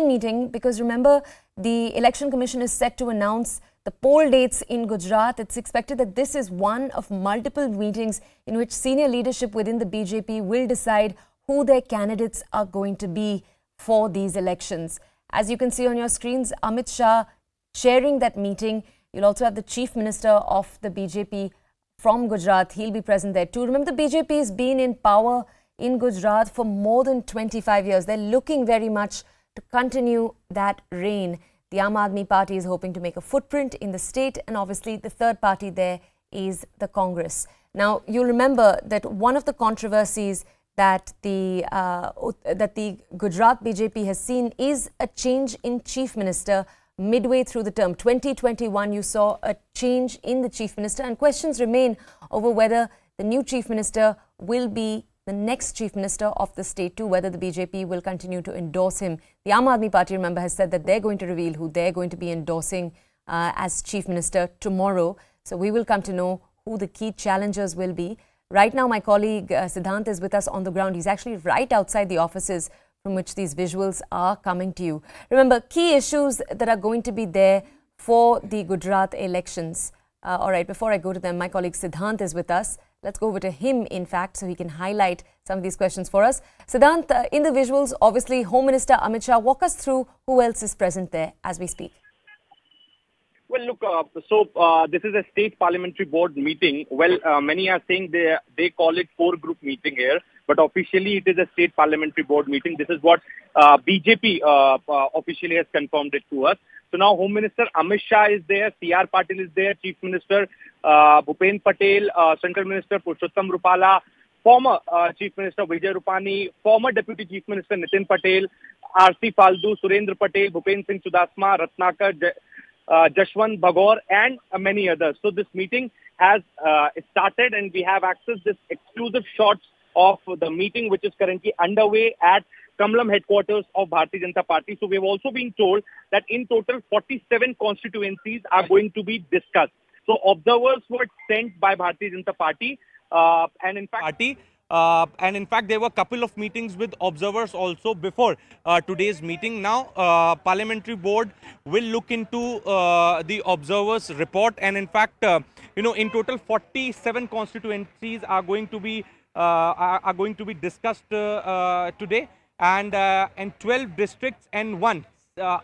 meeting, because remember, the Election Commission is set to announce the poll dates in Gujarat. It's expected that this is one of multiple meetings in which senior leadership within the BJP will decide who their candidates are going to be for these elections. As you can see on your screens, Amit Shah chairing that meeting. You'll also have the Chief Minister of the BJP from Gujarat. He'll be present there too. Remember, the BJP has been in power in Gujarat for more than 25 years. They're looking very much to continue that reign. The Aam Aadmi Party is hoping to make a footprint in the state, and obviously the third party there is the Congress. Now, you'll remember that one of the controversies that the Gujarat BJP has seen is a change in Chief Minister midway through the term. 2021, you saw a change in the Chief Minister, and questions remain over whether the new Chief Minister will be the next Chief Minister of the state too, whether the BJP will continue to endorse him. The Aam Aadmi Party, remember, has said that they're going to reveal who they're going to be endorsing as Chief Minister tomorrow. So we will come to know who the key challengers will be. Right now, my colleague Siddhant is with us on the ground. He's actually right outside the offices from which these visuals are coming to you. Remember, key issues that are going to be there for the Gujarat elections. All right, before I go to them, my colleague Siddhant is with us. Let's go over to him, in fact, so he can highlight some of these questions for us. Siddhant, in the visuals, obviously, Home Minister Amit Shah, walk us through who else is present there as we speak. Well, look, this is a state parliamentary board meeting. Well, many are saying they call it core group meeting here, but officially it is a state parliamentary board meeting. This is what BJP officially has confirmed it to us. So now Home Minister Amit Shah is there, C.R. Patil is there, Chief Minister Bhupen Patel, Central Minister Purushottam Rupala, former Chief Minister Vijay Rupani, former Deputy Chief Minister Nitin Patel, R.C. Faldu, Surendra Patel, Bhupen Singh Chudasama, Ratnakar, Jashwant Bhagor, and many others. So this meeting has started, and we have access this exclusive shots of the meeting which is currently underway at Kamlam headquarters of Bharatiya Janata Party. So we have also been told that in total 47 constituencies are going to be discussed. So observers were sent by Bharatiya Janata Party and in fact there were a couple of meetings with observers also before today's meeting. Now Parliamentary Board will look into the observers report, and in fact in total 47 constituencies are going to be discussed today, and 12 districts and one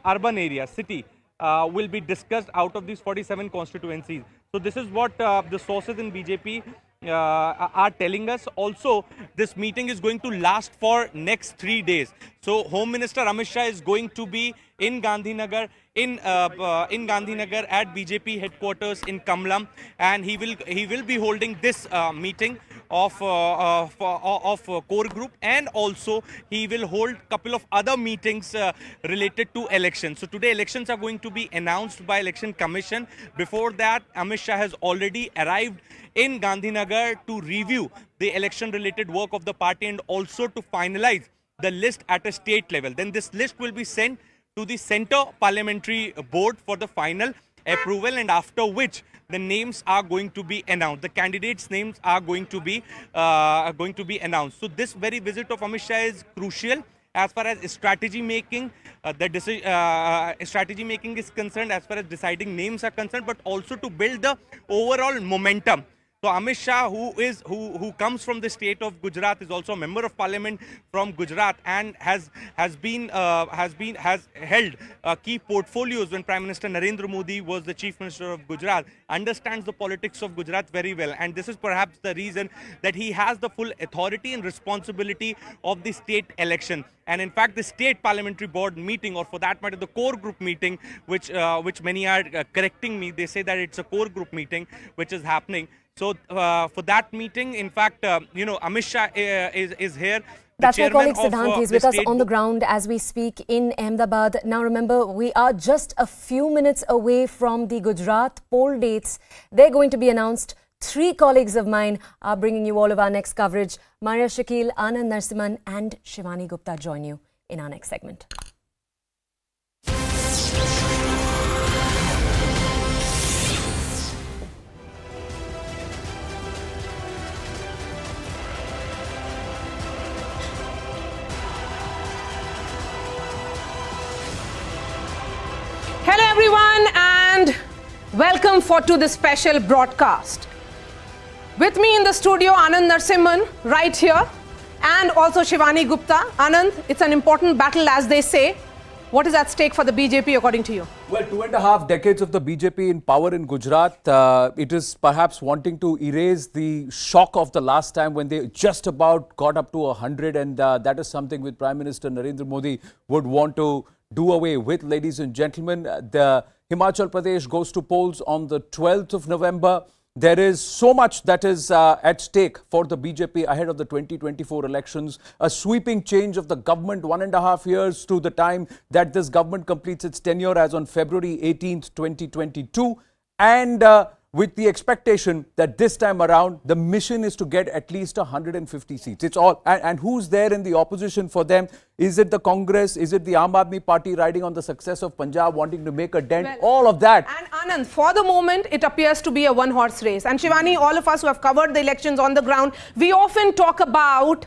urban area, city, will be discussed out of these 47 constituencies. So this is what the sources in BJP are telling us. Also, this meeting is going to last for next 3 days. So Home Minister Amit Shah is going to be in Gandhinagar, at BJP headquarters in Kamlam, and he will be holding this meeting of core group, and also he will hold couple of other meetings related to elections. So today elections are going to be announced by Election Commission. Before that, Amit Shah has already arrived in Gandhinagar to review the election related work of the party and also to finalize the list at a state level. Then this list will be sent to the Centre Parliamentary Board for the final approval, and after which the names are going to be announced. The candidates' names are going to be announced. So this very visit of Amit Shah is crucial as far as strategy making, strategy making is concerned, as far as deciding names are concerned, but also to build the overall momentum. So Amit Shah, who comes from the state of Gujarat, is also a member of parliament from Gujarat and has held key portfolios when Prime Minister Narendra Modi was the Chief Minister of Gujarat, understands the politics of Gujarat very well, and this is perhaps the reason that he has the full authority and responsibility of the state election. And in fact, the state parliamentary board meeting, or for that matter, the core group meeting, which many are correcting me, they say that it's a core group meeting which is happening. So for that meeting, in fact, Amit Shah is here. That's my colleague Siddhant. He's with us on the ground as we speak in Ahmedabad. Now remember, we are just a few minutes away from the Gujarat poll dates. They're going to be announced. 3 colleagues of mine are bringing you all of our next coverage. Maria Shakil, Anand Narsiman and Shivani Gupta join you in our next segment. everyone, and welcome to this special broadcast. With me in the studio, Anand Narsimhan, right here, and also Shivani Gupta. Anand, it's an important battle, as they say. What is at stake for the BJP, according to you? Well, 2.5 decades of the BJP in power in Gujarat. It is perhaps wanting to erase the shock of the last time when they just about got up to 100, and that is something which Prime Minister Narendra Modi would want to do away with. Ladies and gentlemen, the Himachal Pradesh goes to polls on the 12th of November. There is so much that is at stake for the BJP ahead of the 2024 elections. A sweeping change of the government 1.5 years to the time that this government completes its tenure as on February 18th, 2022. And with the expectation that this time around, the mission is to get at least 150 seats. It's all. And who's there in the opposition for them? Is it the Congress? Is it the Aam Aadmi Party riding on the success of Punjab, wanting to make a dent? Well, all of that. And Anand, for the moment, it appears to be a one-horse race. And Shivani, all of us who have covered the elections on the ground, we often talk about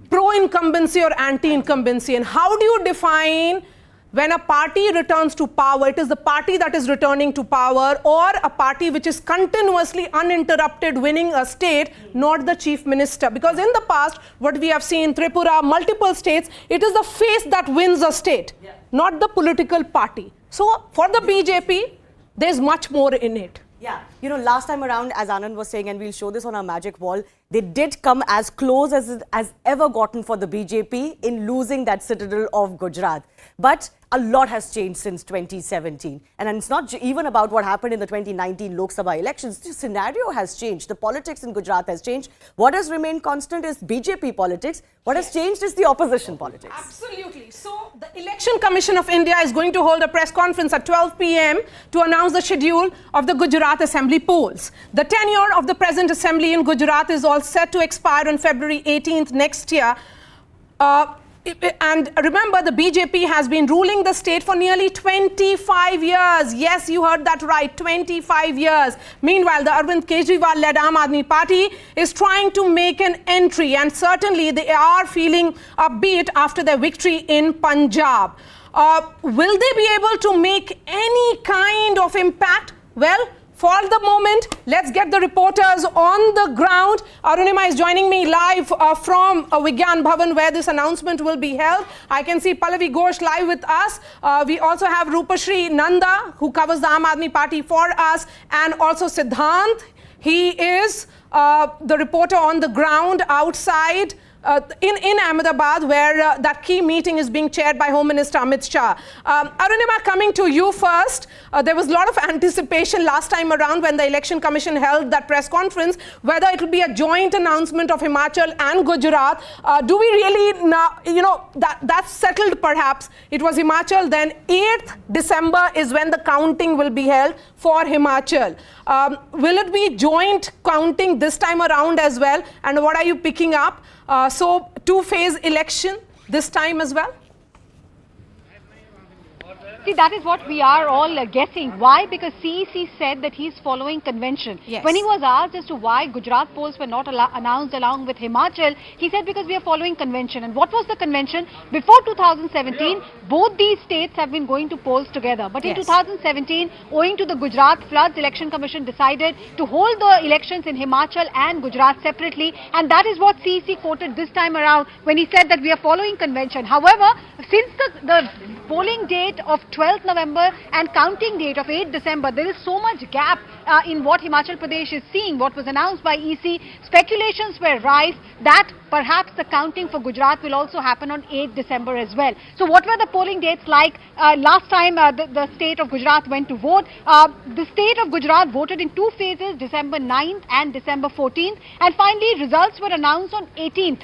pro-incumbency or anti-incumbency. And how do you define when a party returns to power? It is the party that is returning to power, or a party which is continuously uninterrupted winning a state, not the chief minister. Because in the past, what we have seen, Tripura, multiple states, it is the face that wins a state, not the political party. So for the BJP, there's much more in it. Yeah, you know, last time around, as Anand was saying, and we'll show this on our magic wall, they did come as close as ever gotten for the BJP in losing that citadel of Gujarat. But a lot has changed since 2017. And it's not even about what happened in the 2019 Lok Sabha elections. The scenario has changed. The politics in Gujarat has changed. What has remained constant is BJP politics. What has changed is the opposition politics. Absolutely. So the Election Commission of India is going to hold a press conference at 12 p.m. to announce the schedule of the Gujarat Assembly polls. The tenure of the present assembly in Gujarat is all set to expire on February 18th next year. And remember, the BJP has been ruling the state for nearly 25 years. Yes, you heard that right, 25 years. Meanwhile, the Arvind Kejriwal-led Aam Aadmi Party is trying to make an entry, and certainly they are feeling upbeat after their victory in Punjab. Will they be able to make any kind of impact? Well, for the moment, let's get the reporters on the ground. Arunima is joining me live from Vigyan Bhavan, where this announcement will be held. I can see Pallavi Ghosh live with us. We also have Rupashri Nanda, who covers the Aam Aadmi Party for us, and also Siddhant. He is the reporter on the ground outside in Ahmedabad, where that key meeting is being chaired by Home Minister Amit Shah. Arunima, coming to you first. There was a lot of anticipation last time around when the Election Commission held that press conference, whether it will be a joint announcement of Himachal and Gujarat. Do we really now, you know, that's settled perhaps? It was Himachal, then 8th December is when the counting will be held for Himachal. Will it be joint counting this time around as well? And what are you picking up? So, two-phase election this time as well? See, that is what we are all guessing. Why? Because CEC said that he's following convention. Yes. When he was asked as to why Gujarat polls were not announced along with Himachal, he said because we are following convention. And what was the convention? Before 2017, both these states have been going to polls together. But in 2017, owing to the Gujarat floods, Election Commission decided to hold the elections in Himachal and Gujarat separately. And that is what CEC quoted this time around when he said that we are following convention. However, since the polling date of 12th November and counting date of 8th December, there is so much gap in what Himachal Pradesh is seeing. What was announced by EC, speculations were rife that perhaps the counting for Gujarat will also happen on 8th December as well. So what were the polling dates like? Last time the state of Gujarat went to vote. The state of Gujarat voted in two phases, December 9th and December 14th. And finally, results were announced on 18th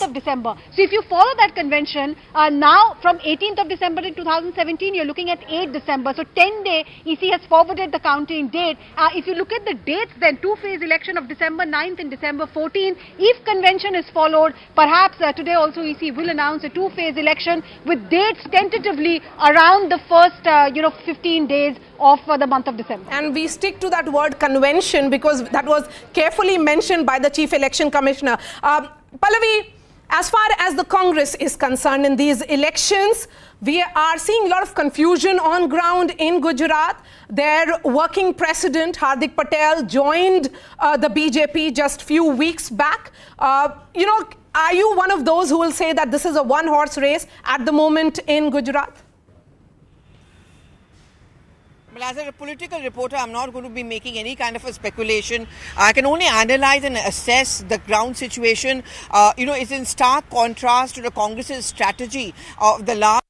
of December. So if you follow that convention, now from 18th of December in 2017, you're looking at 8th December. So 10-day, EC has forwarded the counting date. If you look at the dates, then two-phase election of December 9th and December 14th. If convention is followed, perhaps today also EC will announce a two-phase election with dates tentatively around the first 15 days of the month of December. And we stick to that word convention because that was carefully mentioned by the Chief Election Commissioner. Pallavi, as far as the Congress is concerned in these elections, We are seeing a lot of confusion on ground in Gujarat. Their working president, Hardik Patel, joined the BJP just few weeks back. You know, are you one of those who will say that this is a one-horse race at the moment in Gujarat? Well, as a political reporter, I'm not going to be making any kind of a speculation. I can only analyze and assess the ground situation. You know, it's in stark contrast to the Congress's strategy of the last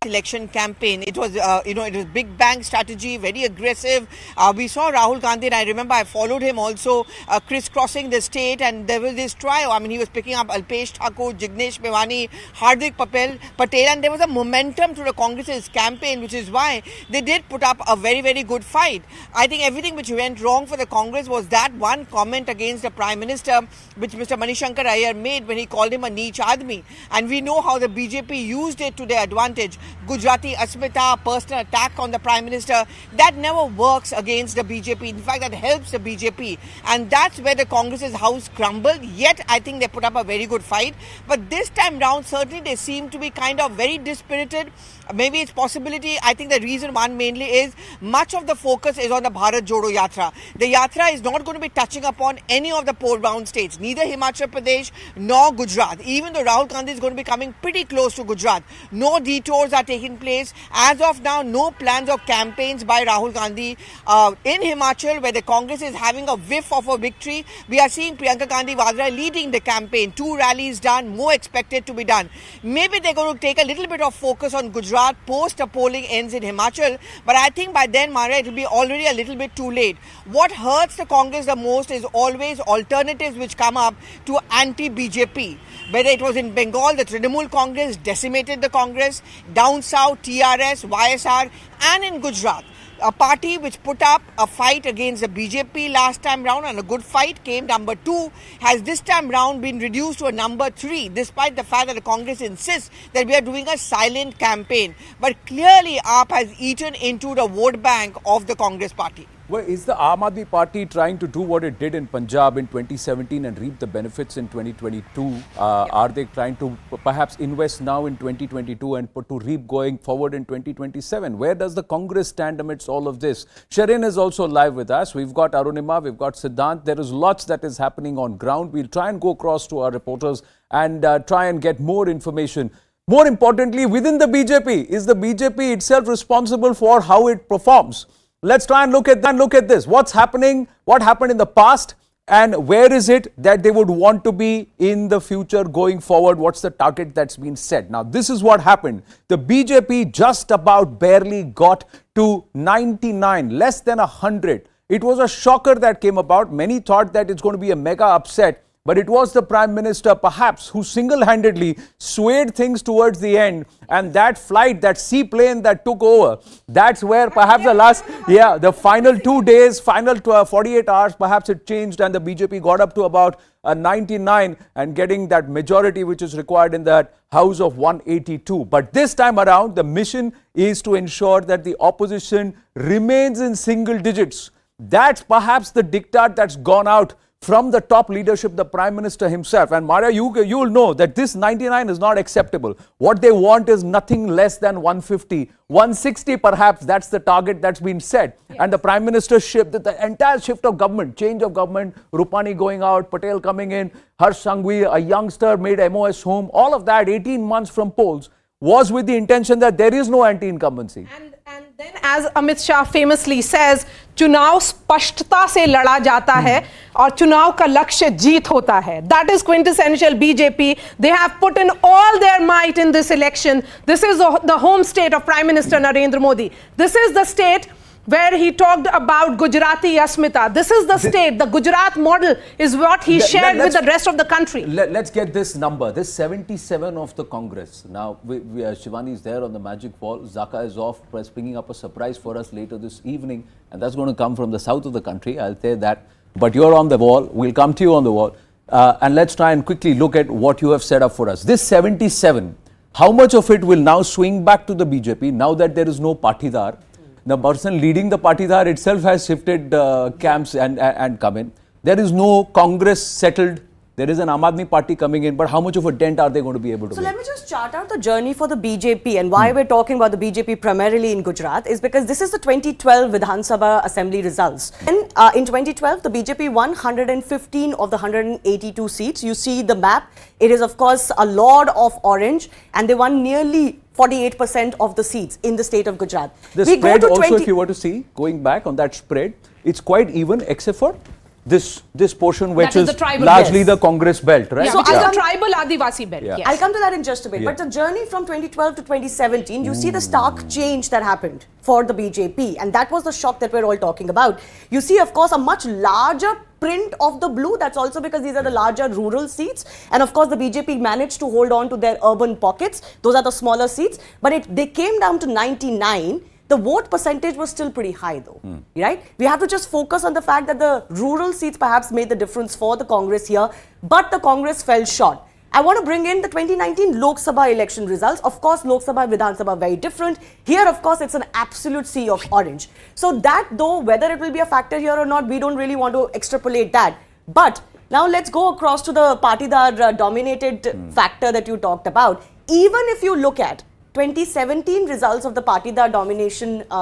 election campaign. It was, you know, it was big bang strategy, very aggressive. We saw Rahul Gandhi, and I remember I followed him also crisscrossing the state, and there was this trio. I mean, he was picking up Alpesh Thakur, Jignesh Mewani, Hardik Patel, and there was a momentum to the Congress's campaign, which is why they did put up a very, very good fight. I think everything which went wrong for the Congress was that one comment against the Prime Minister, which Mr. Manishankar Iyer made when he called him a neech admi. And we know how the BJP used it to their advantage. Gujarati Asmita, personal attack on the Prime Minister, that never works against the BJP. In fact, that helps the BJP. And that's where the Congress's house crumbled. Yet, I think they put up a very good fight. But this time round, certainly they seem to be kind of very dispirited. Maybe it's possibility. I think the reason one mainly is much of the focus is on the Bharat Jodo Yatra. The Yatra is not going to be touching upon any of the pole-bound states, neither Himachal Pradesh nor Gujarat. Even though Rahul Gandhi is going to be coming pretty close to Gujarat, no detours are taking place. As of now, no plans of campaigns by Rahul Gandhi. In Himachal, where the Congress is having a whiff of a victory, we are seeing Priyanka Gandhi Vadra leading the campaign. 2 rallies done, more expected to be done. Maybe they're going to take a little bit of focus on Gujarat post the polling ends in Himachal, but I think by then, Maria, it will be already a little bit too late. What hurts the Congress the most is always alternatives which come up to anti-BJP. Whether it was in Bengal, the Trinamool Congress decimated the Congress, down south, TRS, YSR, and in Gujarat, a party which put up a fight against the BJP last time round, and a good fight, came number 2, has this time round been reduced to a number 3, despite the fact that the Congress insists that we are doing a silent campaign. But clearly AAP has eaten into the vote bank of the Congress party. Well, is the Aam Aadmi Party trying to do what it did in Punjab in 2017 and reap the benefits in 2022? Are they trying to perhaps invest now in 2022 and to reap going forward in 2027? Where does the Congress stand amidst all of this? Sharin is also live with us. We've got Arunima, we've got Siddhant. There is lots that is happening on ground. We'll try and go across to our reporters and try and get more information. More importantly, within the BJP, is the BJP itself responsible for how it performs? Let's try and look at that. Look at this. What's happening? What happened in the past? And where is it that they would want to be in the future going forward? What's the target that's been set? Now, this is what happened. The BJP just about barely got to 99, less than 100. It was a shocker that came about. Many thought that it's going to be a mega upset. But it was the Prime Minister, perhaps, who single-handedly swayed things towards the end. And that flight, that seaplane that took over, that's where perhaps the final 2 days, final 48 hours, perhaps it changed and the BJP got up to about 99 and getting that majority which is required in that House of 182. But this time around, the mission is to ensure that the opposition remains in single digits. That's perhaps the diktat that's gone out from the top leadership, the Prime Minister himself. And Maria, you will know that this 99 is not acceptable. What they want is nothing less than 150, 160 perhaps. That's the target that's been set. Yes. And the Prime Ministership, the entire shift of government, change of government, Rupani going out, Patel coming in, Harsh Sanghvi, a youngster made MOS home, all of that 18 months from polls was with the intention that there is no anti-incumbency. And then, as Amit Shah famously says, चुनाव स्पष्टता से लड़ा जाता है और चुनाव का लक्ष्य जीत होता है. That is quintessential BJP. They have put in all their might in this election. This is the home state of Prime Minister Narendra Modi. This is the state where he talked about Gujarati Asmita. This is the state. The Gujarat model is what he shared with the rest of the country. Let's get this number. This 77 of the Congress. Now, Shivani is there on the magic wall. Zaka is off, bringing up a surprise for us later this evening. And that's going to come from the south of the country. I'll say that. But you're on the wall. We'll come to you on the wall. And let's try and quickly look at what you have set up for us. This 77, how much of it will now swing back to the BJP now that there is no Patidar? The person leading the Patidar itself has shifted camps and come in. There is no Congress settled There is an Aam Aadmi party coming in, but how much of a dent are they going to be able to make? So let me just chart out the journey for the BJP, and why we're talking about the BJP primarily in Gujarat is because this is the 2012 Vidhan Sabha Assembly results. And in 2012, the BJP won 115 of the 182 seats. You see the map. It is, of course, a lot of orange, and they won nearly 48% of the seats in the state of Gujarat. The spread also, if you were to see, going back on that spread, it's quite even except for this portion which is largely the Congress belt, right? Yeah, so the tribal Adivasi belt. Yeah. Yes. I'll come to that in just a bit. But the journey from 2012 to 2017, you see the stark change that happened for the BJP. And that was the shock that we're all talking about. You see, of course, a much larger print of the blue. That's also because these are the larger rural seats. And of course, the BJP managed to hold on to their urban pockets. Those are the smaller seats. But they came down to 99. The vote percentage was still pretty high though, right? We have to just focus on the fact that the rural seats perhaps made the difference for the Congress here, but the Congress fell short. I want to bring in the 2019 Lok Sabha election results. Of course, Lok Sabha, Vidhan Sabha, very different. Here, of course, it's an absolute sea of orange. So that though, whether it will be a factor here or not, we don't really want to extrapolate that. But now let's go across to the Patidar dominated factor that you talked about. Even if you look at 2017 results of the Patidar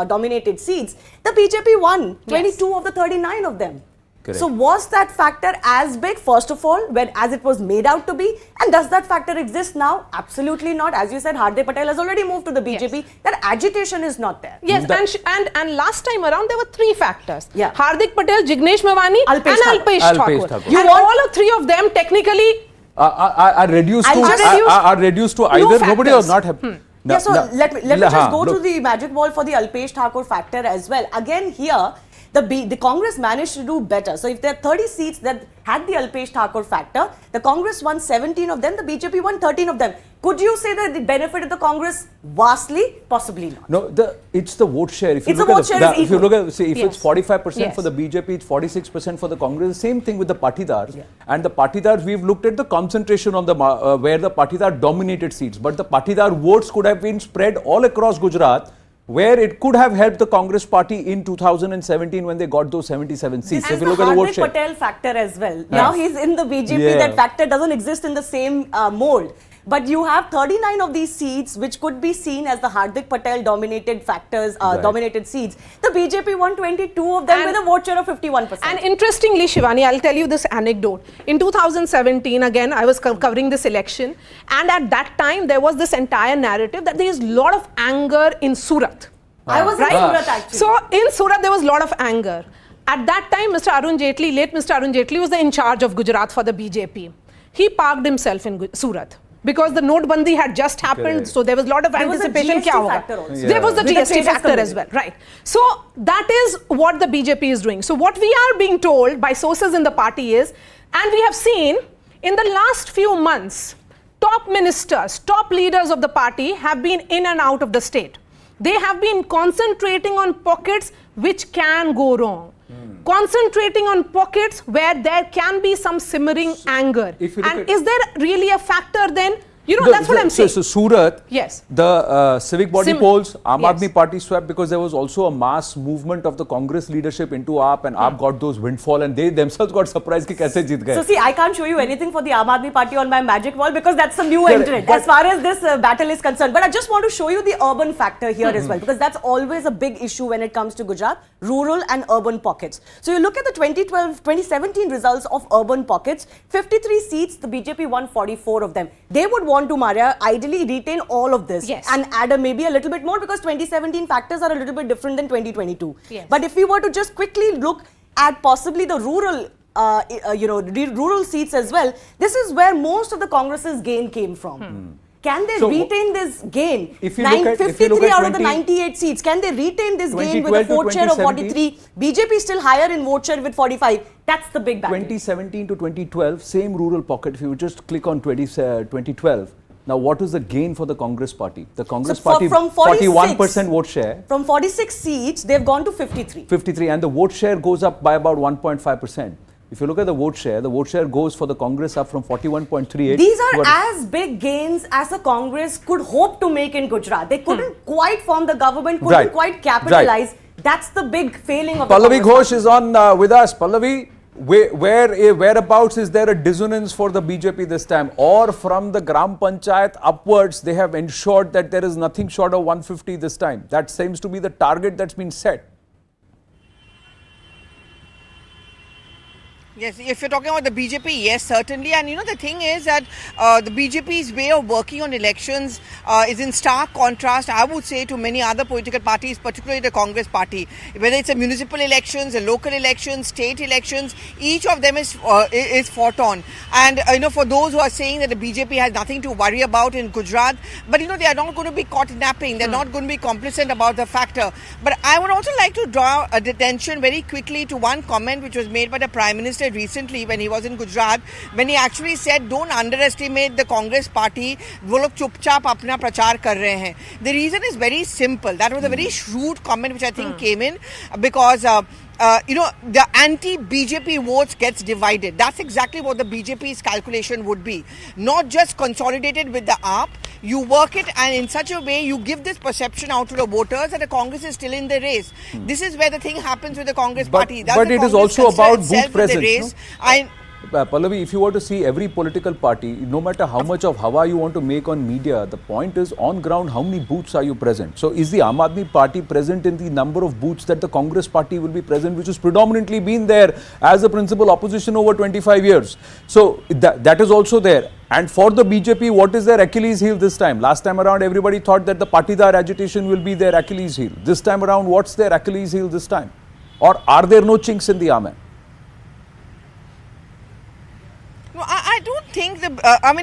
dominated seats, the BJP won 22 of the 39 of them. Correct. So was that factor as big, first of all, as it was made out to be? And does that factor exist now? Absolutely not. As you said, Hardik Patel has already moved to the BJP. Yes. That agitation is not there. Yes, and last time around there were three factors. Yeah. Hardik Patel, Jignesh Mevani and Alpesh Thakur. You and all of three of them technically are reduced to either. Nobody was not happy. Yeah, so let me just go to the magic wall for the Alpesh Thakur factor as well. Again here, the Congress managed to do better. So if there are 30 seats that had the Alpesh Thakur factor, the Congress won 17 of them, the BJP won 13 of them. Could you say that it benefited the Congress vastly? Possibly not. No, it's the vote share. If you look at if you look at, say, if it's 45% for the BJP, it's 46% for the Congress. Same thing with the Patidars. Yeah. And the Patidars, we've looked at the concentration on the where the Patidar dominated seats. But the Patidar votes could have been spread all across Gujarat, where it could have helped the Congress party in 2017 when they got those 77 seats. This if you look at the vote share. Patel factor as well. Now he's in the BJP. That factor doesn't exist in the same mold. But you have 39 of these seats which could be seen as the Hardik Patel dominated factors, dominated seats. The BJP won 22 of them with a vote share of 51%. And interestingly, Shivani, I'll tell you this anecdote. In 2017, again, I was covering this election, and at that time there was this entire narrative that there is a lot of anger in Surat. I was in Surat actually. So in Surat there was a lot of anger. At that time, Mr. Arun Jaitley, late Mr. Arun Jaitley, was in charge of Gujarat for the BJP. He parked himself in Surat. Because the notebandi had just happened, so there was a lot of anticipation. There was the GST factor as well, right? So that is what the BJP is doing. So what we are being told by sources in the party is, and we have seen in the last few months, top ministers, top leaders of the party have been in and out of the state. They have been concentrating on pockets which can go wrong. Concentrating on pockets where there can be some simmering anger. And is there really a factor then? You know, that's what I'm saying. So Surat, yes, the civic body polls, Aam Aadmi party swept because there was also a mass movement of the Congress leadership into AAP, and AAP got those windfall, and they themselves got surprised ki kaise jeet gaye. So see, I can't show you anything for the Aam Aadmi party on my magic wall because that's a new entrant as far as this battle is concerned. But I just want to show you the urban factor here as well, because that's always a big issue when it comes to Gujarat, rural and urban pockets. So you look at the 2017 results of urban pockets, 53 seats, the BJP won 44 of them. They would want to, Maria, ideally retain all of this and add maybe a little bit more, because 2017 factors are a little bit different than 2022. But if we were to just quickly look at possibly the rural, rural seats as well, this is where most of the Congress's gain came from. Can they retain this gain? If you look at 53 out of the 98 seats, can they retain this gain with a vote share of 43? BJP is still higher in vote share with 45. That's the big battle. 2017 to 2012, same rural pocket. If you just click on 2012, now what was the gain for the Congress party? The Congress party, from 41% vote share. From 46 seats, they've gone to 53. 53, and the vote share goes up by about 1.5%. If you look at the vote share goes for the Congress up from 41.38. These are as big gains as the Congress could hope to make in Gujarat. They couldn't quite form the government, couldn't quite capitalize. That's the big failing of Pallavi the Congress Ghosh is on with us. Pallavi, Whereabouts is there a dissonance for the BJP this time? Or from the Gram Panchayat upwards, they have ensured that there is nothing short of 150 this time? That seems to be the target that's been set. Yes, if you're talking about the BJP, yes, certainly. And the thing is that the BJP's way of working on elections is in stark contrast, I would say, to many other political parties, particularly the Congress party. Whether it's a municipal elections, a local elections, state elections, each of them is fought on. And, for those who are saying that the BJP has nothing to worry about in Gujarat, but, they are not going to be caught napping. They're not going to be complacent about the factor. But I would also like to draw attention very quickly to one comment which was made by the Prime Minister recently when he was in Gujarat, when he actually said, don't underestimate the Congress party, wo log chupchap apna prachar kar rahe hain. The reason is very simple. That was a very shrewd comment which I think came in because the anti-BJP votes gets divided. That's exactly what the BJP's calculation would be. Not just consolidated with the AAP, you work it and in such a way you give this perception out to the voters that the Congress is still in the race. This is where the thing happens with the Congress party. But it is also about booth presence. No? Pallavi, if you were to see every political party, no matter how much of hawa you want to make on media, the point is on ground, how many booths are you present? So is the Aam Aadmi party present in the number of booths that the Congress party will be present, which has predominantly been there as a principal opposition over 25 years? So that is also there. And for the BJP, what is their Achilles heel this time? Last time around, everybody thought that the Patidar agitation will be their Achilles heel. This time around, what's their Achilles heel this time? Or are there no chinks in the armor? No, I don't think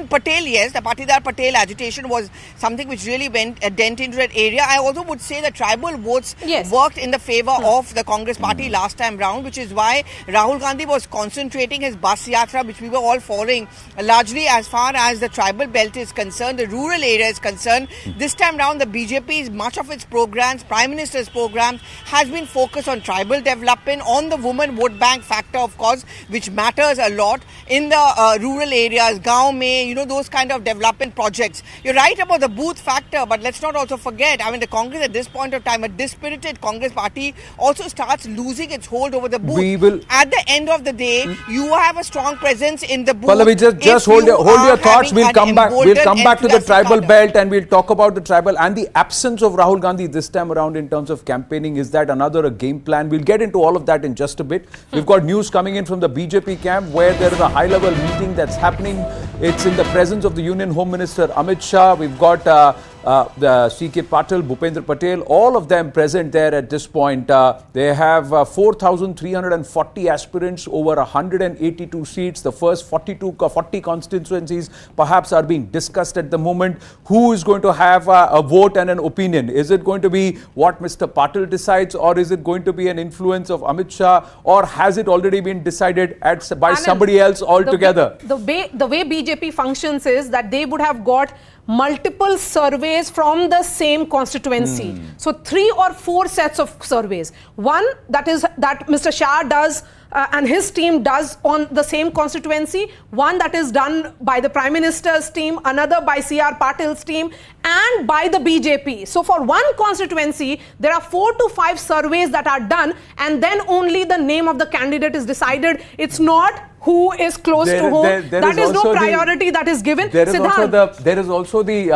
Patel, yes, the Patidar Patel agitation was something which really went a dent into that area. I also would say the tribal votes worked in the favor of the Congress party last time round, which is why Rahul Gandhi was concentrating his bus yatra, which we were all following, largely as far as the tribal belt is concerned, the rural area is concerned. This time round, the BJP's, much of its programs, Prime Minister's programs, has been focused on tribal development, on the woman vote bank factor, of course, which matters a lot in the rural areas, gaon mein, those kind of development projects. You're right about the booth factor, but let's not also forget, the Congress at this point of time, a dispirited Congress party also starts losing its hold over the booth. At the end of the day, you have a strong presence in the booth. Pallavi, just hold your thoughts. We'll come back to the tribal belt and we'll talk about the tribal and the absence of Rahul Gandhi this time around in terms of campaigning. Is that another game plan? We'll get into all of that in just a bit. We've got news coming in from the BJP camp where there is a high-level meeting that's happening. It's in the presence of the Union Home Minister Amit Shah. We've got the C.K. Patil, Bhupendra Patel, all of them present there at this point. They have 4,340 aspirants, over 182 seats. The first 40 constituencies perhaps are being discussed at the moment. Who is going to have a vote and an opinion? Is it going to be what Mr. Patil decides, or is it going to be an influence of Amit Shah, or has it already been decided by somebody else altogether? The way BJP functions is that they would have got multiple surveys from the same constituency. So 3 or 4 sets of surveys. One that Mr. Shah does and his team does on the same constituency, one that is done by the Prime Minister's team, another by C.R. Patil's team, and by the BJP. So for one constituency, there are 4 to 5 surveys that are done, and then only the name of the candidate is decided. It's not who is close to whom. That is no priority that is given. There is also the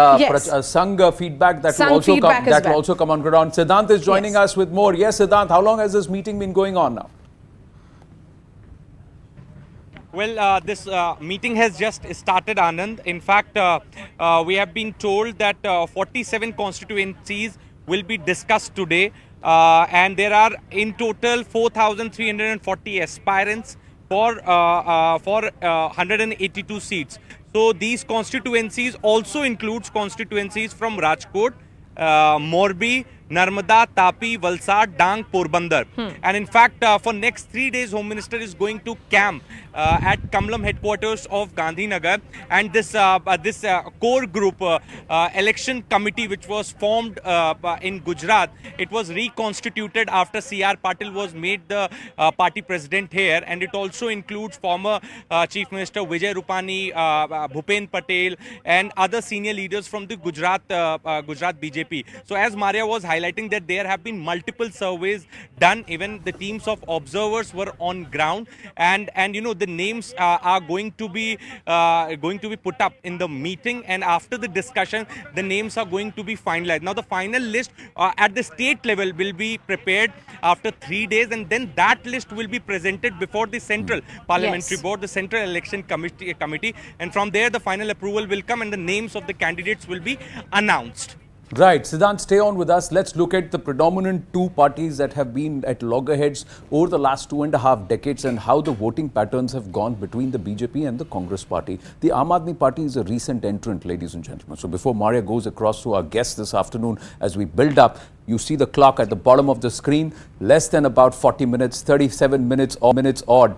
Sangh feedback that will also come on ground. Siddhant is joining us with more. Yes, Siddhant, how long has this meeting been going on now? Well, this meeting has just started, Anand. In fact, we have been told that 47 constituencies will be discussed today, and there are in total 4,340 aspirants for 182 seats. So these constituencies also includes constituencies from Rajkot, Morbi, Narmada, Tapi, Valsad, Dang, Porbandar. And in fact, for next 3 days, Home Minister is going to camp at Kamlam headquarters of Gandhinagar. And this core group election committee, which was formed in Gujarat, it was reconstituted after C.R. Patil was made the party president here. And it also includes former Chief Minister Vijay Rupani, Bhupendra Patel, and other senior leaders from the Gujarat BJP. So as Maria was highlighting that there have been multiple surveys done. Even the teams of observers were on ground, and the names are going to be put up in the meeting, and after the discussion, the names are going to be finalized. Now, the final list at the state level will be prepared after 3 days, and then that list will be presented before the Central Parliamentary Board, the Central Election Committee, and from there the final approval will come and the names of the candidates will be announced. Right, Siddhant, stay on with us. Let's look at the predominant two parties that have been at loggerheads over the last 2.5 decades and how the voting patterns have gone between the BJP and the Congress party. The Aam Aadmi party is a recent entrant, ladies and gentlemen. So before Maria goes across to our guest this afternoon, as we build up, you see the clock at the bottom of the screen, less than about 40 minutes, 37 minutes odd,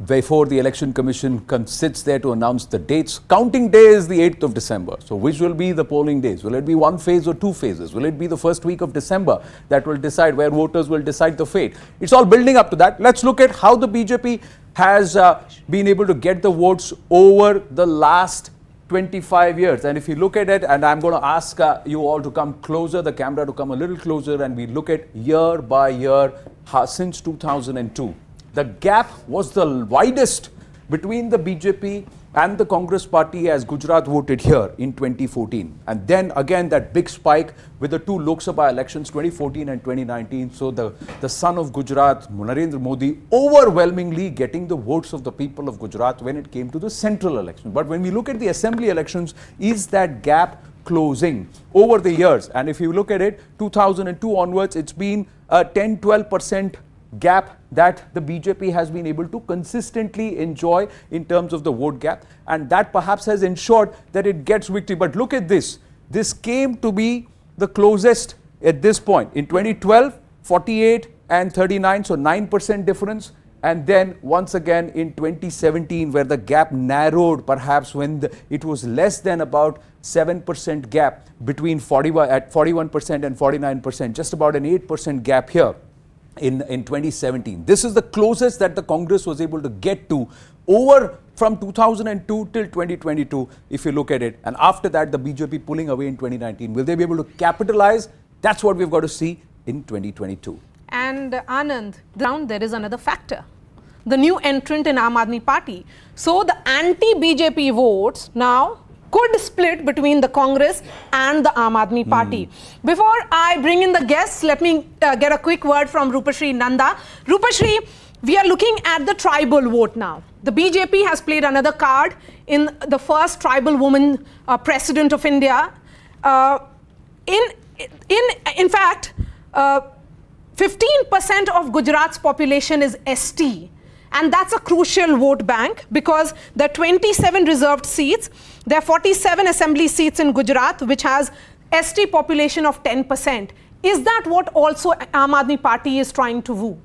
before the Election Commission sits there to announce the dates. Counting day is the 8th of December. So which will be the polling days? Will it be one phase or two phases? Will it be the first week of December that will decide, where voters will decide the fate? It's all building up to that. Let's look at how the BJP has been able to get the votes over the last 25 years. And if you look at it, and I'm going to ask you all to come closer, the camera to come a little closer, and we look at year by year since 2002. The gap was the widest between the BJP and the Congress party as Gujarat voted here in 2014. And then again that big spike with the two Lok Sabha elections, 2014 and 2019. So the son of Gujarat, Narendra Modi, overwhelmingly getting the votes of the people of Gujarat when it came to the central election. But when we look at the assembly elections, is that gap closing over the years? And if you look at it, 2002 onwards, it's been a 10-12% gap that the BJP has been able to consistently enjoy in terms of the vote gap, and that perhaps has ensured that it gets victory. But look at this. This came to be the closest at this point. In 2012, 48 and 39, so 9% difference. And then once again in 2017, where the gap narrowed perhaps when it was less than about 7% gap between 41% and 49%, just about an 8% gap here. In 2017. This is the closest that the Congress was able to get to over from 2002 till 2022, if you look at it. And after that, the BJP pulling away in 2019. Will they be able to capitalize? That's what we've got to see in 2022. And Anand, there is another factor. The new entrant in Aam Aadmi Party. So the anti-BJP votes now could split between the Congress and the Aam Aadmi Party. Before I bring in the guests, let me get a quick word from Rupashri Nanda. Rupashri, we are looking at the tribal vote now. The BJP has played another card in the first tribal woman president of India. In fact, 15% of Gujarat's population is ST. And that's a crucial vote bank because there are 27 reserved seats. There are 47 assembly seats in Gujarat, which has ST population of 10%. Is that what also Aam Aadmi Party is trying to woo?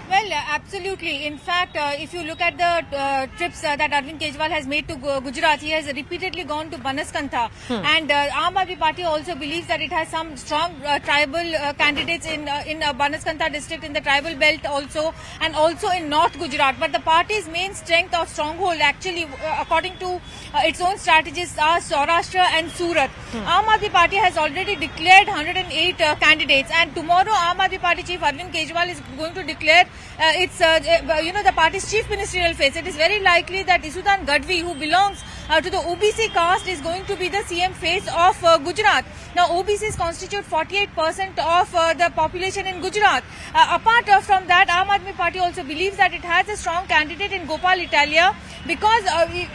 Well, absolutely. In fact, if you look at the trips that Arvind Kejriwal has made to Gujarat, he has repeatedly gone to Banaskantha. And Aam Aadmi Party also believes that it has some strong tribal candidates in Banaskantha district, in the tribal belt also, and also in North Gujarat. But the party's main strength or stronghold, actually, according to its own strategies, are Saurashtra and Surat. Aam Aadmi Party has already declared 108 candidates, and tomorrow Aam Aadmi Party chief Arvind Kejriwal is going to declare the party's chief ministerial face. It is very likely that Isudan Gadvi, who belongs to the OBC caste, is going to be the CM face of Gujarat. Now, OBCs constitute 48% of the population in Gujarat. Apart from that, Aam Aadmi Party also believes that it has a strong candidate in Gopal Italia because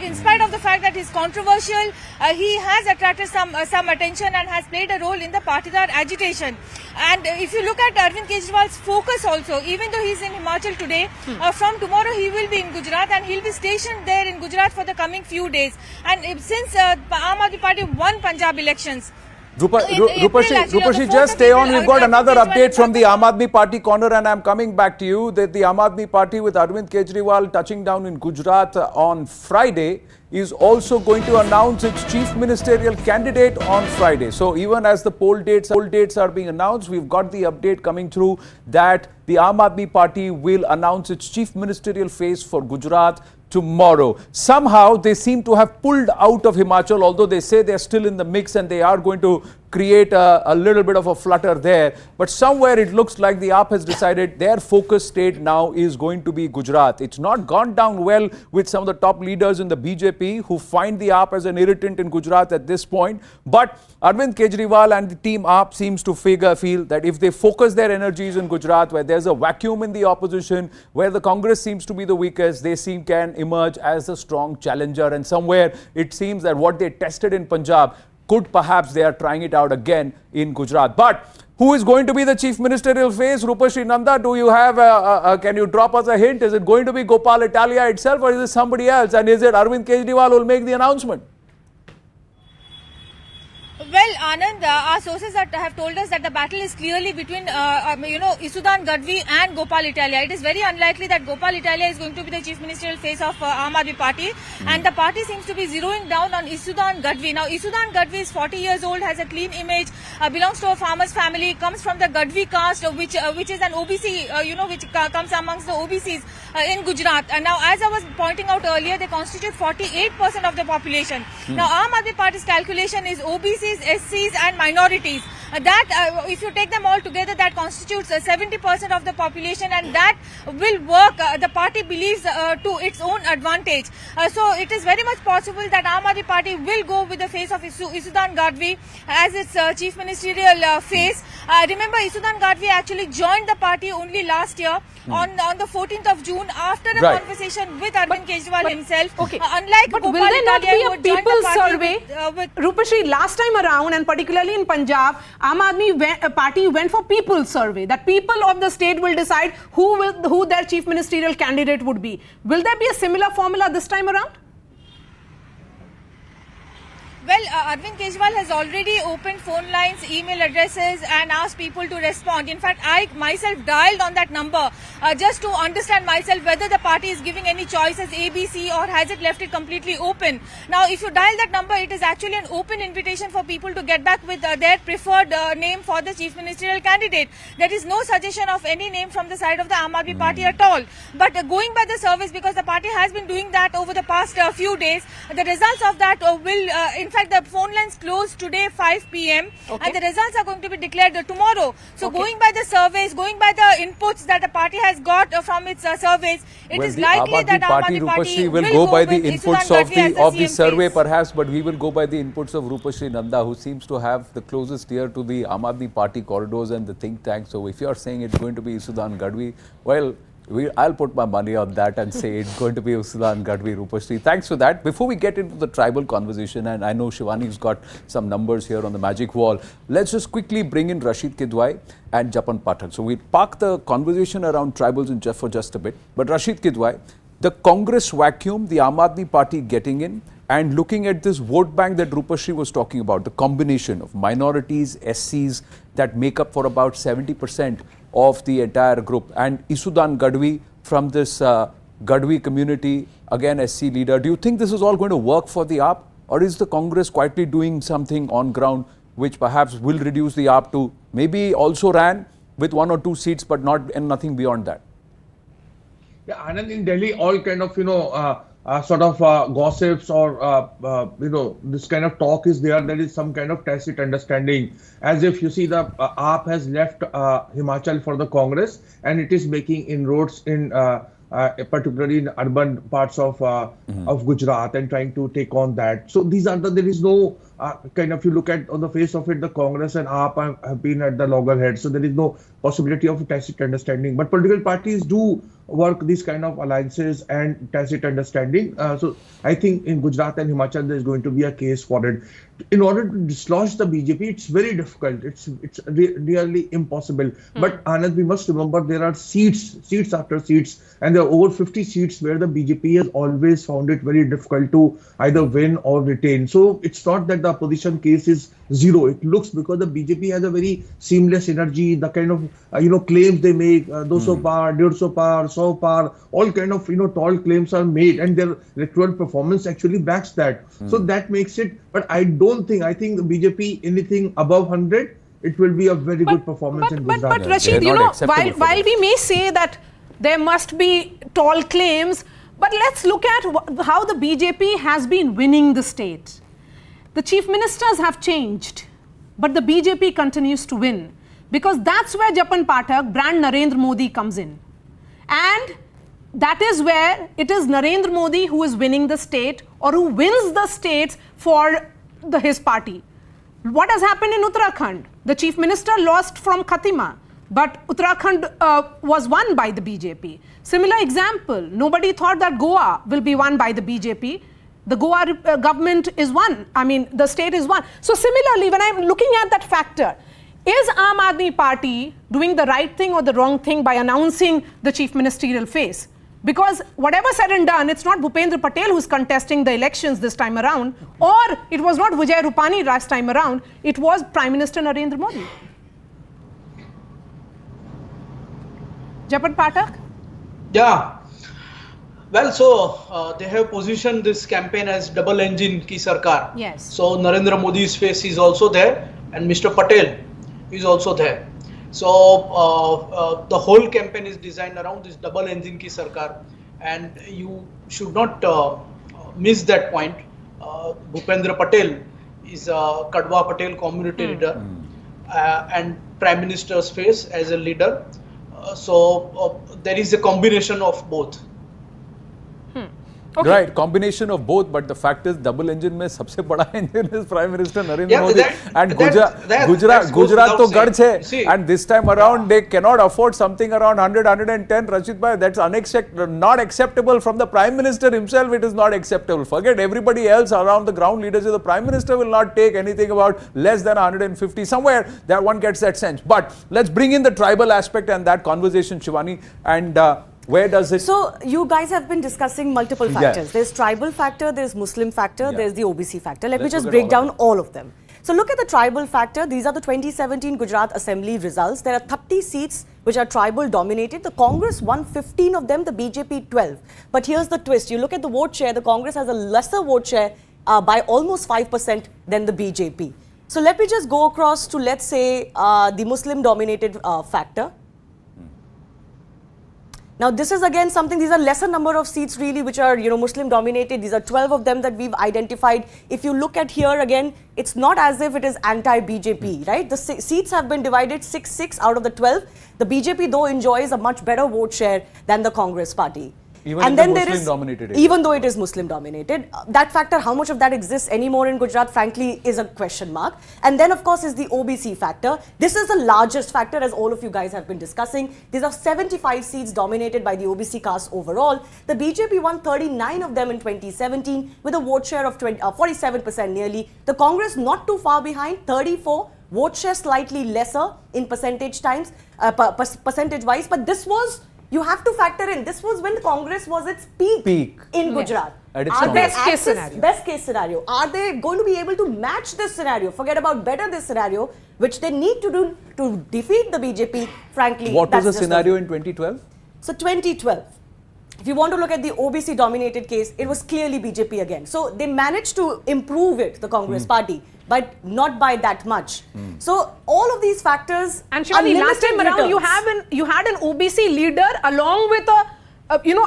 in spite of the fact that he's controversial, he has attracted some attention and has played a role in the Patidar agitation. And if you look at Arvind Kejriwal's focus also, even though he's in Himachal today, from tomorrow he will be in Gujarat and he'll be stationed there in Gujarat for the coming few days. And since Aam Aadmi Party won Punjab elections, Rupashri, just stay on. We've got another update from the Aam Aadmi Party corner, and I'm coming back to you that the Aam Aadmi Party with Arvind Kejriwal touching down in Gujarat on Friday is also going to announce its chief ministerial candidate on Friday. So even as the poll dates are being announced, we've got the update coming through that the Aam Aadmi Party will announce its chief ministerial face for Gujarat tomorrow. Somehow they seem to have pulled out of Himachal, although they say they're still in the mix and they are going to create a little bit of a flutter there. But somewhere it looks like the AAP has decided their focus state now is going to be Gujarat. It's not gone down well with some of the top leaders in the BJP who find the AAP as an irritant in Gujarat at this point. But Arvind Kejriwal and the team AAP seems to feel that if they focus their energies in Gujarat, where there's a vacuum in the opposition, where the Congress seems to be the weakest, they can emerge as a strong challenger. And somewhere it seems that what they tested in Punjab could perhaps they are trying it out again in Gujarat. But who is going to be the chief ministerial face? Rupashri Nanda, do you have, can you drop us a hint? Is it going to be Gopal Italia itself or is it somebody else? And is it Arvind Kejriwal who will make the announcement? Well, Anand, our sources have told us that the battle is clearly between, Isudan Gadvi and Gopal Italia. It is very unlikely that Gopal Italia is going to be the chief ministerial face of Aam Aadmi Party. And the party seems to be zeroing down on Isudan Gadvi. Now, Isudan Gadvi is 40 years old, has a clean image, belongs to a farmer's family, comes from the Gadvi caste, which is an OBC, which comes amongst the OBCs in Gujarat. And now, as I was pointing out earlier, they constitute 48% of the population. Now, Aam Aadmi Party's calculation is OBCs, SCs and minorities. If you take them all together, that constitutes 70% of the population, and that will work, the party believes, to its own advantage. So it is very much possible that Aam Aadmi Party will go with the face of Isudan Gadvi as its chief ministerial face. Remember, Isudan Gadvi actually joined the party only last year on the 14th of June after a conversation with Arvind Kejriwal himself. Okay. Unlike but Gopal will there not Italia, be a people's survey? Rupashri, last time around and particularly in Punjab, Aam Aadmi Party went for people's survey. That people of the state will decide who their chief ministerial candidate would be. Will there be a similar formula this time around? Well, Arvind Kejriwal has already opened phone lines, email addresses and asked people to respond. In fact, I myself dialed on that number just to understand myself whether the party is giving any choices A, B, C or has it left it completely open. Now, if you dial that number, it is actually an open invitation for people to get back with their preferred name for the chief ministerial candidate. There is no suggestion of any name from the side of the Aam Aadmi Party at all. But going by the surveys, because the party has been doing that over the past few days, the results of that will, in fact, the phone lines closed today 5 p.m. and the results are going to be declared tomorrow. So going by the surveys, going by the inputs that the party has got from its surveys, it is likely that Aam Aadmi Party will go by the inputs of the survey perhaps, but we will go by the inputs of Rupashri Nanda, who seems to have the closest ear to the Aam Aadmi Party corridors and the think tank. So if you are saying it's going to be Isudan Gadvi, well, I'll put my money on that and say it's going to be Isudan Gadvi. Rupashri, thanks for that. Before we get into the tribal conversation, and I know Shivani's got some numbers here on the magic wall, let's just quickly bring in Rashid Kidwai and Japan Pathak. So we'll park the conversation around tribals for just a bit. But Rashid Kidwai, the Congress vacuum, the Aam Aadmi Party getting in, and looking at this vote bank that Rupashri was talking about, the combination of minorities, SCs that make up for about 70% of the entire group, and Isudan Gadvi from this Gadvi community, again SC leader. Do you think this is all going to work for the AAP, or is the Congress quietly doing something on ground which perhaps will reduce the AAP to maybe also ran with 1 or 2 seats but nothing beyond that? Yeah, Anand, in Delhi, all kind of, gossips or, this kind of talk is there. There is some kind of tacit understanding, as if you see the AAP has left Himachal for the Congress and it is making inroads in particularly in urban parts of Gujarat and trying to take on that. So these are there is no you look at on the face of it, the Congress and AAP have been at the loggerheads. So there is no possibility of tacit understanding. But political parties do work these kind of alliances and tacit understanding. So I think in Gujarat and Himachal, there is going to be a case for it. In order to dislodge the BJP, it's very difficult. It's really impossible. But Anand, we must remember there are seats after seats, and there are over 50 seats where the BJP has always found it very difficult to either win or retain. So it's not that the opposition case is zero. It looks, because the BJP has a very seamless energy, the kind of claims they make, 200 par, 150 par, 100 par, all kind of tall claims are made, and their electoral performance actually backs that. So that makes it. But I think the BJP, anything above 100, it will be a very good performance in Gujarat. But Rashid, while we may say that there must be tall claims, But let's look at how the BJP has been winning the state. The chief ministers have changed, but the BJP continues to win, because that's where Japan Pathak, brand Narendra Modi comes in. And that is where it is Narendra Modi who is winning the state, or who wins the states for his party. What has happened in Uttarakhand? The chief minister lost from Khatima, but Uttarakhand was won by the BJP. Similar example, nobody thought that Goa will be won by the BJP. The Goa government is won. I mean, the state is won. So similarly, when I'm looking at that factor, is Aam Aadmi Party doing the right thing or the wrong thing by announcing the chief ministerial face? Because whatever said and done, it's not Bhupendra Patel who's contesting the elections this time around, or it was not Vijay Rupani last time around, it was Prime Minister Narendra Modi. Japan Pathak? Yeah. Well, so they have positioned this campaign as double engine ki sarkar. Yes. So Narendra Modi's face is also there, and Mr. Patel is also there. So the whole campaign is designed around this double engine ki sarkar, and you should not miss that point. Bhupendra Patel is a Kadwa Patel community leader and Prime Minister's face as a leader. So there is a combination of both. Okay. Right, combination of both, but the fact is double engine में सबसे बड़ा engine is Prime Minister Narendra Modi, and Gujarat to garch hai, and this time around they cannot afford something around 100-110. Rashid bhai, that's not acceptable from the Prime Minister himself. It is not acceptable. Forget everybody else around the ground leaders. The Prime Minister will not take anything about less than 150. Somewhere that one gets that sense. But let's bring in the tribal aspect and that conversation, Shivani, and where does it... So, you guys have been discussing multiple factors. Yeah. There's tribal factor, there's Muslim factor, there's the OBC factor. Let me just look at break down all of them. So, look at the tribal factor. These are the 2017 Gujarat Assembly results. There are 30 seats which are tribal dominated. The Congress won 15 of them, the BJP 12. But here's the twist. You look at the vote share, the Congress has a lesser vote share by almost 5% than the BJP. So, let me just go across to, let's say, the Muslim dominated factor. Now, this is again something, these are lesser number of seats really which are, Muslim dominated. These are 12 of them that we've identified. If you look at here again, it's not as if it is anti-BJP, right? The seats have been divided 6-6 out of the 12. The BJP though enjoys a much better vote share than the Congress party. Even and then Muslim dominated area. Even though it is Muslim dominated, that factor, how much of that exists anymore in Gujarat, frankly, is a question mark. And then, of course, is the OBC factor. This is the largest factor, as all of you guys have been discussing. These are 75 seats dominated by the OBC caste overall. The BJP won 39 of them in 2017 with a vote share of 47% nearly. The Congress not too far behind, 34. Vote share slightly lesser in percentage-wise, but this was... You have to factor in, this was when the Congress was its peak in Gujarat. Best case scenario. Are they going to be able to match this scenario? Forget about better this scenario, which they need to do to defeat the BJP, frankly. What was the scenario in 2012? So 2012. If you want to look at the OBC dominated case, it was clearly BJP again. So they managed to improve it, the Congress party, but not by that much. So all of these factors. And Shivani, last time around you had an OBC leader along with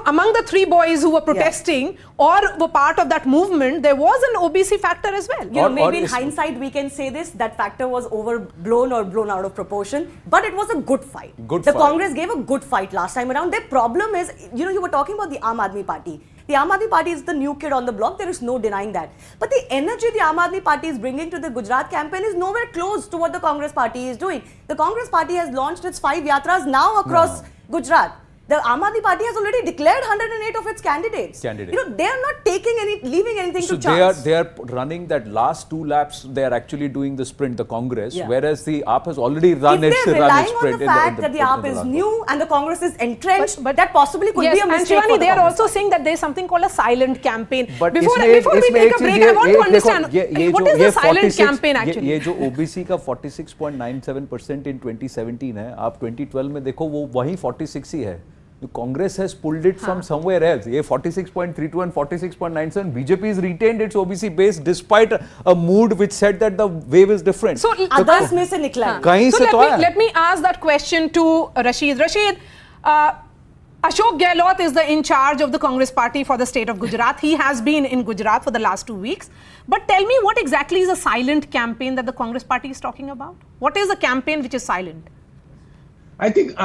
among the three boys who were protesting or were part of that movement, there was an OBC factor as well. Maybe in hindsight we can say this, that factor was overblown or blown out of proportion, but it was a good fight. Congress gave a good fight last time around. Their problem is, you were talking about the Aam Aadmi Party. The Aam Aadmi Party is the new kid on the block, there is no denying that. But the energy the Aam Aadmi Party is bringing to the Gujarat campaign is nowhere close to what the Congress Party is doing. The Congress Party has launched its 5 yatras now across Gujarat. The Aam Aadmi Party has already declared 108 of its candidates. They are not leaving anything to chance. They are running that last 2 laps. They are actually doing the sprint, the Congress, whereas the AAP has already run its sprint. If they're relying on the fact that the AAP is new and the Congress is entrenched, but that possibly could be a mistake. And Shivani, they are also saying that there is something called a silent campaign. But before we take a break, I want to understand what is the silent campaign actually? ये जो OBC का 46.97% in 2017 है, आप 2012 में देखो वो वही 46 ही है. The Congress has pulled it from somewhere else. ये 46.32 and 46.97. BJP has retained its OBC base despite a mood which said that the wave is different. So others में से निकला. So let me ask that question to Rashid. Rashid, Ashok Gehlot is the in charge of the Congress party for the state of Gujarat. He has been in Gujarat for the last 2 weeks. But tell me, what exactly is a silent campaign that the Congress party is talking about? What is a campaign which is silent? I think,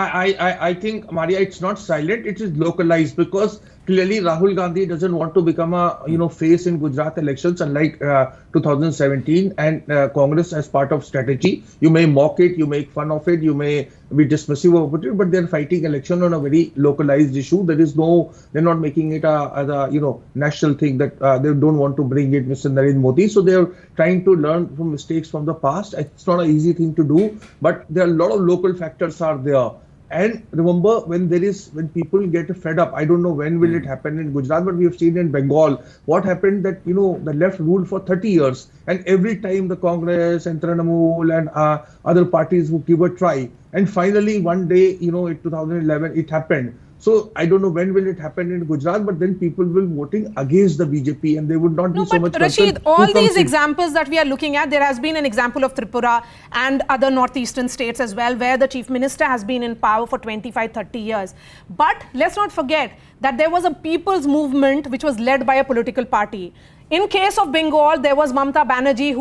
Maria, it's not silent. It is localized because clearly Rahul Gandhi doesn't want to become a face in Gujarat elections, unlike 2017. And Congress, as part of strategy, you may mock it, you make fun of it, you may be dismissive of it, but they're fighting election on a very localized issue. There is no, they're not making it as a national thing that they don't want to bring it Mr. Narendra Modi. So they're trying to learn from mistakes from the past. It's not an easy thing to do, but there are a lot of local factors are there. And remember, when people get fed up, I don't know when will it happen in Gujarat, but we have seen in Bengal what happened that, the left ruled for 30 years. And every time the Congress and Trinamool and other parties would give a try. And finally, one day, in 2011, it happened. So I don't know when will it happen in Gujarat, but then people will voting against the BJP and they would not be so much concerned. Rashid, all these examples that we are looking at, there has been an example of Tripura and other northeastern states as well, where the chief minister has been in power for 25-30 years. But let's not forget that there was a people's movement which was led by a political party. In case of Bengal, there was Mamata Banerjee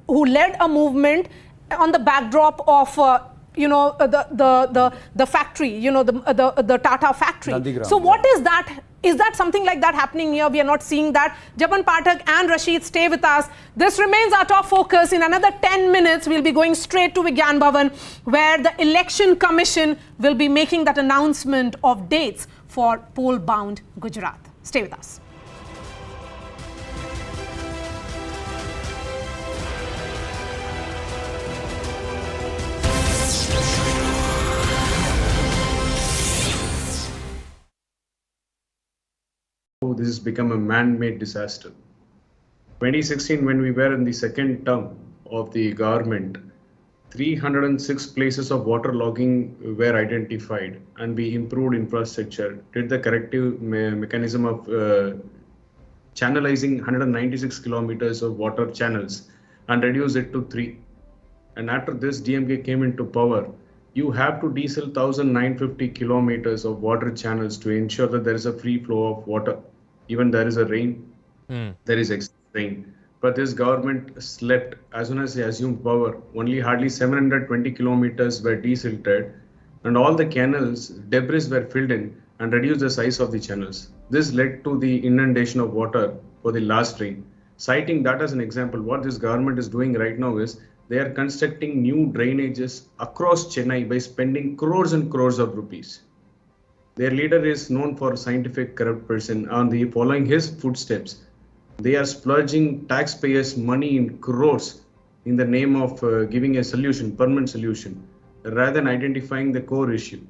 who led a movement on the backdrop of the factory, the Tata factory. Nandigram, so what is that? Is that something like that happening here? We are not seeing that. Japan Pathak and Rashid, stay with us. This remains our top focus. In another 10 minutes, we'll be going straight to Vigyan Bhavan, where the Election Commission will be making that announcement of dates for poll-bound Gujarat. Stay with us. This has become a man-made disaster. 2016, when we were in the second term of the government, 306 places of water logging were identified, and we improved infrastructure, did the corrective mechanism of channelizing 196 kilometers of water channels and reduced it to 3. And after this, DMK came into power. You have to diesel 1,950 kilometers of water channels to ensure that there is a free flow of water. Even there is a rain, there is excess rain. But this government slept. As soon as they assumed power, only hardly 720 kilometers were desilted, and all the canals, debris were filled in and reduced the size of the channels. This led to the inundation of water for the last rain. Citing that as an example, what this government is doing right now is they are constructing new drainages across Chennai by spending crores and crores of rupees. Their leader is known for a scientific corrupt person. Following his footsteps, they are splurging taxpayers' money in crores in the name of giving a solution, permanent solution, rather than identifying the core issue.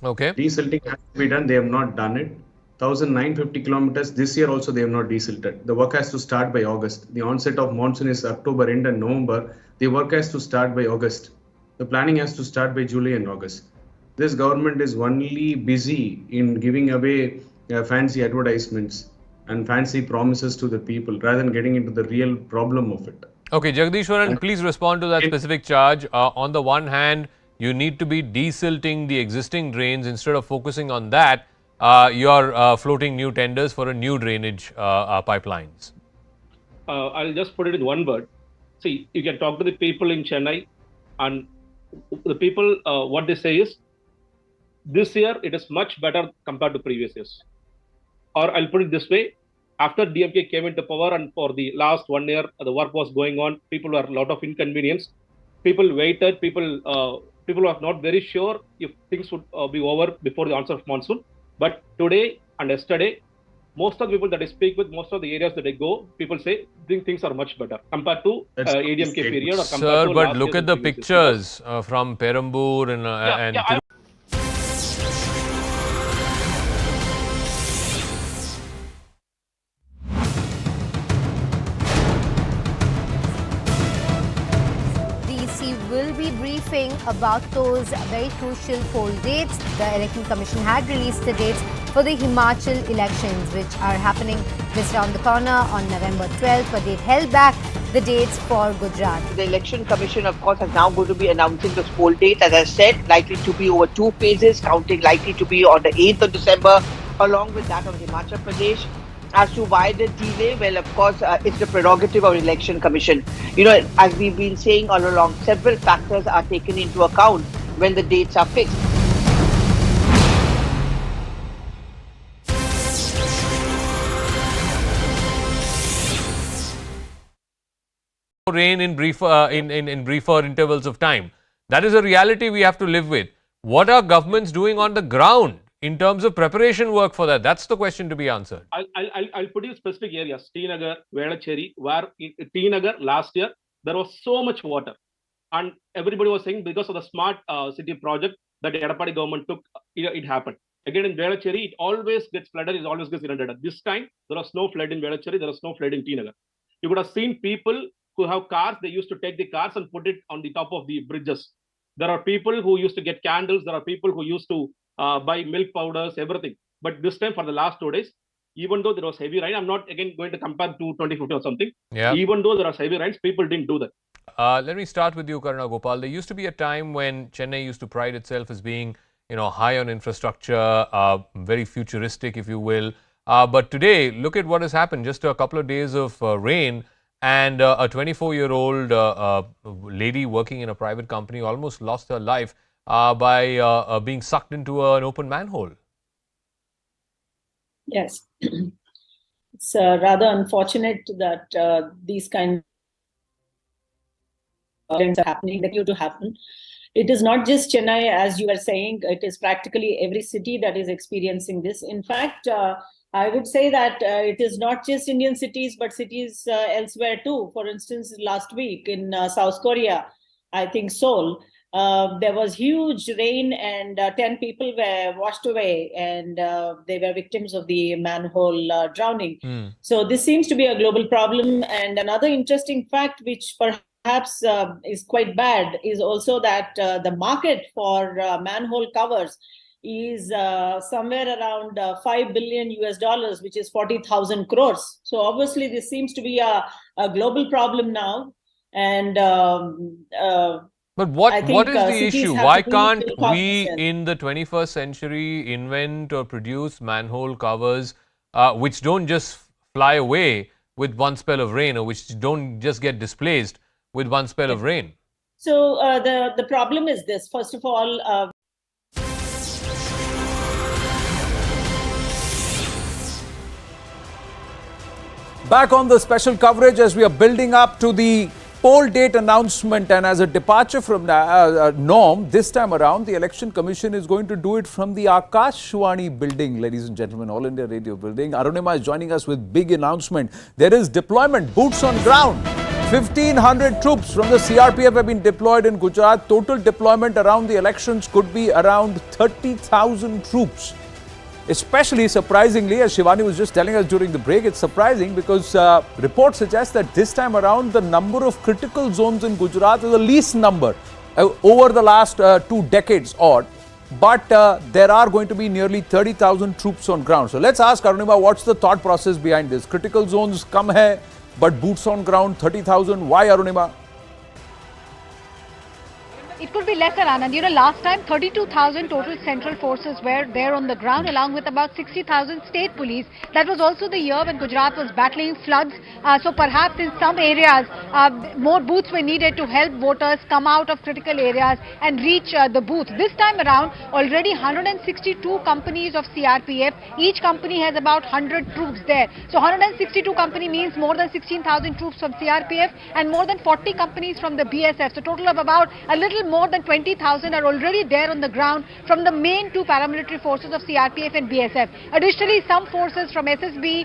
Okay. Desilting has to be done. They have not done it. 1,950 kilometers. This year also they have not desilted. The work has to start by August. The onset of monsoon is October end and November. The work has to start by August. The planning has to start by July and August. This government is only busy in giving away fancy advertisements and fancy promises to the people rather than getting into the real problem of it. Okay, Jagdishwaran, please respond to that specific charge. On the one hand, you need to be desilting the existing drains. Instead of focusing on that, you are floating new tenders for a new drainage pipelines. I'll just put it in one word. See, you can talk to the people in Chennai, and the people, what they say is, this year it is much better compared to previous years. Or I'll put it this way, after DMK came into power and for the last 1 year, the work was going on, people were a lot of inconvenience. People waited, people were not very sure if things would be over before the onset of monsoon. But today and yesterday, most of the people that I speak with, most of the areas that I go, people say things are much better compared to ADMK period. Or compared to but look at the pictures from Perambur and will be briefing about those very crucial poll dates. The Election Commission had released the dates for the Himachal elections, which are happening just around the corner on November 12th, but they held back the dates for Gujarat. The Election Commission, of course, is now going to be announcing the poll dates. As I said, likely to be over 2 phases, counting likely to be on the 8th of December, along with that of Himachal Pradesh. As to why the delay, well, of course, it's the prerogative of Election Commission. You know, as we've been saying all along, several factors are taken into account when the dates are fixed. Rain in briefer intervals of time. That is a reality we have to live with. What are governments doing on the ground in terms of preparation work for that? That's the question to be answered. I'll put you specific areas. Srinagar, Velachery, where in Srinagar last year there was so much water, and everybody was saying because of the smart city project that the Edapadi government took, it happened. Again in Velachery, it always gets flooded, it always gets inundated. This time there was no flood in Velachery, there was no flood in Srinagar. You could have seen people who have cars, they used to take the cars and put it on the top of the bridges. There are people who used to get candles, there are people who used to buy milk powders, everything. But this time for the last 2 days, even though there was heavy rain, I'm not again going to compare to 2015 or something. Yeah. Even though there was heavy rains, people didn't do that. Let me start with you, Karuna Gopal. There used to be a time when Chennai used to pride itself as being, high on infrastructure, very futuristic, if you will. But today, look at what has happened. Just a couple of days of rain, and a 24-year-old lady working in a private company almost lost her life by being sucked into an open manhole. Yes. It's rather unfortunate that these kind of events are happening, that due to happen. It is not just Chennai, as you are saying, it is practically every city that is experiencing this. In fact, I would say that it is not just Indian cities, but cities elsewhere too. For instance, last week in South Korea, I think Seoul, there was huge rain and 10 people were washed away, and they were victims of the manhole drowning. So this seems to be a global problem. And another interesting fact, which perhaps is quite bad, is also that the market for manhole covers is somewhere around $5 billion US, which is 40,000 crores. So obviously this seems to be a global problem now. And but what is the issue? Why can't we in the 21st century invent or produce manhole covers which don't just fly away with one spell of rain, or which don't just get displaced with one spell of rain? So the problem is this. First of all, back on the special coverage as we are building up to the poll date announcement, and as a departure from norm, this time around the Election Commission is going to do it from the Akashvani building, ladies and gentlemen, All India Radio building. Arunima is joining us with big announcement. There is deployment, boots on ground. 1,500 troops from the CRPF have been deployed in Gujarat. Total deployment around the elections could be around 30,000 troops. Especially surprisingly, as Shivani was just telling us during the break, it's surprising because reports suggest that this time around the number of critical zones in Gujarat is the least number over the last 2 decades odd. But there are going to be nearly 30,000 troops on ground. So let's ask Arunima, what's the thought process behind this? Critical zones come hai, but boots on ground 30,000. Why, Arunima? It could be lesser, Anand. You know, last time 32,000 total central forces were there on the ground, along with about 60,000 state police. That was also the year when Gujarat was battling floods. So perhaps in some areas, more booths were needed to help voters come out of critical areas and reach the booth. This time around, already 162 companies of CRPF. Each company has about 100 troops there. So 162 company means more than 16,000 troops from CRPF and more than 40 companies from the BSF. So total of about a little more than 20,000 are already there on the ground from the main 2 paramilitary forces of CRPF and BSF. Additionally, some forces from SSB,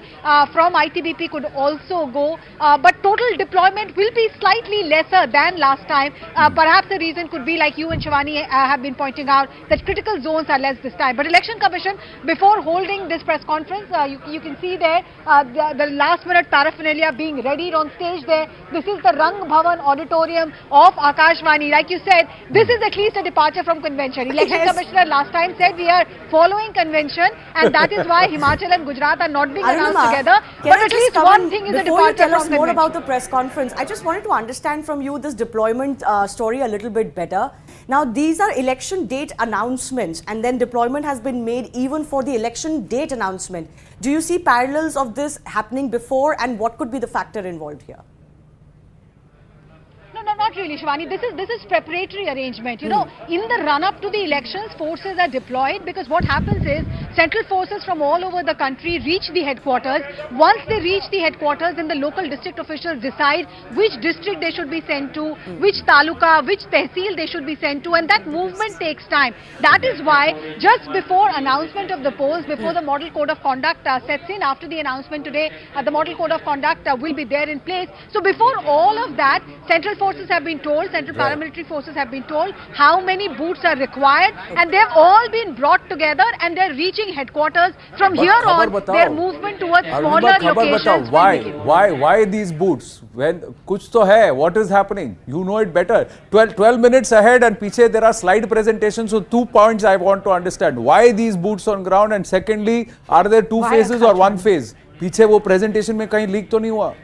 from ITBP could also go, but total deployment will be slightly lesser than last time. Perhaps the reason could be, like you and Shivani have been pointing out, that critical zones are less this time. But Election Commission, before holding this press conference, you can see there the last minute paraphernalia being readied on stage there. This is the Rang Bhavan auditorium of Akashvani. Like you said, This is at least a departure from convention. Election Commissioner last time said we are following convention, and that is why Himachal and Gujarat are not being announced together. But at least one thing is a departure before you tell us from more convention. about the press conference, I just wanted to understand from you this deployment story a little bit better. Now, these are election date announcements, and then deployment has been made even for the election date announcement. Do you see parallels of this happening before, and what could be the factor involved here? No, not really, Shivani. This is preparatory arrangement. You know, in the run-up to the elections, forces are deployed because what happens is central forces from all over the country reach the headquarters. Once they reach the headquarters, then the local district officials decide which district they should be sent to, which taluka, which tehsil they should be sent to, and that movement takes time. That is why just before announcement of the polls, before the model code of conduct sets in, after the announcement today, the model code of conduct will be there in place. So before all of that, central forces have been told, central paramilitary forces have been told how many booths are required, and they've all been brought together and they're reaching headquarters. From here on, their movement towards smaller locations. Why these booths? When kuch to hai, what is happening? You know it better. 12 minutes ahead and piche there are slide presentations. So 2 points I want to understand. Why these booths on ground? And secondly, are there two phases or one phase? Piche wo presentation mein kahin leak to nahi hua?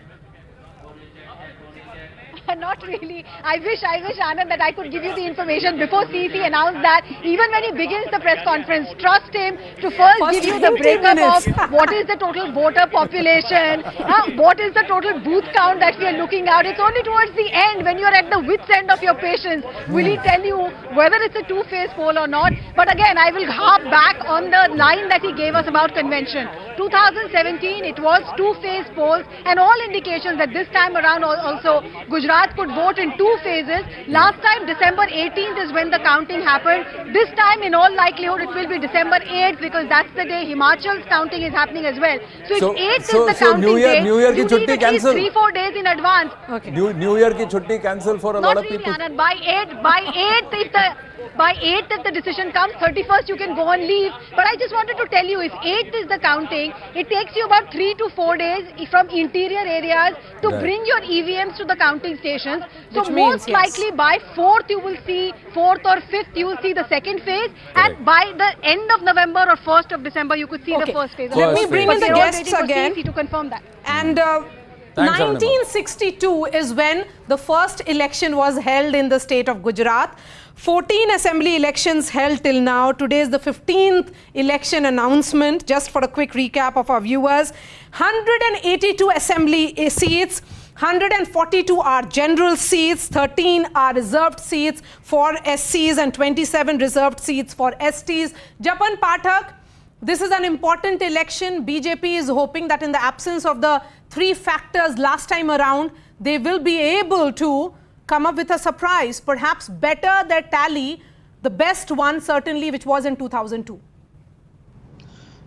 Not really. I wish, Anand, that I could give you the information before CEC announced that. Even when he begins the press conference, trust him to first give you the breakup of what is the total voter population, what is the total booth count that we are looking at. It's only towards the end, when you are at the wit's end of your patience, will he tell you whether it's a two-phase poll or not. But again, I will harp back on the line that he gave us about convention. 2017, it was two-phase polls, and all indications that this time around also Gujarat could vote in two phases. Last time, December 18th is when the counting happened. This time, in all likelihood, it will be December 8th because that's the day Himachal's counting is happening as well. So, if 8th is the counting day, New Year you need at least 3-4 days in advance. Okay. New Year ki chutti cancel for a lot of people. Anand, by 8th, if the decision comes, 31st you can go on leave. But I just wanted to tell you, if 8th is the counting, it takes you about 3 to 4 days from interior areas to bring your EVMs to the counting stations. So most likely by 4th you will see, 4th or 5th you will see the second phase, and by the end of November or 1st of December you could see the first phase. Let me bring in the guests again. To confirm that. And 1962 is when the first election was held in the state of Gujarat. 14 assembly elections held till now. Today is the 15th election announcement. Just for a quick recap of our viewers, 182 assembly seats, 142 are general seats, 13 are reserved seats for SCs and 27 reserved seats for STs. Japan Pathak, this is an important election. BJP is hoping that in the absence of the three factors last time around, they will be able to come up with a surprise, perhaps better their tally, the best one certainly, which was in 2002.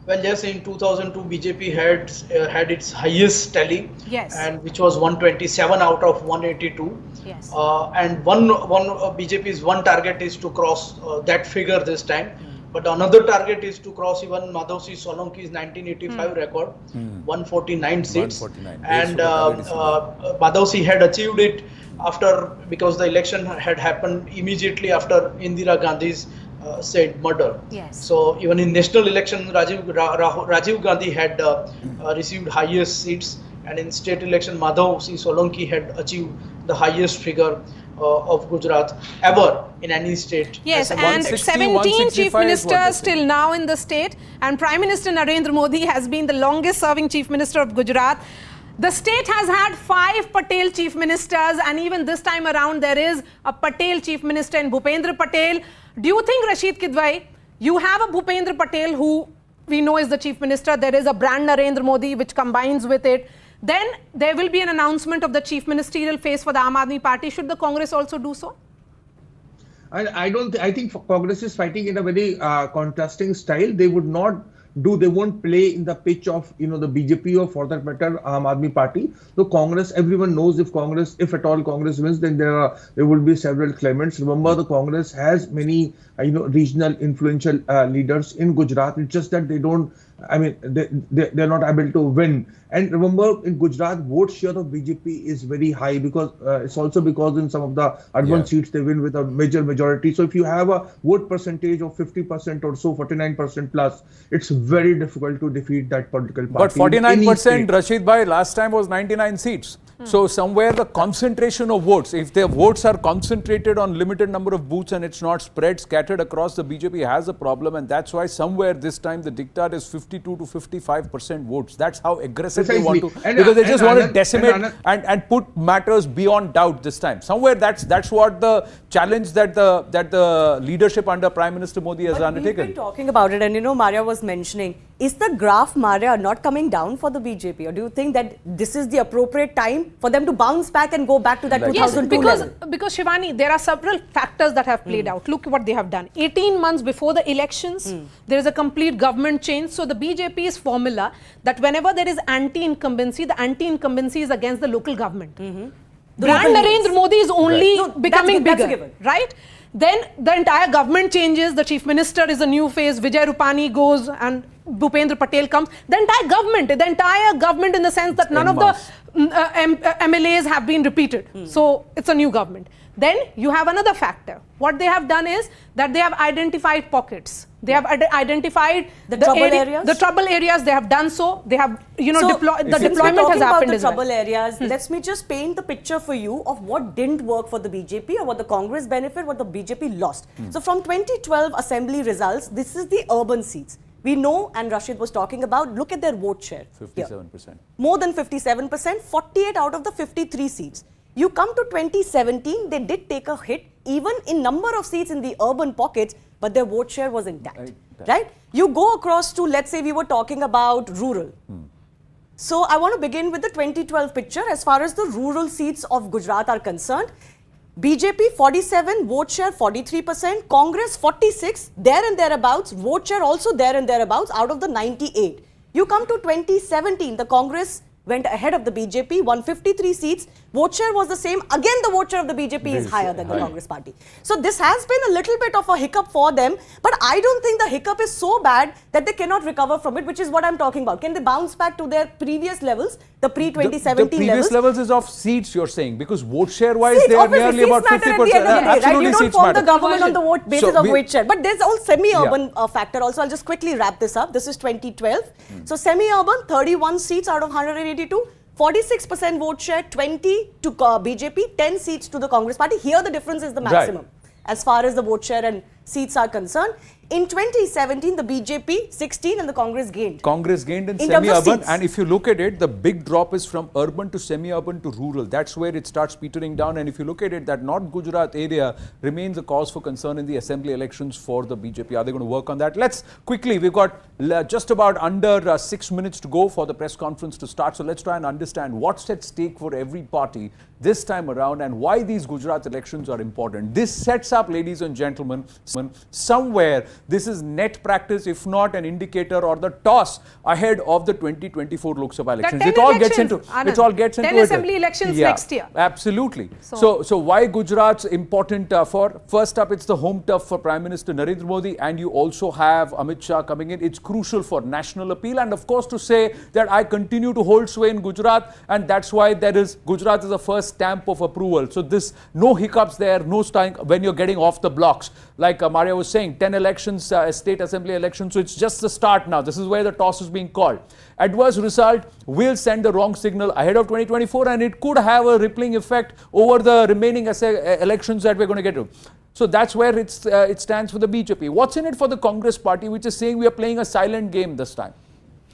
Well, yes, in 2002, BJP had its highest tally, and which was 127 out of 182. Yes. And BJP's one target is to cross that figure this time. But another target is to cross even Madhavsi Solonki's 1985 record, 149 seats. 149. And Madhavsi had achieved it because the election had happened immediately after Indira Gandhi's said murder. Yes. So even in national election, Rajiv Gandhi had received highest seats, and in state election, Madhavsi Solanki had achieved the highest figure of Gujarat ever in any state. Yes, and 17 chief ministers till now in the state, and Prime Minister Narendra Modi has been the longest serving chief minister of Gujarat. The state has had 5 Patel chief ministers, and even this time around there is a Patel chief minister in Bhupendra Patel. Do you think, Rashid Kidwai, you have a Bhupendra Patel who we know is the chief minister, there is a brand Narendra Modi which combines with it, then there will be an announcement of the chief ministerial phase for the Aam Aadmi Party. Should the Congress also do so? I think Congress is fighting in a very contrasting style. They won't play in the pitch of the BJP or for that matter Aam Aadmi Party. So Congress, everyone knows if at all Congress wins, then there will be several claimants. Remember, the Congress has many regional influential leaders in Gujarat. It's just that they don't I mean, they're not able to win. And remember, in Gujarat, vote share of BJP is very high because it's also because in some of the urban seats they win with a major majority. So if you have a vote percentage of 50% or so, 49% plus, it's very difficult to defeat that political party. But 49%, Rashid Bhai, last time was 99 seats. So somewhere the concentration of votes, if their votes are concentrated on limited number of booths and it's not spread, scattered across, the BJP has a problem, and that's why somewhere this time the diktat is 52 to 55% votes. That's how aggressive they want to, because they just want to decimate and put matters beyond doubt this time. Somewhere that's what the challenge that the leadership under Prime Minister Modi has undertaken. We've been talking about it, and you know, Maria was mentioning, is the graph, Maria, not coming down for the BJP? Or do you think that this is the appropriate time for them to bounce back and go back to that 2002 level? Because Shivani, there are several factors that have played out. Look what they have done. 18 months before the elections, there is a complete government change. So the BJP's formula that whenever there is anti-incumbency, the anti-incumbency is against the local government. Brand Narendra Modi is only becoming bigger, right? Then the entire government changes, the chief minister is a new face, Vijay Rupani goes and Bhupendra Patel comes. The entire government in the sense that none of the MLAs have been repeated. So it's a new government. Then you have another factor. What they have done is that they have identified pockets. They have identified the trouble areas. The trouble areas, they have done so. They have, you know, so the deployment has happened as well. Trouble areas, let me just paint the picture for you of what didn't work for the BJP or what the Congress benefited, what the BJP lost. So from 2012 assembly results, this is the urban seats. We know, and Rashid was talking about, look at their vote share. 57%. More than 57%, 48 out of the 53 seats. You come to 2017, they did take a hit, even in number of seats in the urban pockets, but their vote share was intact, right? You go across to, let's say we were talking about rural. So I want to begin with the 2012 picture as far as the rural seats of Gujarat are concerned. BJP 47, vote share 43%, Congress 46, there and thereabouts, vote share also there and thereabouts out of the 98. You come to 2017, the Congress went ahead of the BJP, 153 seats, vote share was the same. Again, the vote share of the BJP is higher than the Congress party. So this has been a little bit of a hiccup for them, but I don't think the hiccup is so bad that they cannot recover from it, which is what I'm talking about. Can they bounce back to their previous levels, the pre-2017 levels? The previous levels is of seats, you're saying, because vote share-wise, they are nearly about 50%. Absolutely, you don't form the government on the vote basis of vote share. But there's all semi-urban factor also. I'll just quickly wrap this up. This is 2012. So semi-urban, 31 seats out of 182. 46% vote share, 20 to BJP, 10 seats to the Congress party. Here the difference is the maximum as far as the vote share and seats are concerned. In 2017, the BJP 16 and the Congress gained. Congress gained in semi-urban, and if you look at it, the big drop is from urban to semi-urban to rural. That's where it starts petering down, and if you look at it, that North Gujarat area remains a cause for concern in the assembly elections for the BJP. Are they going to work on that? Let's quickly, we've got just about under 6 minutes to go for the press conference to start. So let's try and understand what's at stake for every party this time around and why these Gujarat elections are important. This sets up, ladies and gentlemen, somewhere this is net practice, if not an indicator or the toss ahead of the 2024 Lok Sabha elections. It all gets into it. 10 assembly elections next year. Absolutely. So why Gujarat's important for? First up, it's the home turf for Prime Minister Narendra Modi, and you also have Amit Shah coming in. It's crucial for national appeal, and of course to say that I continue to hold sway in Gujarat, and that's why Gujarat is the first stamp of approval. So this, no hiccups there, no stamp when you're getting off the blocks. Like Maria was saying, 10 elections, state assembly elections, so it's just the start now. This is where the toss is being called. Adverse result will send the wrong signal ahead of 2024, and it could have a rippling effect over the remaining elections that we're going to get to. So that's where it stands for the BJP. What's in it for the Congress party, which is saying we are playing a silent game this time?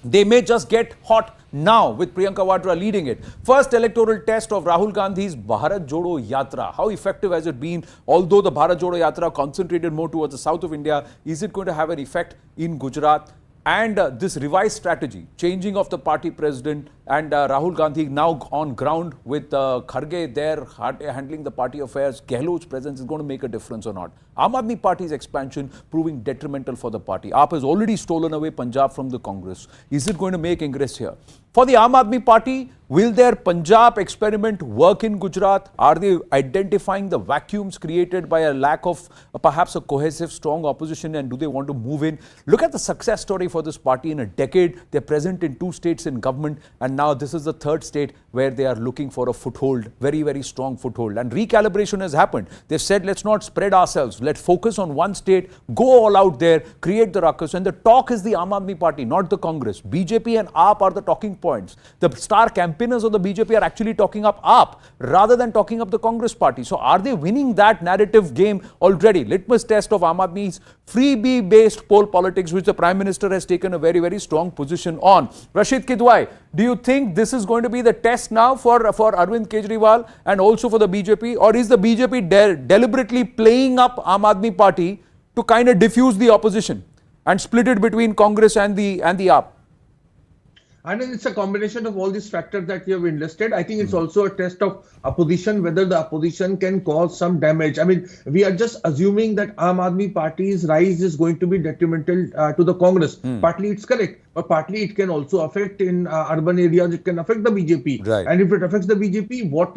They may just get hot now with Priyanka Vadra leading it. First electoral test of Rahul Gandhi's Bharat Jodo Yatra. How effective has it been? Although the Bharat Jodo Yatra concentrated more towards the south of India, is it going to have an effect in Gujarat? And this revised strategy, changing of the party president and Rahul Gandhi now on ground with Kharge there handling the party affairs, Gehlot's presence is going to make a difference or not? Aam Aadmi Party's expansion proving detrimental for the party. AAP has already stolen away Punjab from the Congress. Is it going to make ingress here? For the Aam Aadmi Party, will their Punjab experiment work in Gujarat? Are they identifying the vacuums created by a lack of perhaps a cohesive, strong opposition, and do they want to move in? Look at the success story for this party in a decade. They're present in 2 states in government, and now this is the 3rd state where they are looking for a foothold, very, very strong foothold. And recalibration has happened. They've said, let's not spread ourselves. Let's focus on one state, go all out there, create the ruckus. And the talk is the Aam Aadmi Party, not the Congress. BJP and AAP are the talking points. The star campaigners of the BJP are actually talking up AAP rather than talking up the Congress party. So are they winning that narrative game already? Litmus test of Aam Aadmi's freebie-based poll politics, which the Prime Minister has taken a very, very strong position on. Rashid Kidwai, do you think this is going to be the test now for Arvind Kejriwal and also for the BJP? Or is the BJP deliberately playing up Aam Aadmi Party to kind of diffuse the opposition and split it between Congress and the AAP? I mean, it's a combination of all these factors that you have enlisted. I think it's also a test of opposition, whether the opposition can cause some damage. I mean, we are just assuming that Aam Aadmi Party's rise is going to be detrimental to the Congress. Partly it's correct, but partly it can also affect in urban areas. It can affect the BJP. Right. And if it affects the BJP, what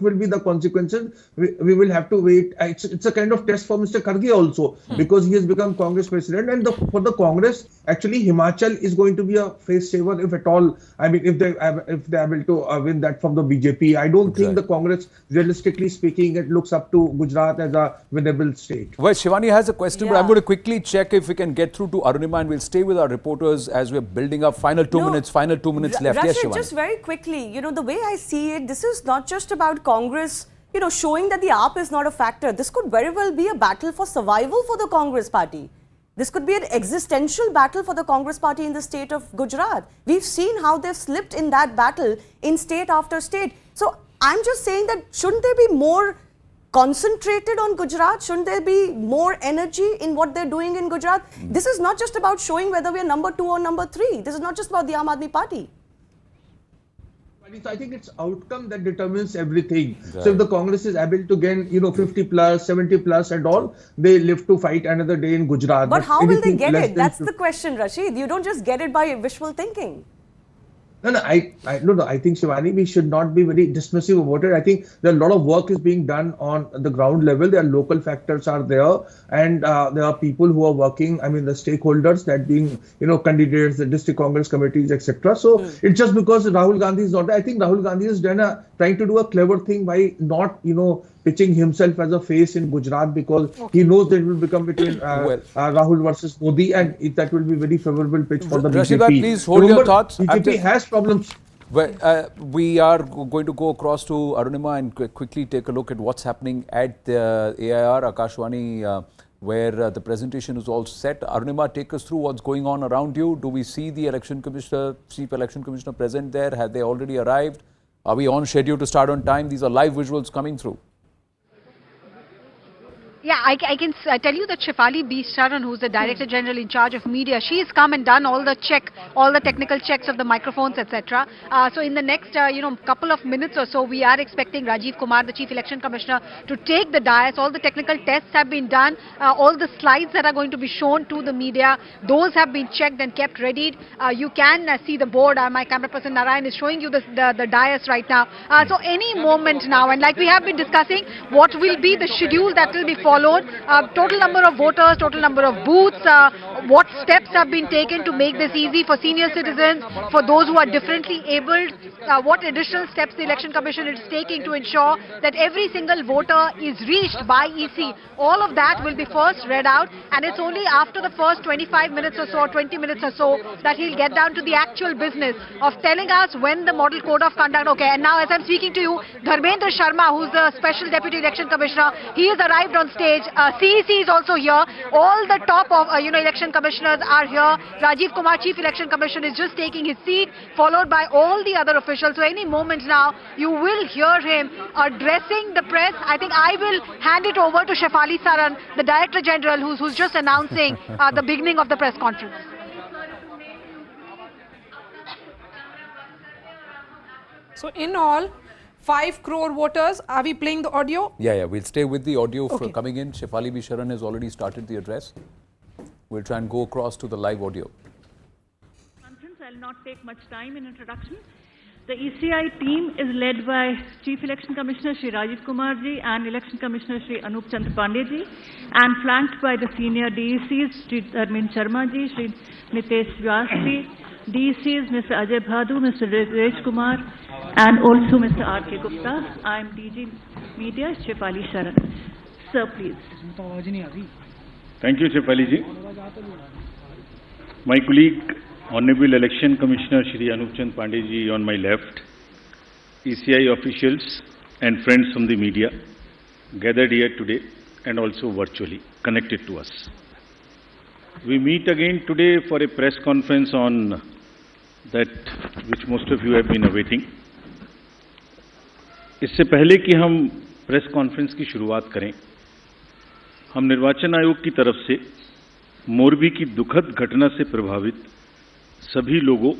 will be the consequences? We will have to wait. It's a kind of test for Mr. Kharge also, because he has become Congress president. And for the Congress, actually, Himachal is going to be a face saver, if at all. I mean, if they're able to win that from the BJP. I don't think the Congress, realistically speaking, it looks up to Gujarat as a winnable state. Well, Shivani has a question, but I'm going to quickly check if we can get through to Arunima, and we'll stay with our reporters as we're building up. Final two minutes left. Yes, Shivani. Just very quickly, the way I see it, this is not just about Congress, showing that the AAP is not a factor. This could very well be a battle for survival for the Congress party. This could be an existential battle for the Congress party in the state of Gujarat. We've seen how they've slipped in that battle in state after state. So I'm just saying that shouldn't they be more concentrated on Gujarat? Shouldn't there be more energy in what they're doing in Gujarat? This is not just about showing whether we're number 2 or number 3. This is not just about the Aam Aadmi Party. I think it's outcome that determines everything. Right. So if the Congress is able to gain, 50 plus, 70 plus and all, they live to fight another day in Gujarat. But how will they get it? That's the question, Rashid. You don't just get it by wishful thinking. No, I think, Shivani, we should not be very dismissive about it. I think there are a lot of work is being done on the ground level. There are local factors are there, and there are people who are working. I mean, the stakeholders that being, candidates, the district Congress committees, etc. So it's just because Rahul Gandhi is not there. I think Rahul Gandhi is trying to do a clever thing by not, pitching himself as a face in Gujarat, because he knows that it will become between Rahul versus Modi, and that will be very favorable pitch for the Rashida, BJP. please hold your thoughts. BJP has problems. Well, we are going to go across to Arunima and quickly take a look at what's happening at the AIR Akashwani, where the presentation is all set. Arunima, take us through what's going on around you. Do we see the Chief Election Commissioner present there? Have they already arrived? Are we on schedule to start on time? These are live visuals coming through. Yeah, I can tell you that Shefali B. Sharan, who's the Director General in charge of media, she's come and done all the technical checks of the microphones, etc. So in the next, couple of minutes or so, we are expecting Rajiv Kumar, the Chief Election Commissioner, to take the dais. All the technical tests have been done. All the slides that are going to be shown to the media, those have been checked and kept ready. You can see the board. My camera person Narayan is showing you the dais right now. So any moment now, and like we have been discussing, what will be the schedule that will be followed? Total number of voters, total number of booths, what steps have been taken to make this easy for senior citizens, for those who are differently abled, what additional steps the Election Commission is taking to ensure that every single voter is reached by EC. All of that will be first read out, and it's only after the first 25 minutes or so, or 20 minutes or so, that he'll get down to the actual business of telling us when the Model Code of Conduct. Okay, and now as I'm speaking to you, Dharmendra Sharma, who's the Special Deputy Election Commissioner, he has arrived on stage. CEC is also here. All the top of election commissioners are here. Rajiv Kumar, Chief Election Commissioner, is just taking his seat, followed by all the other officials. So any moment now, you will hear him addressing the press. I think I will hand it over to Shefali Saran, the Director General, who's just announcing the beginning of the press conference. So in all, 5 crore voters. Are we playing the audio? Yeah, we'll stay with the audio for coming in. Shefali B. Sharan has already started the address. We'll try and go across to the live audio. I'll not take much time in introduction. The ECI team is led by Chief Election Commissioner Shri Rajiv Kumar ji and Election Commissioner Shri Anup Chandra Pandey ji, and flanked by the senior DECs Shri Dharmin Sharma ji, Shri Nitesh Vyas ji, DECs Mr. Ajay Bhadu, Mr. Rajesh Kumar, and also Mr. R.K. Gupta. I am DG Media, Shefali Sharan. Sir, please. Thank you, Shefali ji. My colleague, Honorable Election Commissioner Shri Anup Chandra Pandey ji on my left, ECI officials and friends from the media gathered here today and also virtually connected to us. We meet again today for a press conference on that which most of you have been awaiting. इससे पहले कि हम press conference की शुरुआत करें, हम निर्वाचन आयोग की तरफ से मोरबी की दुखद घटना से प्रभावित सभी लोगों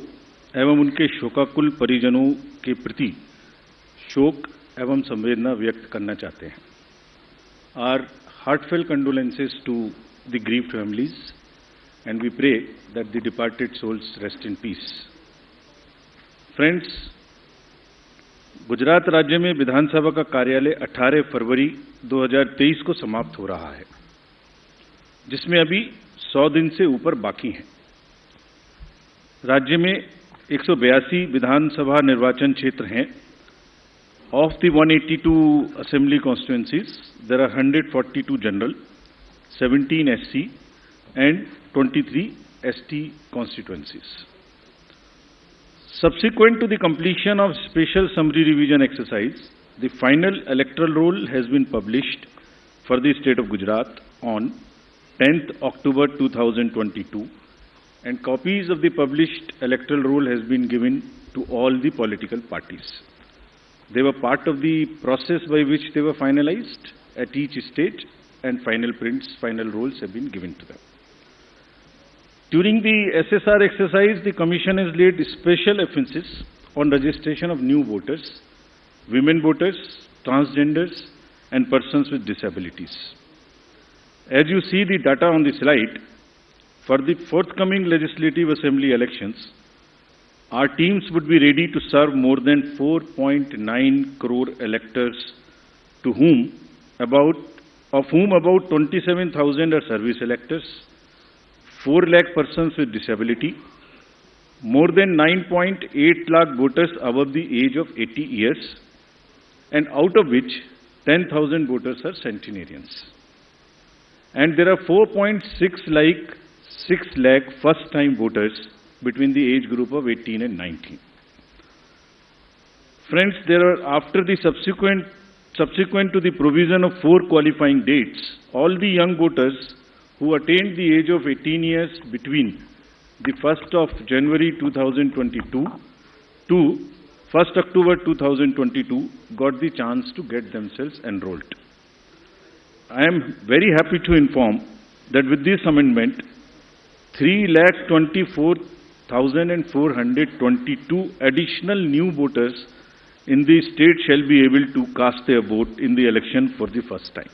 एवं उनके शोकाकुल परिजनों के प्रति शोक एवं संवेदना व्यक्त करना चाहते हैं. Our heartfelt condolences to the grieved families, and we pray that the departed souls rest in peace. Friends, Gujarat राज्य में विधानसभा का कार्यालय 18 फरवरी 2023 को समाप्त हो रहा है, जिसमें अभी 100 दिन से ऊपर बाकी हैं. राज्य में 182 विधानसभा निर्वाचन क्षेत्र हैं. Of the 182 assembly constituencies, there are 142 general, 17 SC and 23 ST constituencies. Subsequent to the completion of special summary revision exercise, the final electoral roll has been published for the state of Gujarat on 10th October 2022, and copies of the published electoral roll has been given to all the political parties. They were part of the process by which they were finalized at each stage, and final prints, final rolls have been given to them. During the SSR exercise, the Commission has laid special emphasis on registration of new voters, women voters, transgenders, and persons with disabilities. As you see the data on the slide, for the forthcoming Legislative Assembly elections, our teams would be ready to serve more than 4.9 crore electors, of whom about 27,000 are service electors, 4 lakh persons with disability, more than 9.8 lakh voters above the age of 80 years, and out of which 10,000 voters are centenarians. And there are 4.6 lakh first-time voters between the age group of 18 and 19. Friends, there are, after the subsequent to the provision of 4 qualifying dates, all the young voters who attained the age of 18 years between the 1st of January 2022 to 1st October 2022 got the chance to get themselves enrolled. I am very happy to inform that with this amendment, 3,24,422 additional new voters in the state shall be able to cast their vote in the election for the first time.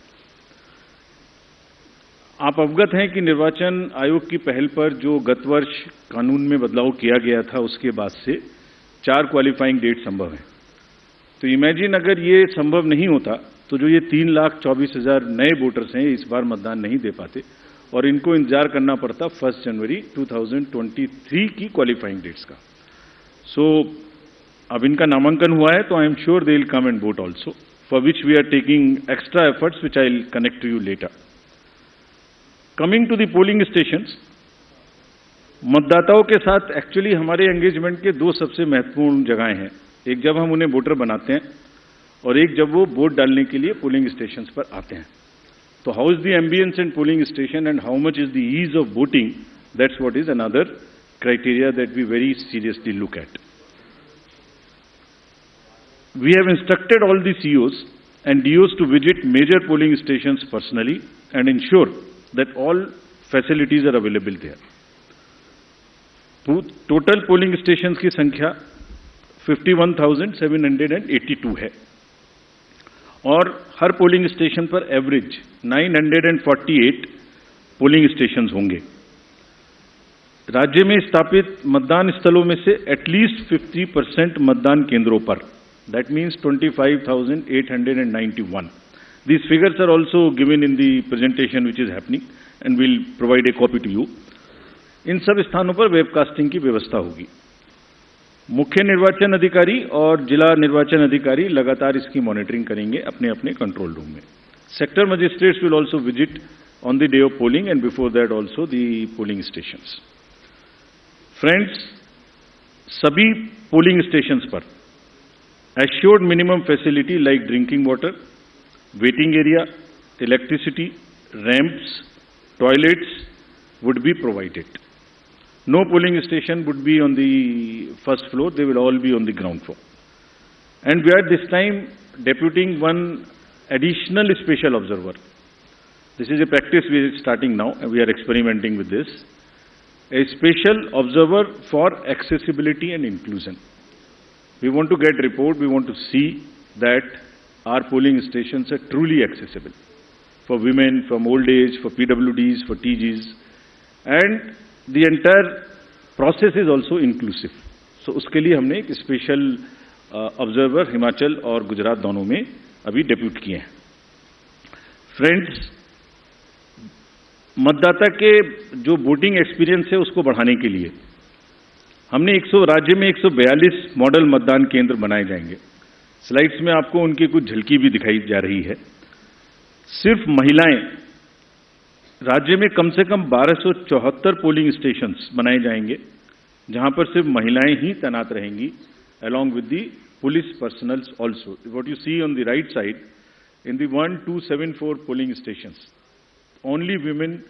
आप अवगत हैं कि निर्वाचन आयोग की पहल पर जो गत वर्ष कानून में बदलाव किया गया था, उसके बाद से 4 क्वालिफाइंग डेट संभव है. तो इमेजिन अगर ये संभव नहीं होता तो जो ये 3,24,000 नए वोटर्स हैं इस बार मतदान नहीं दे पाते और इनको इंतजार करना पड़ता 1 जनवरी 2023 की क्वालिफाइंग डेट्स का. सो अब इनका नामांकन हुआ है तो I am sure they will come and vote also, for which we are taking extra efforts which I will connect to you later. Coming to the polling stations, मतदाताओं के साथ एक्चुअली हमारे एंगेजमेंट के 2 सबसे महत्वपूर्ण जगहें हैं. एक जब हम उन्हें वोटर बनाते हैं और एक जब वो वोट डालने के लिए पोलिंग स्टेशंस पर आते हैं. तो how is the ambience in polling station and how much is the ease of voting, that's what is another criteria that we very seriously look at. We have instructed all the CEOs and DOs to visit major polling stations personally and ensure that all facilities are available there. Total polling stations की संख्या 51,782 है और हर polling station पर average 948 polling stations होंगे। राज्य में स्थापित मतदान स्थलों में से एटलीस्ट 50% मतदान केंद्रों पर, that means 25,891। These figures are also given in the presentation which is happening and we'll provide a copy to you. इन सब स्थानों पर वेबकास्टिंग की व्यवस्था होगी। मुख्य निर्वाचन अधिकारी और जिला निर्वाचन अधिकारी लगातार इसकी मॉनिटरिंग करेंगे अपने अपने कंट्रोल रूम में। Sector magistrates will also visit on the day of polling and before that also the polling stations. Friends, सभी पोलिंग स्टेशंस पर assured minimum facility like drinking water, waiting area, electricity, ramps, toilets would be provided. No polling station would be on the first floor, they will all be on the ground floor. And we are this time deputing one additional special observer. This is a practice we are starting now and we are experimenting with this. A special observer for accessibility and inclusion. We want to get report, we want to see that our polling stations are truly accessible for women, from old age, for PWDs, for TGs, and the entire process is also inclusive. So उसके लिए हमने एक special observer Himachal और गुजरात दोनों में अभी depute किए हैं। फ्रेंड्स, मतदाता के जो वोटिंग एक्सपीरियंस है उसको बढ़ाने के लिए हमने राज्य में 142 मॉडल मतदान केंद्र बनाए जाएंगे। स्लाइड्स में आपको उनकी कुछ झलकी भी दिखाई जा रही है। सिर्फ महिलाएं, राज्य में कम से कम 1274 पोलिंग स्टेशंस बनाए जाएंगे जहां पर सिर्फ महिलाएं ही तैनात रहेंगी, along with the police personnel also. What you see on the right side, in the 1274 polling stations, only women,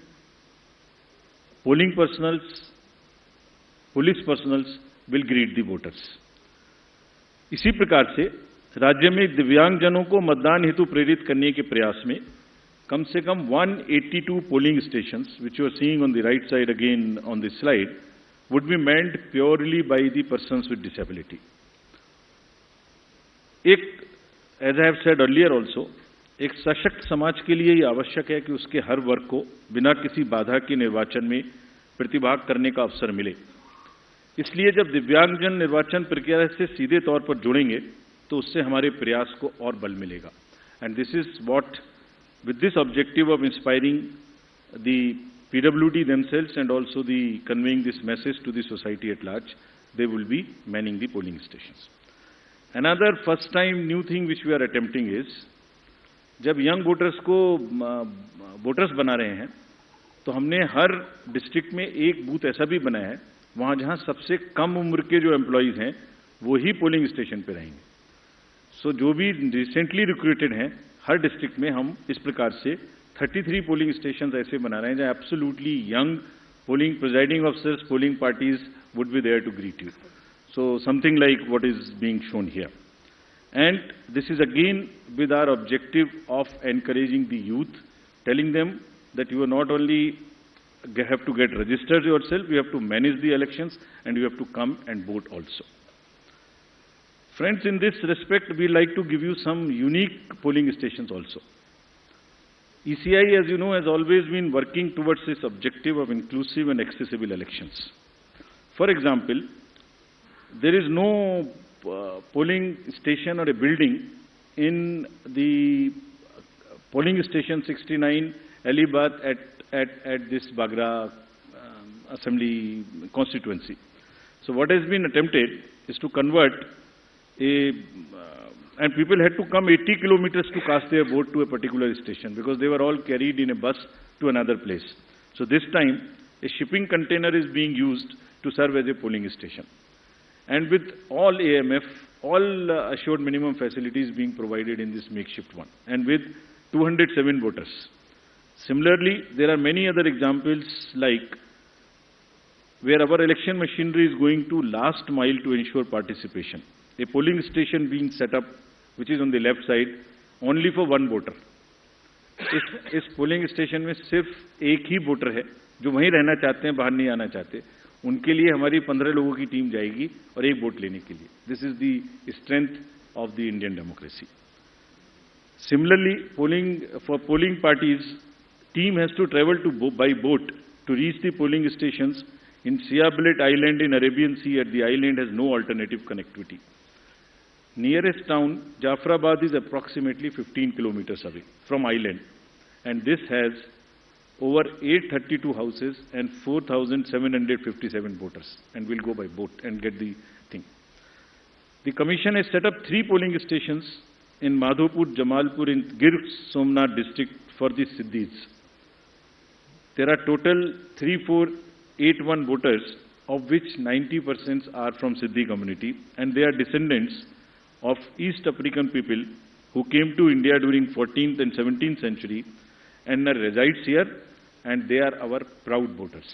polling personnel, police personnel will greet the voters. इसी प्रकार से राज्य में दिव्यांगजनों को मतदान हेतु प्रेरित करने के प्रयास में कम से कम 182 polling stations, which you are seeing on the right side again on this slide, would be manned purely by the persons with disability. As I have said earlier also, एक सशक्त समाज के लिए ये आवश्यक है कि उसके हर वर्ग को बिना किसी बाधा के निर्वाचन में प्रतिभाग करने का अवसर मिले। इसलिए जब दिव्यांगजन निर्वाचन प्रक्रिया से सीधे तौर पर जुड़ेंगे तो उससे हमारे प्रयास को और बल मिलेगा। And this is what, with this objective of inspiring the PWD themselves and also the conveying this message to the society at large, they will be manning the polling stations. Another first time new thing which we are attempting is, जब young voters को voters बना रहे हैं तो हमने हर district में एक booth ऐसा भी बनाया है वहां जहां सबसे कम उम्र के जो एम्प्लॉइज हैं वो ही पोलिंग स्टेशन पे रहेंगे। सो जो भी रिसेंटली रिक्रूटेड हैं हर डिस्ट्रिक्ट में हम इस प्रकार से 33 पोलिंग स्टेशन ऐसे बना रहे हैं जहां absolutely young polling presiding officers, polling parties would be there to greet you. So something like what is being shown here. And this is again with our objective of encouraging the youth, telling them that you are not only have to get registered yourself, you have to manage the elections and you have to come and vote also. Friends, in this respect, we like to give you some unique polling stations also. ECI, as you know, has always been working towards this objective of inclusive and accessible elections. For example, there is no polling station or a building in the polling station 69 Alibad at this Bagra Assembly constituency. So what has been attempted is to convert and people had to come 80 kilometers to cast their vote to a particular station because they were all carried in a bus to another place. So this time a shipping container is being used to serve as a polling station. And with all AMF, all assured minimum facilities being provided in this makeshift one and with 207 voters. Similarly, there are many other examples like where our election machinery is going to last mile to ensure participation. A polling station being set up, which is on the left side, only for one voter. इस polling station में सिर्फ एक ही voter है जो वहीं रहना चाहते हैं, बाहर नहीं आना चाहते। उनके लिए हमारी 15 लोगों की टीम जाएगी और एक वोट लेने के लिए. This is the strength of the Indian democracy. Similarly, polling parties, team has to travel by boat to reach the polling stations in Siabelet Island in Arabian Sea. At the island has no alternative connectivity. Nearest town, Jafrabad, is approximately 15 kilometers away from island, and this has over 832 houses and 4,757 voters, and will go by boat and get the thing. The Commission has set up 3 polling stations in Madhopur, Jamalpur in Gir Somnath district for the Siddhis. There are total 3481 voters, of which 90% are from Siddhi community, and they are descendants of East African people who came to India during 14th and 17th century and resides here, and they are our proud voters.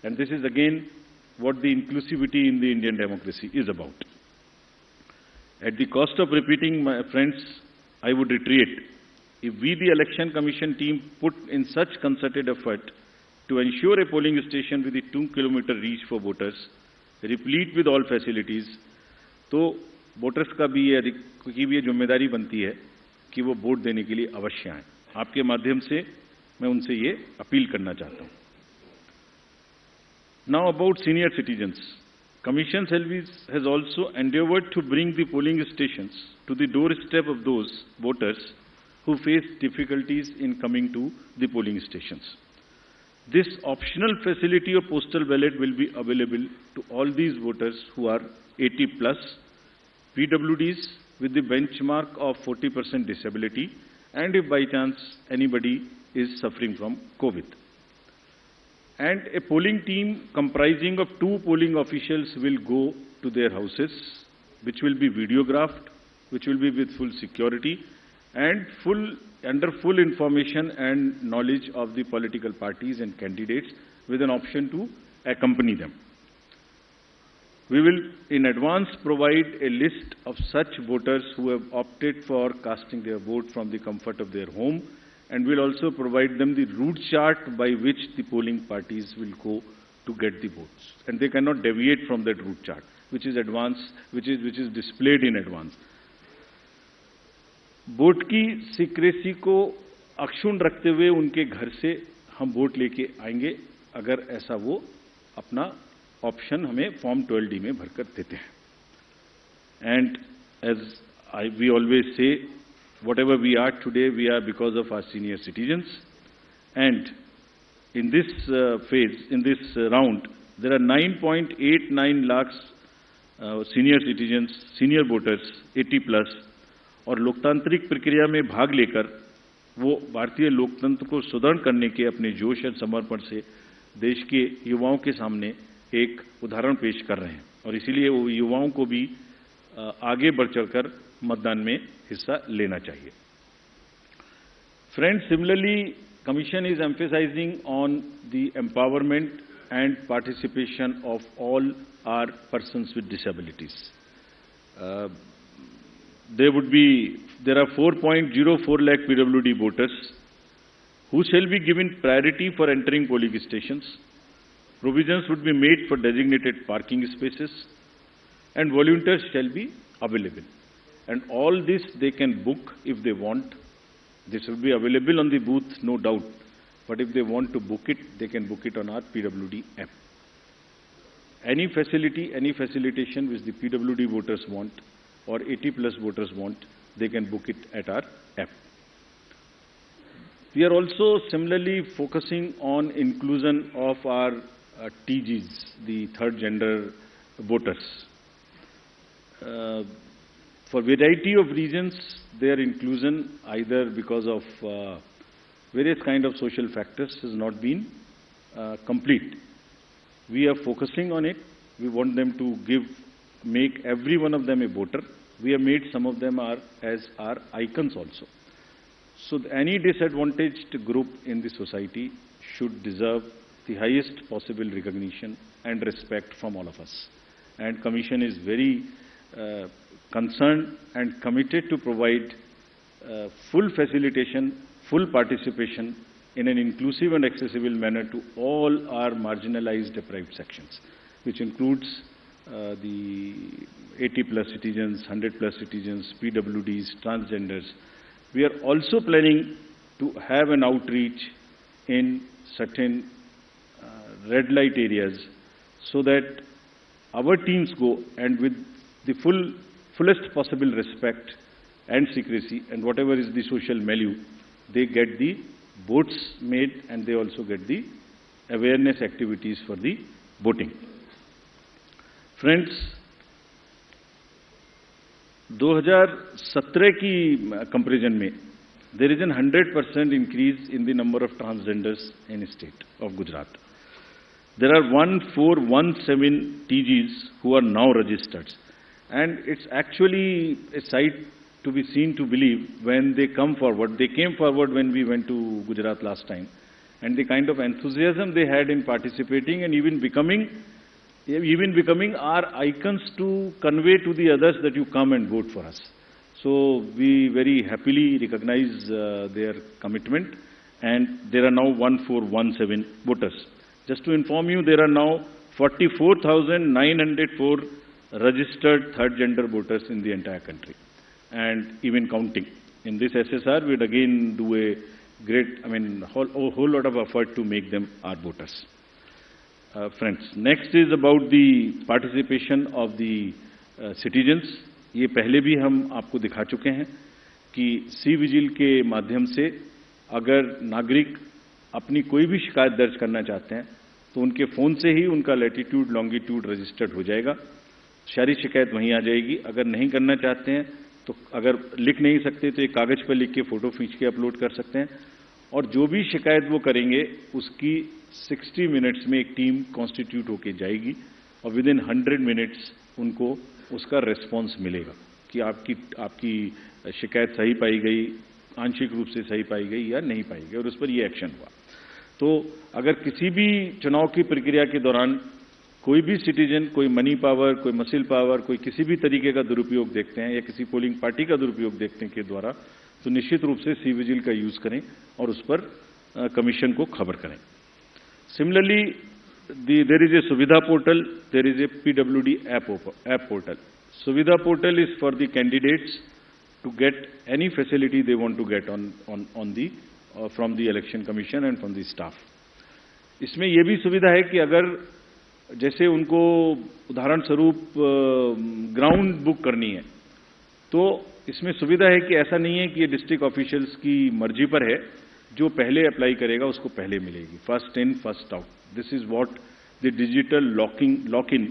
And this is again what the inclusivity in the Indian democracy is about. At the cost of repeating, my friends, I would reiterate, if we, the Election Commission team, put in such concerted effort to ensure a polling station with a 2-kilometer reach for voters, replete with all facilities, तो voters का भी ये जिम्मेदारी बनती है कि वो vote देने के लिए अवश्य आएं. आपके माध्यम से मैं उनसे ये अपील करना चाहता हूं. Now about senior citizens. Commission has also endeavored to bring the polling stations to the doorstep of those voters who face difficulties in coming to the polling stations. This optional facility of postal ballot will be available to all these voters who are 80 plus, PWDs with the benchmark of 40% disability, and if by chance anybody is suffering from COVID. And a polling team comprising of 2 polling officials will go to their houses, which will be videographed, which will be with full security and under full information and knowledge of the political parties and candidates, with an option to accompany them. We will in advance provide a list of such voters who have opted for casting their vote from the comfort of their home, and will also provide them the route chart by which the polling parties will go to get the votes. And they cannot deviate from that route chart, which is displayed in advance. Vote की secrecy को अक्षुण्ण रखते हुए उनके घर से हम vote लेके आएंगे, अगर ऐसा वो अपना ऑप्शन हमें फॉर्म 12D में भरकर देते हैं. And as we always say, whatever we are today, we are because of our senior citizens. And in this phase, in this round, there are 9.89 lakhs senior citizens, senior voters, 80 plus, और लोकतांत्रिक प्रक्रिया में भाग लेकर वो भारतीय लोकतंत्र को सुदृढ़ करने के अपने जोश और समर्पण से देश के युवाओं के सामने एक उदाहरण पेश कर रहे हैं, और इसीलिए वो युवाओं को भी आगे बढ़ चढ़कर मतदान में हिस्सा लेना चाहिए. Friends, similarly, Commission is emphasizing on the empowerment and participation of all our persons with disabilities. There are 4.04 lakh PWD voters who shall be given priority for entering polling stations. Provisions would be made for designated parking spaces, and volunteers shall be available. And all this they can book if they want. This will be available on the booth, no doubt. But if they want to book it, they can book it on our PWD app. Any facility, any facilitation which the PWD voters want or 80 plus voters want, they can book it at our app. We are also similarly focusing on inclusion of our TGs, the third gender voters. For variety of reasons, their inclusion, either because of various kind of social factors, has not been complete. We are focusing on it. We want them to make every one of them a voter. We have made some of them as our icons also. So any disadvantaged group in the society should deserve the highest possible recognition and respect from all of us. And Commission is very concerned and committed to provide full facilitation, full participation in an inclusive and accessible manner to all our marginalized deprived sections, which includes the 80 plus citizens, 100 plus citizens, PWDs, transgenders. We are also planning to have an outreach in certain red light areas so that our teams go and with the fullest possible respect and secrecy and whatever is the social milieu, they get the boats made and they also get the awareness activities for the boating. Friends, 2017 की comparison में there is a 100% increase in the number of transgenders in the state of Gujarat. There are 1417 TGs who are now registered. And it's actually a sight to be seen to believe when they come forward. They came forward when we went to Gujarat last time. And the kind of enthusiasm they had in participating and even becoming our icons to convey to the others that you come and vote for us. So we very happily recognize their commitment, and there are now 1417 voters. Just to inform you, there are now 44,904 registered third gender voters in the entire country, and even counting. In this SSR, we'd again do a great, whole lot of effort to make them our voters. Friends, next is about the participation of the citizens. ये पहले भी हम आपको दिखा चुके हैं कि C vigil के माध्यम से अगर नागरिक अपनी कोई भी शिकायत दर्ज करना चाहते हैं तो उनके फ़ोन से ही उनका लैटिट्यूड लॉन्गिट्यूड रजिस्टर्ड हो जाएगा, सारी शिकायत वहीं आ जाएगी। अगर नहीं करना चाहते हैं तो अगर लिख नहीं सकते तो एक कागज़ पर लिख के फ़ोटो खींच के अपलोड कर सकते हैं, और जो भी शिकायत वो करेंगे उसकी 60 मिनट्स में एक टीम कॉन्स्टिट्यूट होके जाएगी और विद इन 100 मिनट्स उनको उसका रेस्पॉन्स मिलेगा कि आपकी शिकायत सही पाई गई, आंशिक रूप से सही पाई गई या नहीं पाई गई, और उस पर ये एक्शन हुआ। तो अगर किसी भी चुनाव की प्रक्रिया के दौरान कोई भी सिटीजन कोई मनी पावर, कोई मसिल पावर, कोई किसी भी तरीके का दुरुपयोग देखते हैं या किसी पोलिंग पार्टी का दुरुपयोग देखते हैं के द्वारा, तो निश्चित रूप से सी विजिल का यूज करें और उस पर कमीशन को खबर करें। Similarly there is a Suvidha portal, there is a PWD app portal. Suvidha portal is for the candidates to get any facility they want to get from the election commission and from the staff. इसमें ये भी सुविधा है कि अगर जैसे उनको उदाहरण स्वरूप ग्राउंड बुक करनी है तो इसमें सुविधा है कि ऐसा नहीं है कि ये डिस्ट्रिक्ट ऑफिशियल्स की मर्जी पर है, जो पहले अप्लाई करेगा उसको पहले मिलेगी, first in first out. This is what the digital lock-in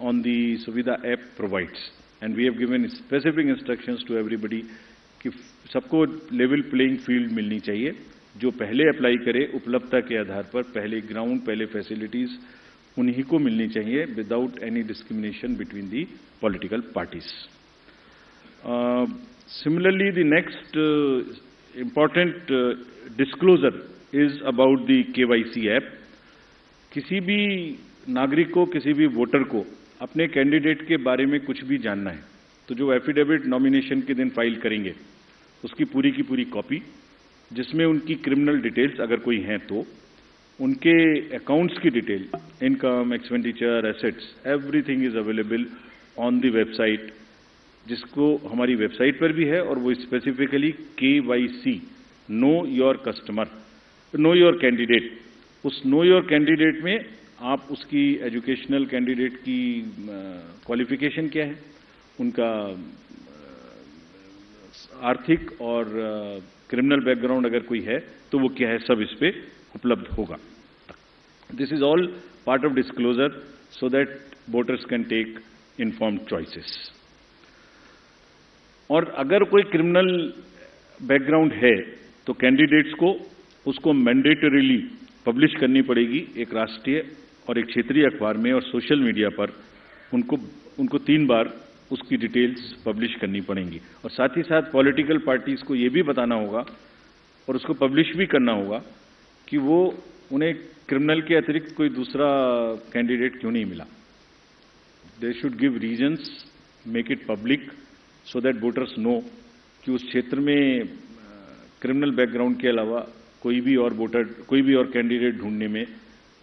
on the Suvidha app provides, and we have given specific instructions to everybody कि सबको level playing field मिलनी चाहिए। जो पहले अप्लाई करे उपलब्धता के आधार पर पहले ग्राउंड, पहले फैसिलिटीज उन्हीं को मिलनी चाहिए without any discrimination between the political parties. Similarly, the next important disclosure is about the KYC app. किसी भी नागरिक को, किसी भी वोटर को अपने कैंडिडेट के बारे में कुछ भी जानना है तो जो एफिडेविट नॉमिनेशन के दिन फाइल करेंगे उसकी पूरी की पूरी कॉपी, जिसमें उनकी क्रिमिनल डिटेल्स अगर कोई हैं तो उनके अकाउंट्स की detail, income, expenditure, assets, everything is available on the website, जिसको हमारी वेबसाइट पर भी है, और वो specifically KYC, know your customer, know your candidate. उस नो योर कैंडिडेट में आप उसकी एजुकेशनल कैंडिडेट की क्वालिफिकेशन क्या है, उनका आर्थिक और क्रिमिनल बैकग्राउंड अगर कोई है तो वो क्या है, सब इस पे उपलब्ध होगा। This is all part of disclosure so that voters can take informed choices. और अगर कोई क्रिमिनल बैकग्राउंड है तो कैंडिडेट्स को उसको मैंडेटरीली पब्लिश करनी पड़ेगी एक राष्ट्रीय और एक क्षेत्रीय अखबार में, और सोशल मीडिया पर उनको 3 बार उसकी डिटेल्स पब्लिश करनी पड़ेंगी। और साथ ही साथ पॉलिटिकल पार्टीज को ये भी बताना होगा और उसको पब्लिश भी करना होगा कि वो उन्हें क्रिमिनल के अतिरिक्त कोई दूसरा कैंडिडेट क्यों नहीं मिला। They should give reasons, make it public so that voters know कि उस क्षेत्र में क्रिमिनल बैकग्राउंड के अलावा कोई भी और कैंडिडेट ढूंढने में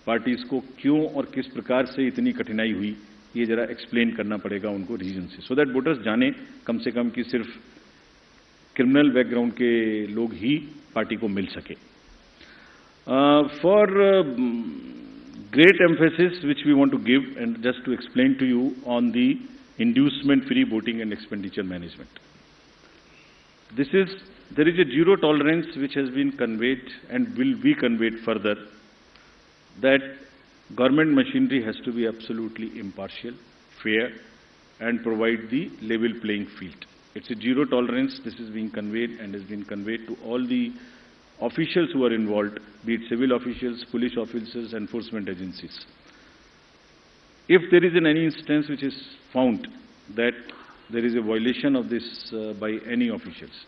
पार्टीज को क्यों और किस प्रकार से इतनी कठिनाई हुई, ये जरा एक्सप्लेन करना पड़ेगा उनको रीजन से, सो दैट वोटर्स जाने कम से कम कि सिर्फ क्रिमिनल बैकग्राउंड के लोग ही पार्टी को मिल सके. For great emphasis which we want to give, and just to explain to you on the inducement-free voting and expenditure management. There is a zero tolerance which has been conveyed and will be conveyed further, that government machinery has to be absolutely impartial, fair, and provide the level playing field. It's a zero tolerance. This is being conveyed and has been conveyed to all the officials who are involved, be it civil officials, police officers, enforcement agencies. If there is in any instance which is found that there is a violation of this by any officials,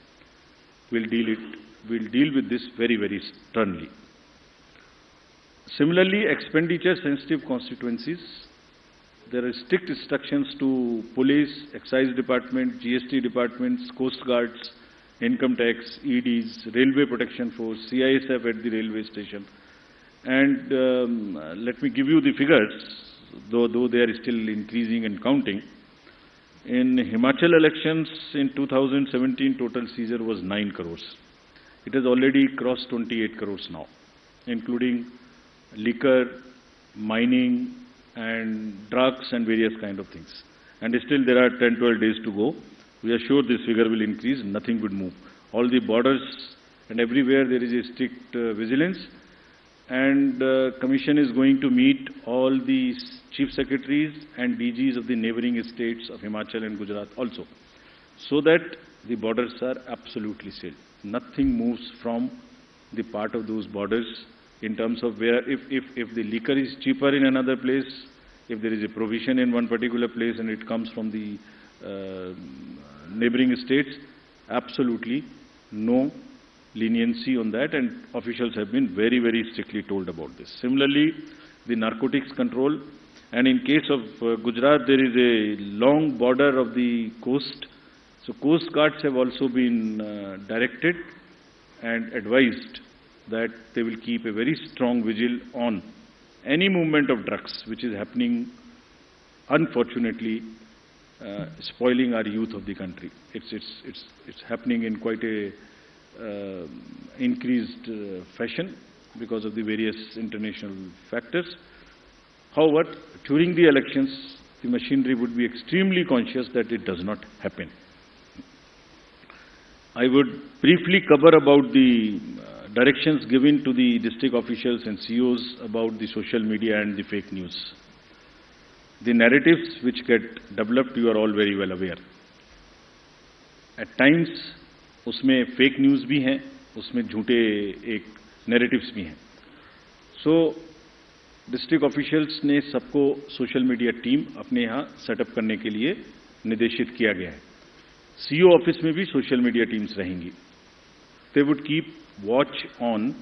we'll deal with this very, very sternly. Similarly, expenditure-sensitive constituencies, there are strict instructions to police, excise department, GST departments, coast guards, income tax, EDs, railway protection force, CISF at the railway station. And let me give you the figures, though they are still increasing and counting. In Himachal elections in 2017, total seizure was 9 crores. It has already crossed 28 crores now, including liquor, mining, and drugs and various kind of things. And still there are 10-12 days to go. We are sure this figure will increase, nothing would move. All the borders and everywhere there is a strict vigilance, and Commission is going to meet all the Chief Secretaries and DGs of the neighboring states of Himachal and Gujarat also, so that the borders are absolutely safe. Nothing moves from the part of those borders in terms of where, if the liquor is cheaper in another place, if there is a provision in one particular place and it comes from the neighboring states, absolutely no leniency on that, and officials have been very, very strictly told about this. Similarly, the narcotics control, and in case of Gujarat, there is a long border of the coast, so coast guards have also been directed and advised that they will keep a very strong vigil on any movement of drugs which is happening, unfortunately, spoiling our youth of the country. It's happening in quite a increased fashion because of the various international factors. However, during the elections, the machinery would be extremely conscious that it does not happen. I would briefly cover about the directions given to the district officials and CEOs about the social media and the fake news. The narratives which get developed, you are all very well aware. At times, उसमें fake news भी हैं, उसमें झूठे एक narratives भी हैं. So, district officials ने सबको social media team अपने यहाँ setup करने के लिए निर्देशित किया गया है. CEO office में भी social media teams रहेंगी. They would keep watch on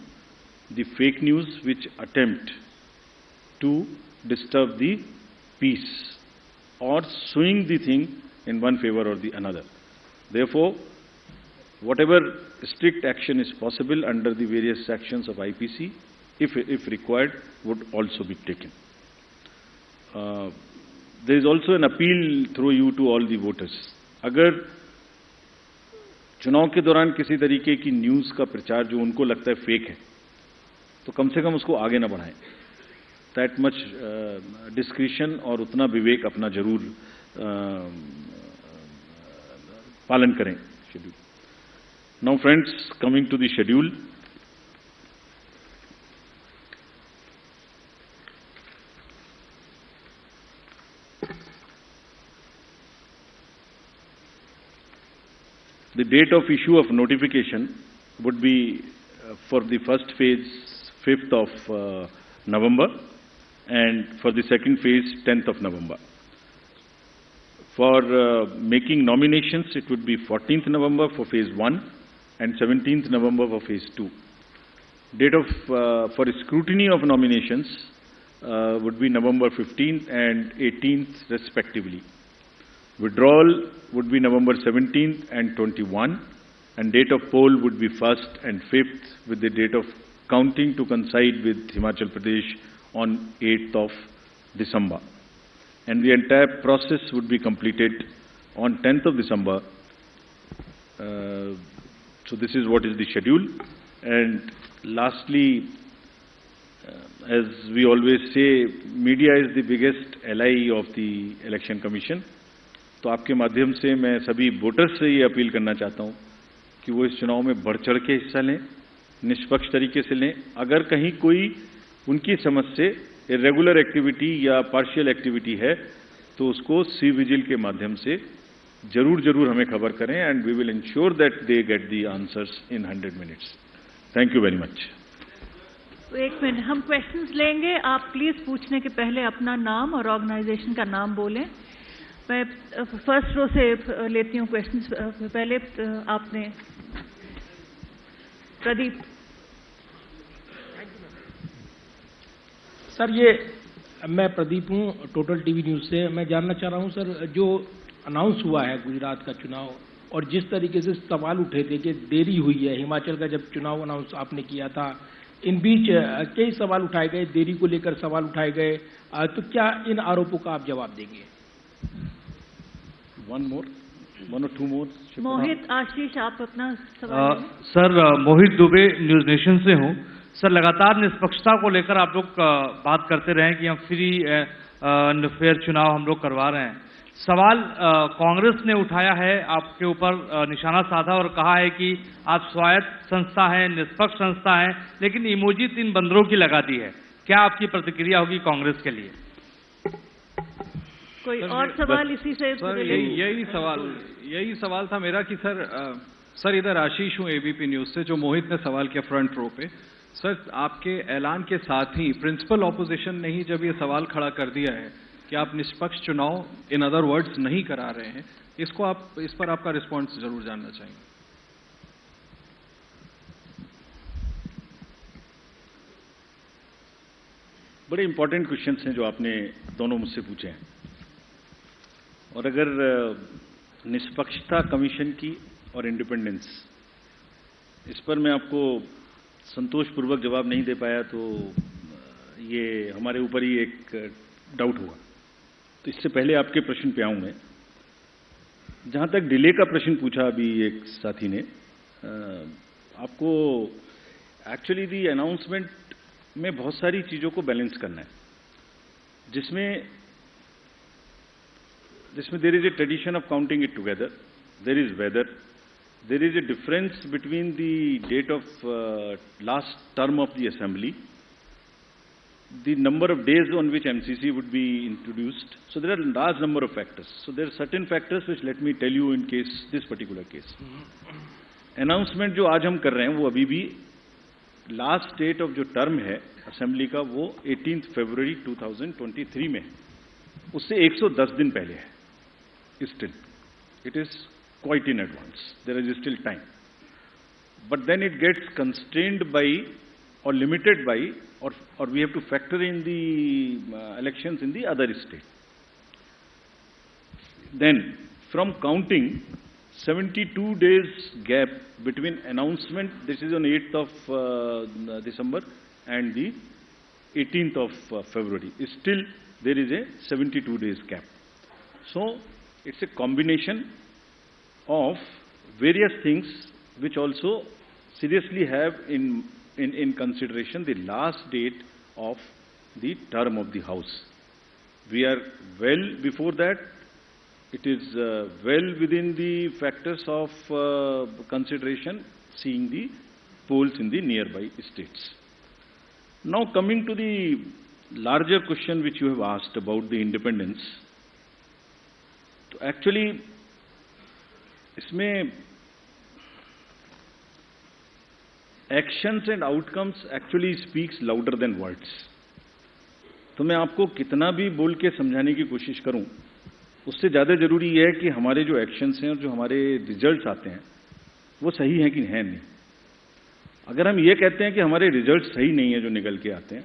the fake news which attempt to disturb the peace or swing the thing in one favor or the another. Therefore, whatever strict action is possible under the various sections of IPC, if required, would also be taken. There is also an appeal through you to all the voters. अगर चुनाव के दौरान किसी तरीके की news का प्रचार जो उनको लगता है फेक है, तो कम से कम उसको आगे ना बढ़ाएं. That much discretion और उतना विवेक अपना जरूर पालन करें. Now friends, coming to the schedule. The date of issue of notification would be for the first phase 5th of November, and for the second phase 10th of November. For making nominations, it would be 14th November for phase 1 and 17th November for phase 2. Date of for scrutiny of nominations would be November 15th and 18th respectively. Withdrawal would be November 17th and 21, and date of poll would be 1st and 5th, with the date of counting to coincide with Himachal Pradesh on 8th of December. And the entire process would be completed on 10th of December. So this is what is the schedule. And lastly, as we always say, media is the biggest ally of the Election Commission. तो आपके माध्यम से मैं सभी voters से ये appeal करना चाहता हूं कि वो इस चुनाव में बढ़ चढ़ के हिस्सा लें, निष्पक्ष तरीके से लें। अगर कहीं कोई उनकी समझ से इरेगुलर एक्टिविटी या पार्शियल एक्टिविटी है तो उसको सी विजिल के माध्यम से जरूर हमें खबर करें, and we will ensure that they get the answers in 100 minutes. Thank you very much. एक मिनट, हम क्वेश्चंस लेंगे। आप प्लीज पूछने के पहले अपना नाम और ऑर्गेनाइजेशन का नाम बोलें। मैं फर्स्ट रो से लेती हूँ क्वेश्चंस। पहले आपने प्रदीप। सर, ये मैं प्रदीप हूँ, टोटल टीवी न्यूज से। मैं जानना चाह रहा हूँ सर, जो अनाउंस हुआ है गुजरात का चुनाव, और जिस तरीके से सवाल उठे थे कि देरी हुई है, हिमाचल का जब चुनाव अनाउंस आपने किया था, इन बीच कई सवाल उठाए गए, देरी को लेकर सवाल उठाए गए, तो क्या इन आरोपों का आप जवाब देंगे? वन और टू मोर। मोहित आशीष, आप अपना सवाल। सर, मोहित दुबे, न्यूज नेशन से हूँ। सर, लगातार निष्पक्षता को लेकर आप लोग बात करते रहे कि हम फ्री एंड फेयर चुनाव हम लोग करवा रहे हैं। सवाल कांग्रेस ने उठाया है, आपके ऊपर निशाना साधा और कहा है कि आप स्वायत्त संस्था है, निष्पक्ष संस्था है, लेकिन इमोजी 3 बंदरों की लगा दी है। क्या आपकी प्रतिक्रिया होगी कांग्रेस के लिए? कोई और सवाल इसी से? सर, यही सवाल था मेरा कि सर इधर आशीष हूँ एबीपी न्यूज से। जो मोहित ने सवाल किया फ्रंट रो पे, सर आपके ऐलान के साथ ही प्रिंसिपल ऑपोजिशन ने ही जब ये सवाल खड़ा कर दिया है कि आप निष्पक्ष चुनाव, इन अदर वर्ड्स, नहीं करा रहे हैं, इस पर आपका रिस्पॉन्स जरूर जानना चाहेंगे। बड़े इंपॉर्टेंट क्वेश्चंस हैं जो आपने दोनों मुझसे पूछे हैं, और अगर निष्पक्षता कमीशन की और इंडिपेंडेंस, इस पर मैं आपको संतोषपूर्वक जवाब नहीं दे पाया तो ये हमारे ऊपर ही एक डाउट हुआ। तो इससे पहले आपके प्रश्न पे आऊं मैं। जहां तक डिले का प्रश्न पूछा अभी एक साथी ने, आपको एक्चुअली दी अनाउंसमेंट में बहुत सारी चीजों को बैलेंस करना है, जिसमें there is a tradition of counting it together, there is whether, there is a difference between the date of last term of the assembly, the number of days on which MCC would be introduced. So there are a large number of factors. So there are certain factors which let me tell you in case, this particular case. Announcement जो आज हम कर रहे हैं वो अभी भी last date of जो term है assembly का वो 18th February 2023 में है, उससे 110 दिन पहले है still. It is quite in advance. There is still time. But then it gets constrained by or limited by, or we have to factor in the elections in the other state. Then from counting, 72 days gap between announcement, this is on 8th of December, and the 18th of February. Still there is a 72 days gap. So it's a combination of various things which also seriously have in consideration the last date of the term of the House. We are well before that. It is well within the factors of consideration, seeing the polls in the nearby states. Now coming to the larger question which you have asked about the independence. So actually इसमें actions and outcomes actually speaks louder than words. तो मैं आपको कितना भी बोल के समझाने की कोशिश करूं, उससे ज़्यादा जरूरी है कि हमारे जो एक्शंस हैं और जो हमारे रिजल्ट्स आते हैं वो सही हैं कि हैं नहीं। अगर हम ये कहते हैं कि हमारे रिजल्ट सही नहीं है जो निकल के आते हैं,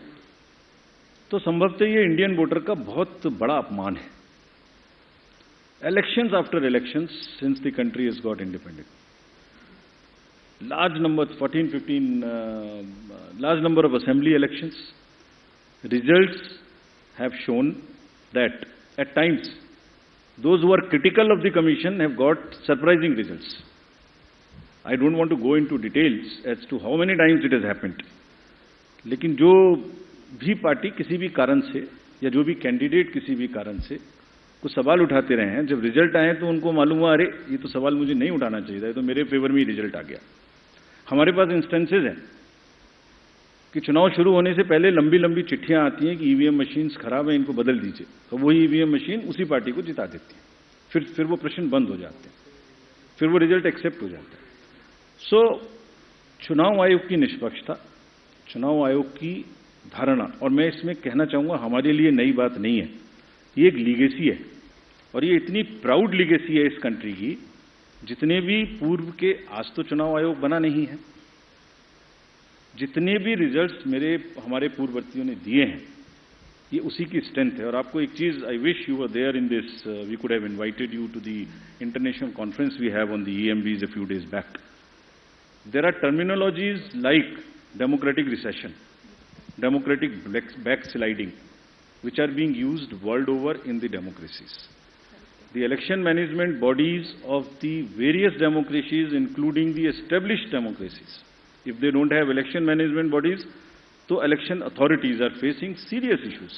तो संभवतः ये इंडियन वोटर का बहुत बड़ा अपमान है। Elections after elections since the country has got independent, large number, 14, 15, large number of assembly elections. Results have shown that at times those who are critical of the commission have got surprising results. I don't want to go into details as to how many times it has happened. लेकिन जो भी party किसी भी कारण से या जो भी कैंडिडेट किसी भी कारण से कुछ सवाल उठाते रहे हैं, जब रिजल्ट आए तो उनको मालूम हुआ अरे ये तो सवाल मुझे नहीं उठाना चाहिए था, ये तो मेरे फेवर में ही रिजल्ट आ गया। हमारे पास इंस्टेंसेज हैं कि चुनाव शुरू होने से पहले लंबी लंबी चिट्ठियां आती हैं कि ईवीएम मशीन्स खराब हैं, इनको बदल दीजिए, तो वही ईवीएम मशीन उसी पार्टी को जिता देती है। फिर वो प्रश्न बंद हो जाते हैं, फिर वो रिजल्ट एक्सेप्ट हो जाता है। चुनाव आयोग की निष्पक्षता, चुनाव आयोग की धारणा, और मैं इसमें कहना चाहूंगा हमारे लिए नई बात नहीं है, ये एक लीगेसी है और ये इतनी प्राउड लीगेसी है इस कंट्री की। जितने भी पूर्व के, आज तो चुनाव आयोग बना नहीं है, जितने भी रिजल्ट्स हमारे पूर्ववर्तियों ने दिए हैं ये उसी की स्ट्रेंथ है। और आपको एक चीज, I wish you were there in this, we could have invited you to the international conference we have on the EMBs a few days back. There are terminologies like democratic recession, democratic backsliding, which are being used world over in the democracies. The election management bodies of the various democracies, including the established democracies, if they don't have election management bodies, so election authorities are facing serious issues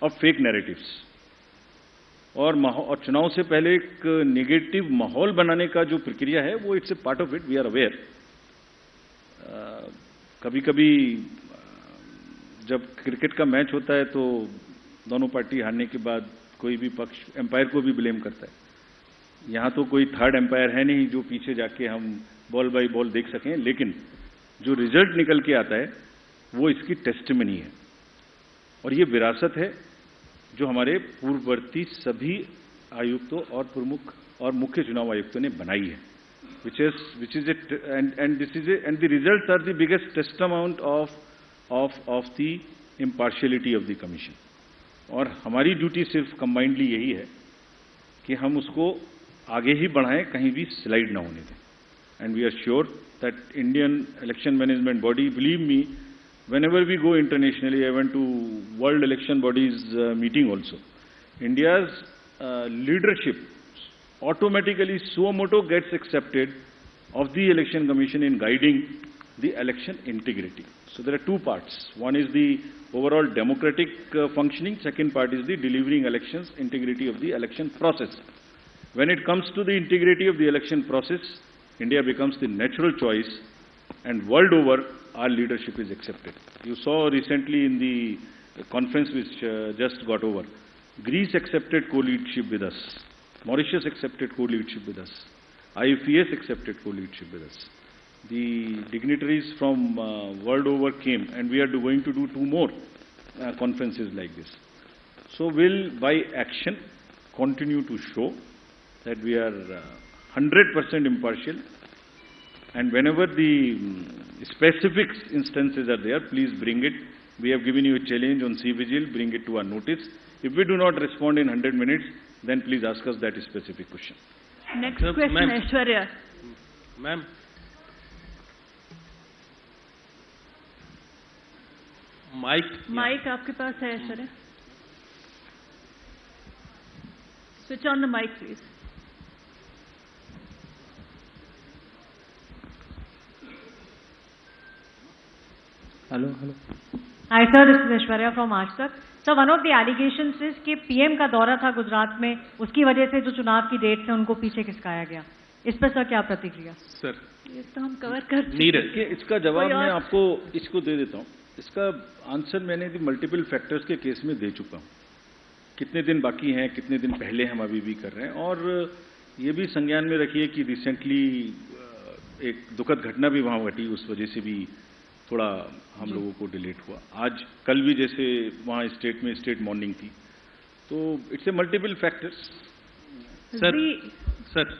of fake narratives. और चुनाव से पहले एक negative माहौल बनाने का जो प्रक्रिया है वो it's a part of it, we are aware. कभी कभी जब क्रिकेट का मैच होता है तो दोनों पार्टी हारने के बाद कोई भी पक्ष एम्पायर को भी ब्लेम करता है। यहाँ तो कोई थर्ड एम्पायर है नहीं जो पीछे जाके हम बॉल बाई बॉल देख सकें, लेकिन जो रिजल्ट निकल के आता है वो इसकी टेस्टिमनी है और ये विरासत है जो हमारे पूर्ववर्ती सभी आयुक्तों और प्रमुख और मुख्य चुनाव आयुक्तों ने बनाई है, which is it, and the results are the biggest testament of the impartiality of the commission. और हमारी ड्यूटी सिर्फ कंबाइंडली यही है कि हम उसको आगे ही बढ़ाएं, कहीं भी स्लाइड ना होने दें। And we are sure that Indian election management body, believe me, whenever we go internationally, I went to World Election Bodies meeting also, India's leadership automatically suo motu gets accepted of the Election Commission in guiding the election integrity. So there are two parts. One is the overall democratic functioning. Second part is the delivering elections, integrity of the election process. When it comes to the integrity of the election process, India becomes the natural choice, and world over, our leadership is accepted. You saw recently in the conference which just got over, Greece accepted co-leadership with us. Mauritius accepted co-leadership with us. IFES accepted co-leadership with us. The dignitaries from world over came, and we are going to do 2 more conferences like this. So we'll, by action, continue to show that we are 100% impartial, and whenever the specific instances are there, please bring it. We have given you a challenge on C-Vigil, bring it to our notice. If we do not respond in 100 minutes, then please ask us that specific question. Next question, Aishwarya. Ma'am. Mic आपके पास है Aishwarya. Switch on the mic, please. Hello. Hi sir, this is Aishwarya from Aaj Tak. So one of the allegations is कि PM का दौरा था गुजरात में, उसकी वजह से जो चुनाव की डेट थे उनको पीछे खिसकाया गया. इस पर सर क्या प्रतिक्रिया? सर, ये तो हम कवर कर नीरज के इसका जवाब मैं आपको इसको दे देता हूँ. इसका आंसर मैंने मल्टीपल फैक्टर्स के केस में दे चुका हूँ. कितने दिन बाकी हैं, कितने दिन पहले हम अभी भी कर रहे हैं, और ये भी संज्ञान में रखिए कि रिसेंटली एक दुखद घटना भी वहाँ घटी, उस वजह से भी थोड़ा हम लोगों को डिलेट हुआ. आज कल भी जैसे वहाँ स्टेट में स्टेट मॉर्निंग थी, तो it's a multiple factors. Sir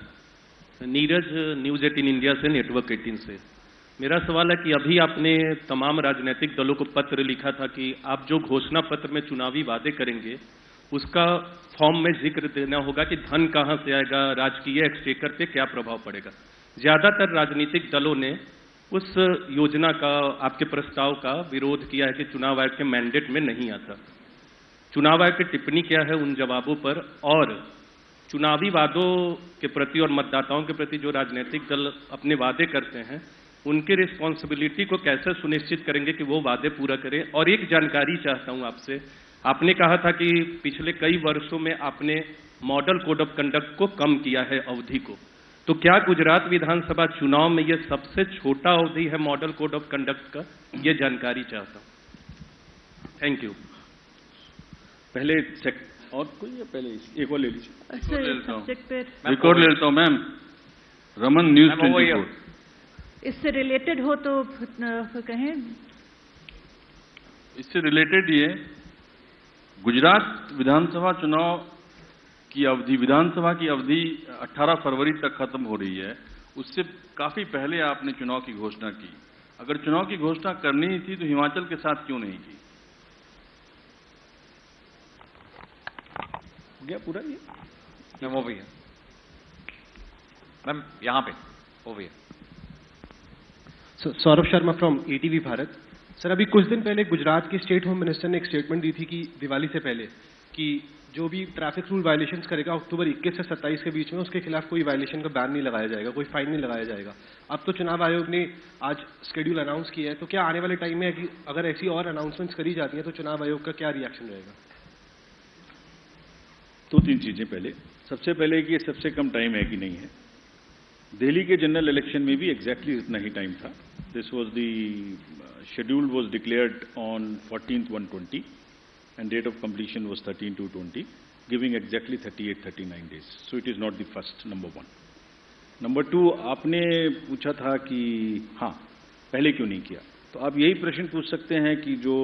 Neeraj, news 18 India से, नेटवर्क 18 से. मेरा सवाल है कि अभी आपने तमाम राजनीतिक दलों को पत्र लिखा था कि आप जो घोषणा पत्र में चुनावी वादे करेंगे उसका फॉर्म में जिक्र देना होगा कि धन कहां से आएगा, राजकीय एक्सचेकर पे क्या प्रभाव पड़ेगा. ज्यादातर राजनीतिक दलों ने उस योजना का, आपके प्रस्ताव का विरोध किया है कि चुनाव आयोग के मैंडेट में नहीं आता। चुनाव आयोग की टिप्पणी क्या है उन जवाबों पर, और चुनावी वादों के प्रति और मतदाताओं के प्रति जो राजनीतिक दल अपने वादे करते हैं उनकी रिस्पॉन्सिबिलिटी को कैसे सुनिश्चित करेंगे कि वो वादे पूरा करें। और एक जानकारी चाहता हूं आपसे, आपने कहा था कि पिछले कई वर्षों में आपने मॉडल कोड ऑफ कंडक्ट को कम किया है अवधि को, तो क्या गुजरात विधानसभा चुनाव में यह सबसे छोटा अवधि है मॉडल कोड ऑफ कंडक्ट का? ये जानकारी चाहता हूं। Thank you. पहले चेक और कोई है, पहले एक और ले लीजिए। रिकॉर्ड ले लेता हूँ मैम। रमन न्यूज़ 24। इससे रिलेटेड हो तो कहें। इससे रिलेटेड ये गुजरात विधानसभा चुनाव की अवधि, विधानसभा की अवधि 18 फरवरी तक खत्म हो रही है। उससे काफी पहले आपने चुनाव की घोषणा की। अगर चुनाव की घोषणा करनी थी तो हिमाचल के साथ क्यों नहीं की? गया पूरा ये मैम वो भैया, मैम यहाँ पे वो भैया। Saurabh Sharma from ATV Bharat. Sir, अभी कुछ दिन पहले गुजरात के स्टेट होम मिनिस्टर ने एक स्टेटमेंट दी थी कि दिवाली से पहले कि जो भी ट्रैफिक रूल वायलेशंस करेगा अक्टूबर 21 से 27 के बीच में उसके खिलाफ कोई वायलेशन का बैन नहीं लगाया जाएगा, कोई फाइन नहीं लगाया जाएगा। अब तो चुनाव आयोग ने आज शेड्यूल अनाउंस किया है, तो क्या आने वाले टाइम में अगर ऐसी और अनाउंसमेंट्स करी जाती हैं तो चुनाव आयोग का क्या रिएक्शन रहेगा? दो तीन चीजें। पहले सबसे पहले कि ये सबसे कम टाइम है कि नहीं है। दिल्ली के जनरल इलेक्शन में भी एग्जैक्टली इतना ही टाइम था। This was the schedule was declared on 14th 120 and date of completion was 13 220, giving exactly 38-39 days. So it is not the first, number one. Number two, आपने पूछा था कि हाँ पहले क्यों नहीं किया, तो आप यही प्रश्न पूछ सकते हैं कि जो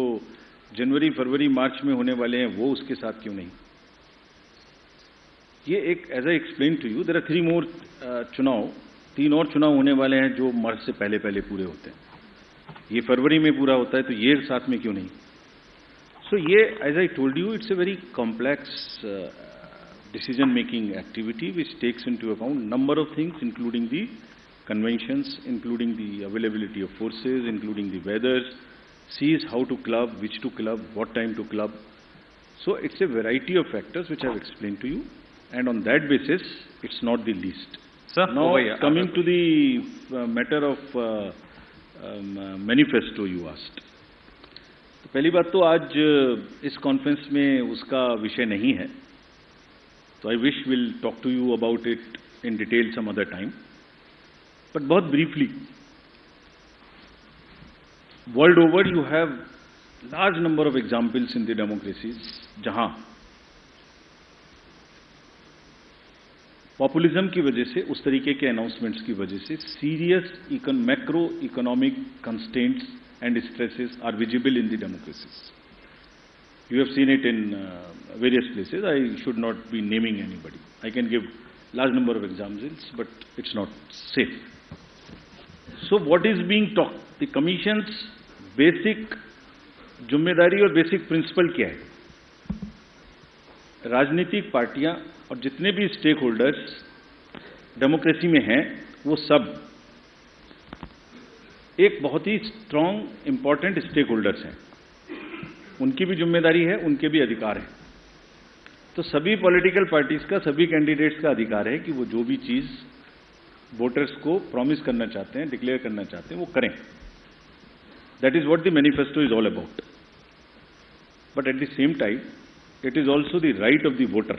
जनवरी फरवरी मार्च में होने वाले हैं वो उसके साथ क्यों नहीं। ये एक, as I explain to you, there are 3 more चुनाव, 3 और चुनाव होने वाले हैं जो मार्च से पहले पहले पूरे होते हैं। ये फरवरी में पूरा होता है तो ये साथ में क्यों नहीं। सो ये, as I told you, it's a very complex decision making activity which takes into account number of things, including the conventions, including the availability of forces, including the weathers, sees how to club, which to club, what time to club. So it's a variety of factors which I have explained to you, and on that basis it's not the least. Sir, now coming to the matter of manifesto you asked, तो पहली बात तो आज इस conference में उसका विषय नहीं है, तो I wish will talk to you about it in detail some other time. But बहुत briefly, world over you have large number of examples in the democracies जहां पॉपुलिज्म की वजह से, उस तरीके के अनाउंसमेंट्स की वजह से serious macro economic constants and stresses are visible in the democracies. You have seen it in various places. I should not be naming anybody. I can give large number of examples but it's not safe. So what is being talked, the commission's basic जिम्मेदारी और basic principle क्या है? राजनीतिक पार्टियां और जितने भी stake holders democracy में हैं वो सब एक बहुत ही स्ट्रांग इंपॉर्टेंट स्टेक होल्डर्स हैं। उनकी भी जिम्मेदारी है, उनके भी अधिकार हैं। तो सभी पॉलिटिकल पार्टीज का, सभी कैंडिडेट्स का अधिकार है कि वो जो भी चीज वोटर्स को प्रॉमिस करना चाहते हैं, डिक्लेयर करना चाहते हैं, वो करें। That is what the manifesto is all about. But at the same time it is also the right of the voter,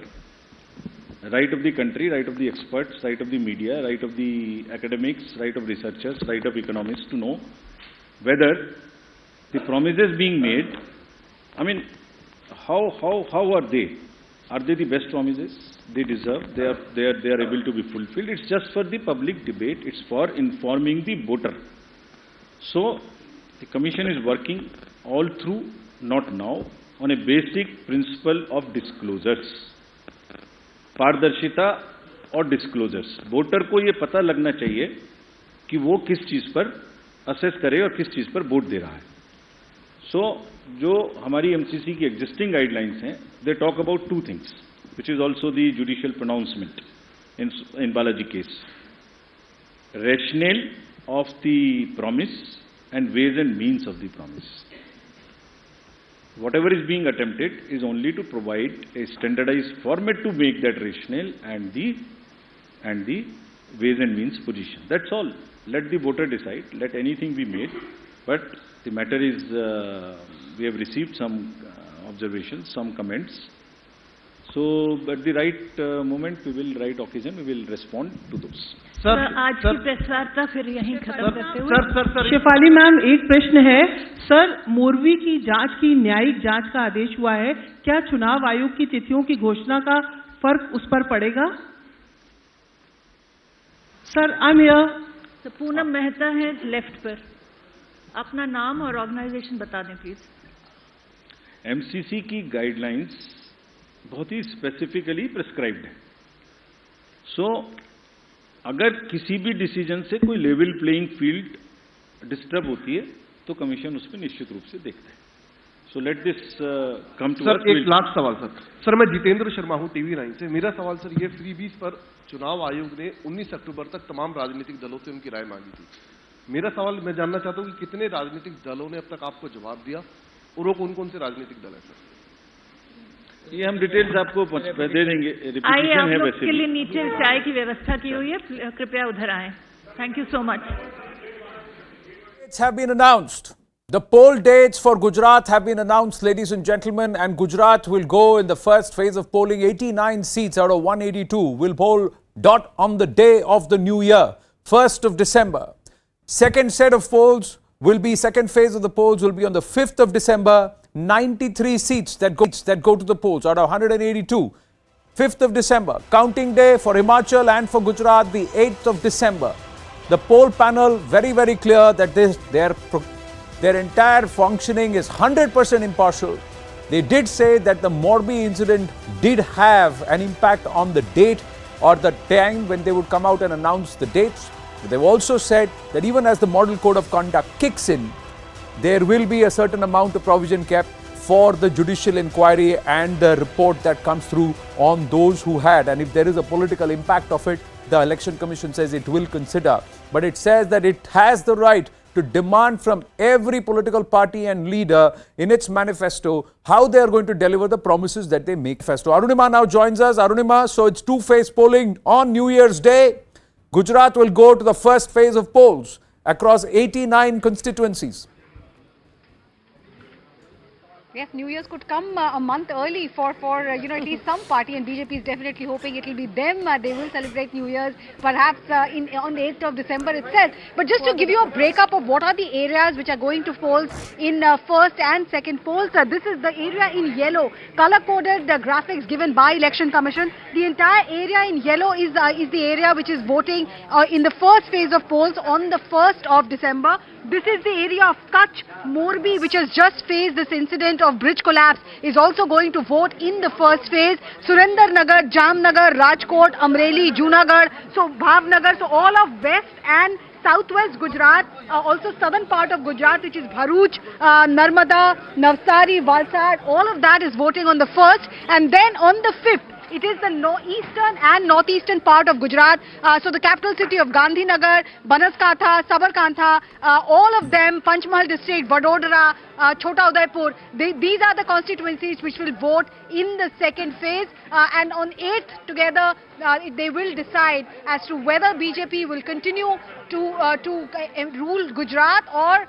right of the country, right of the experts, right of the media, right of the academics, right of researchers, right of economists to know whether the promises being made, I mean, how are they? Are they the best promises they deserve? They are able to be fulfilled. It's just for the public debate. It's for informing the voter. So the commission is working all through, not now, on a basic principle of disclosures, पारदर्शिता और disclosures. Voter को ये पता लगना चाहिए कि वो किस चीज पर असेस करे और किस चीज पर वोट दे रहा है। सो जो हमारी एमसीसी की एग्जिस्टिंग गाइडलाइंस हैं, they talk about 2 things, which is also the judicial pronouncement in Balaji case. rationale of the promise and ways and means of the promise. Whatever is being attempted is only to provide a standardized format to make that rationale and the ways and means position. That's all. Let the voter decide. Let anything be made. But the matter is, we have received some observations, some comments. So, at the right moment, we will, right occasion, we will respond to those. Sir आज की press वार्ता फिर यहीं खत्म करते हुए Shefali ma'am, एक प्रश्न है सर, मोरवी की जांच की न्यायिक जांच का आदेश हुआ है, क्या चुनाव आयोग की तिथियों की घोषणा का फर्क उस पर पड़ेगा? Sir I am here. Poonam Mehta है लेफ्ट पर, अपना नाम और ऑर्गेनाइजेशन बता दें प्लीज। एमसीसी की गाइडलाइंस बहुत ही स्पेसिफिकली प्रिस्क्राइब्ड है। सो अगर किसी भी डिसीजन से कोई लेवल प्लेइंग फील्ड डिस्टर्ब होती है तो कमीशन उस पर निश्चित रूप से देखता है। So let this come to sir. एक लास्ट सवाल सर, मैं जितेंद्र शर्मा हूं TV9 से। मेरा सवाल सर ये, फ्रीबीज पर चुनाव आयोग ने 19 अक्टूबर तक तमाम राजनीतिक दलों से उनकी राय मांगी थी। मेरा सवाल मैं जानना चाहता हूं कि कितने राजनीतिक दलों ने अब तक आपको जवाब दिया और वो कौन कौन से राजनीतिक दल है सर? ये हम डिटेल्स आपको दे देंगे। आइए, आप लोग के लिए नीचे चाय की व्यवस्था की हुई है, कृपया उधर आए। Thank you so much. Have been announced. The poll dates for Gujarat have been announced, ladies and gentlemen, and Gujarat will go in the first phase of polling. 89 seats out of 182 will poll dot on the day of the new year, 1st of December. Second set of polls will be, second phase of the polls will be on the 5th of December. 93 seats that go to the polls out of 182. 5th of December, counting day for Himachal and for Gujarat, the 8th of December. The poll panel very, very clear that their entire functioning is 100% impartial. They did say that the Morbi incident did have an impact on the date or the time when they would come out and announce the dates. But they've also said that even as the model code of conduct kicks in, there will be a certain amount of provision kept for the judicial inquiry and the report that comes through on those who had. And if there is a political impact of it, the Election Commission says it will consider. But it says that it has the right to demand from every political party and leader in its manifesto how they are going to deliver the promises that they make. Arunima now joins us. Arunima, so it's two-phase polling on New Year's Day. Gujarat will go to the first phase of polls across 89 constituencies. Yes, New Year's could come a month early for at least some party, and BJP is definitely hoping it will be them. They will celebrate New Year's perhaps on the 8th of December itself. But just to give you a breakup of what are the areas which are going to polls in first and second polls, this is the area in yellow, color-coded graphics given by Election Commission. The entire area in yellow is the area which is voting in the first phase of polls on the 1st of December. This is the area of Kutch, Morbi, which has just faced this incident of bridge collapse, is also going to vote in the first phase. Surendranagar, Jamnagar, Rajkot, Amreli, Junagadh, so Bhavnagar, so all of west and southwest Gujarat, also southern part of Gujarat, which is Bharuch, Narmada, Navsari, Valsad, all of that is voting on the 1st, and then on the 5th, it is the eastern and northeastern part of Gujarat. So the capital city of Gandhinagar, Banaskantha, Sabarkantha, all of them, Panchmahal district, Vadodara, Chota Udaipur, these are the constituencies which will vote in the second phase. And on 8th together, they will decide as to whether BJP will continue to rule Gujarat or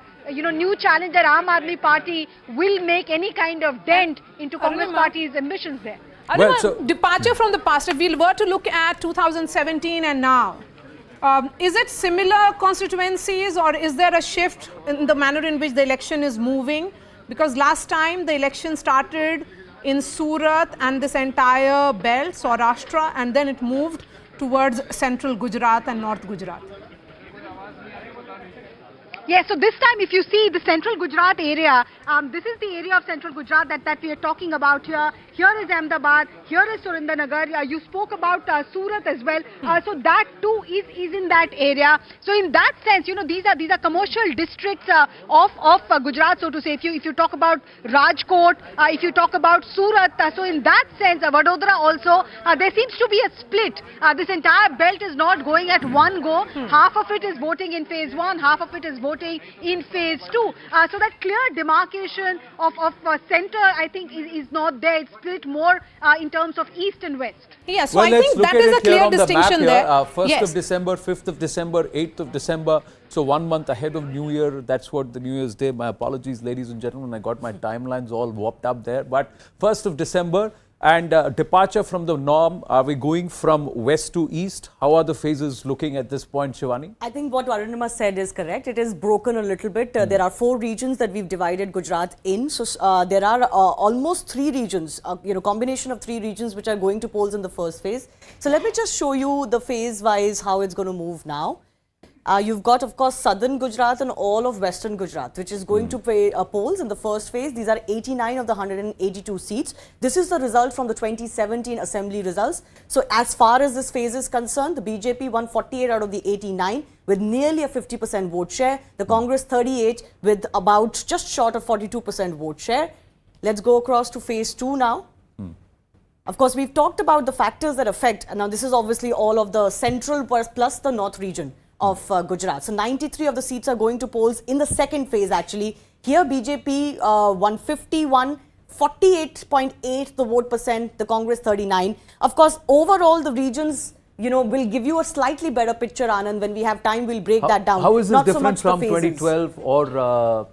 new challenger Aam Aadmi Party will make any kind of dent into Congress Party's ambitions there. Well, so departure from the past, if we were to look at 2017 and now, is it similar constituencies or is there a shift in the manner in which the election is moving? Because last time the election started in Surat and this entire belt, Saurashtra, and then it moved towards central Gujarat and north Gujarat. Yes, so this time if you see the central Gujarat area, this is the area of central Gujarat that we are talking about here. here is Ahmedabad, here is Surendranagar. You spoke about Surat as well. So that too is in that area. So in that sense, these are commercial districts of Gujarat, so to say. If you talk about Rajkot, if you talk about Surat, so in that sense, Vadodara also, there seems to be a split. This entire belt is not going at one go. Half of it is voting in phase 1, half of it is voting in phase 2. So that clear demarcation of center, I think, is not there. It's split more in terms of east and west. Yeah, so I think that is a clear distinction there. 1st of December, 5th of December, 8th of December. So 1 month ahead of New Year. That's what the New Year's Day. My apologies, ladies and gentlemen. I got my timelines all warped up there. But 1st of December and departure from the norm. Are we going from west to east? How are the phases looking at this point, Shivani? I think what Arunima said is correct. It is broken a little bit. There are 4 regions that we've divided Gujarat in. So there are almost 3 regions, combination of 3 regions which are going to polls in the first phase. So let me just show you the phase-wise how it's going to move now. You've got, of course, southern Gujarat and all of western Gujarat, which is going to pay polls in the first phase. These are 89 of the 182 seats. This is the result from the 2017 assembly results. So as far as this phase is concerned, the BJP won 48 out of the 89 with nearly a 50% vote share. The Congress 38 with about just short of 42% vote share. Let's go across to phase 2 now. Of course, we've talked about the factors that affect, and now this is obviously all of the central plus the north region of Gujarat. So 93 of the seats are going to polls in the second phase actually. Here BJP 151, 48.8 the vote percent, the Congress 39. Of course, overall the regions, will give you a slightly better picture, Anand. When we have time, we'll break that down. How is this Not different so much from 2012 or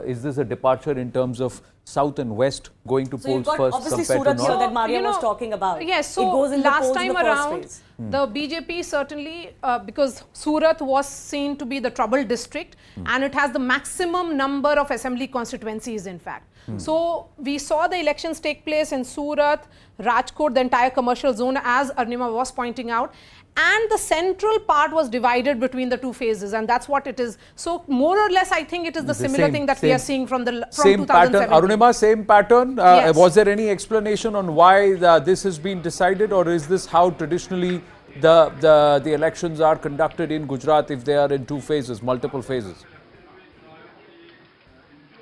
is this a departure in terms of south and west going to polls first obviously compared to Surat north? that Maria was talking about. Yes, so it goes in last the time in the first around, phase. the BJP certainly, because Surat was seen to be the troubled district and it has the maximum number of assembly constituencies in fact. So we saw the elections take place in Surat, Rajkot, the entire commercial zone, as Arunima was pointing out. And the central part was divided between the 2 phases, and that's what it is. So more or less, I think it is the similar thing that we are seeing from 2017. Pattern. Arunima, same pattern. Yes. Was there any explanation on why this has been decided, or is this how traditionally the elections are conducted in Gujarat if they are in 2 phases, multiple phases?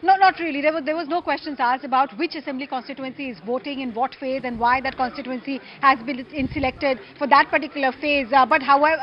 No, not really. There was no questions asked about which assembly constituency is voting in what phase and why that constituency has been selected for that particular phase. But however,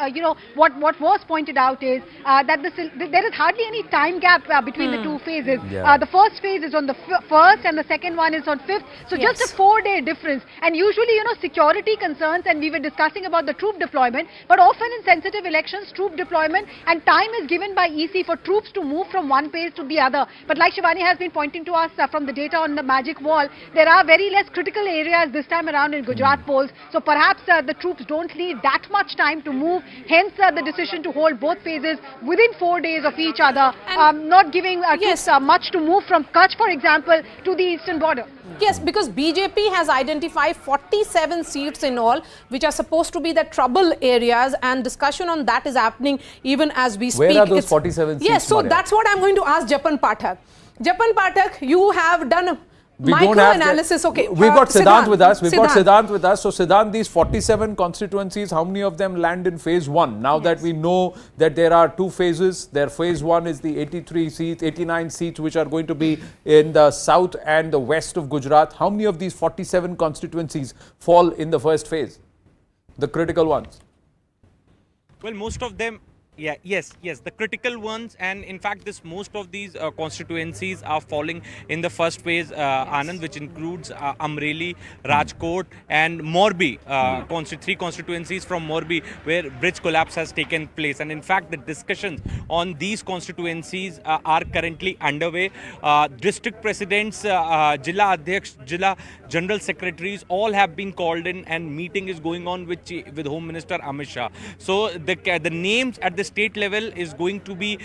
what was pointed out is that there is hardly any time gap between the 2 phases. Yeah. The first phase is on the 1st and the second one is on 5th. So just a 4-day difference. And usually, security concerns, and we were discussing about the troop deployment, but often in sensitive elections, troop deployment and time is given by EC for troops to move from one phase to the other. But like Shivani has been pointing to us from the data on the magic wall, there are very less critical areas this time around in Gujarat polls. So perhaps the troops don't need that much time to move. Hence the decision to hold both phases within 4 days of each other, not giving troops much to move from Kutch, for example, to the eastern border. Yes, because BJP has identified 47 seats in all, which are supposed to be the trouble areas, and discussion on that is happening even as we speak. Where are those 47 seats? Yes, so Maria? that's what I'm going to ask Japan Pathak. Japan Pathak, you have done micro-analysis. Okay, we've got Siddhant with us. Got Siddhant with us. So Siddhant, these 47 constituencies, how many of them land in phase 1? Now that we know that there are 2 phases, phase 1 is the 89 seats which are going to be in the south and the west of Gujarat. How many of these 47 constituencies fall in the first phase? The critical ones. Well, most of them. Yes, the critical ones, and in fact most of these constituencies are falling in the first phase, Anand, which includes Amreli, Rajkot and Morbi, 3 constituencies from Morbi where bridge collapse has taken place. And in fact the discussions on these constituencies are currently underway. District presidents, Jilla Adhyaksh, Jilla General Secretaries all have been called in, and meeting is going on with Home Minister Amit Shah. So the names at this the state level is going to be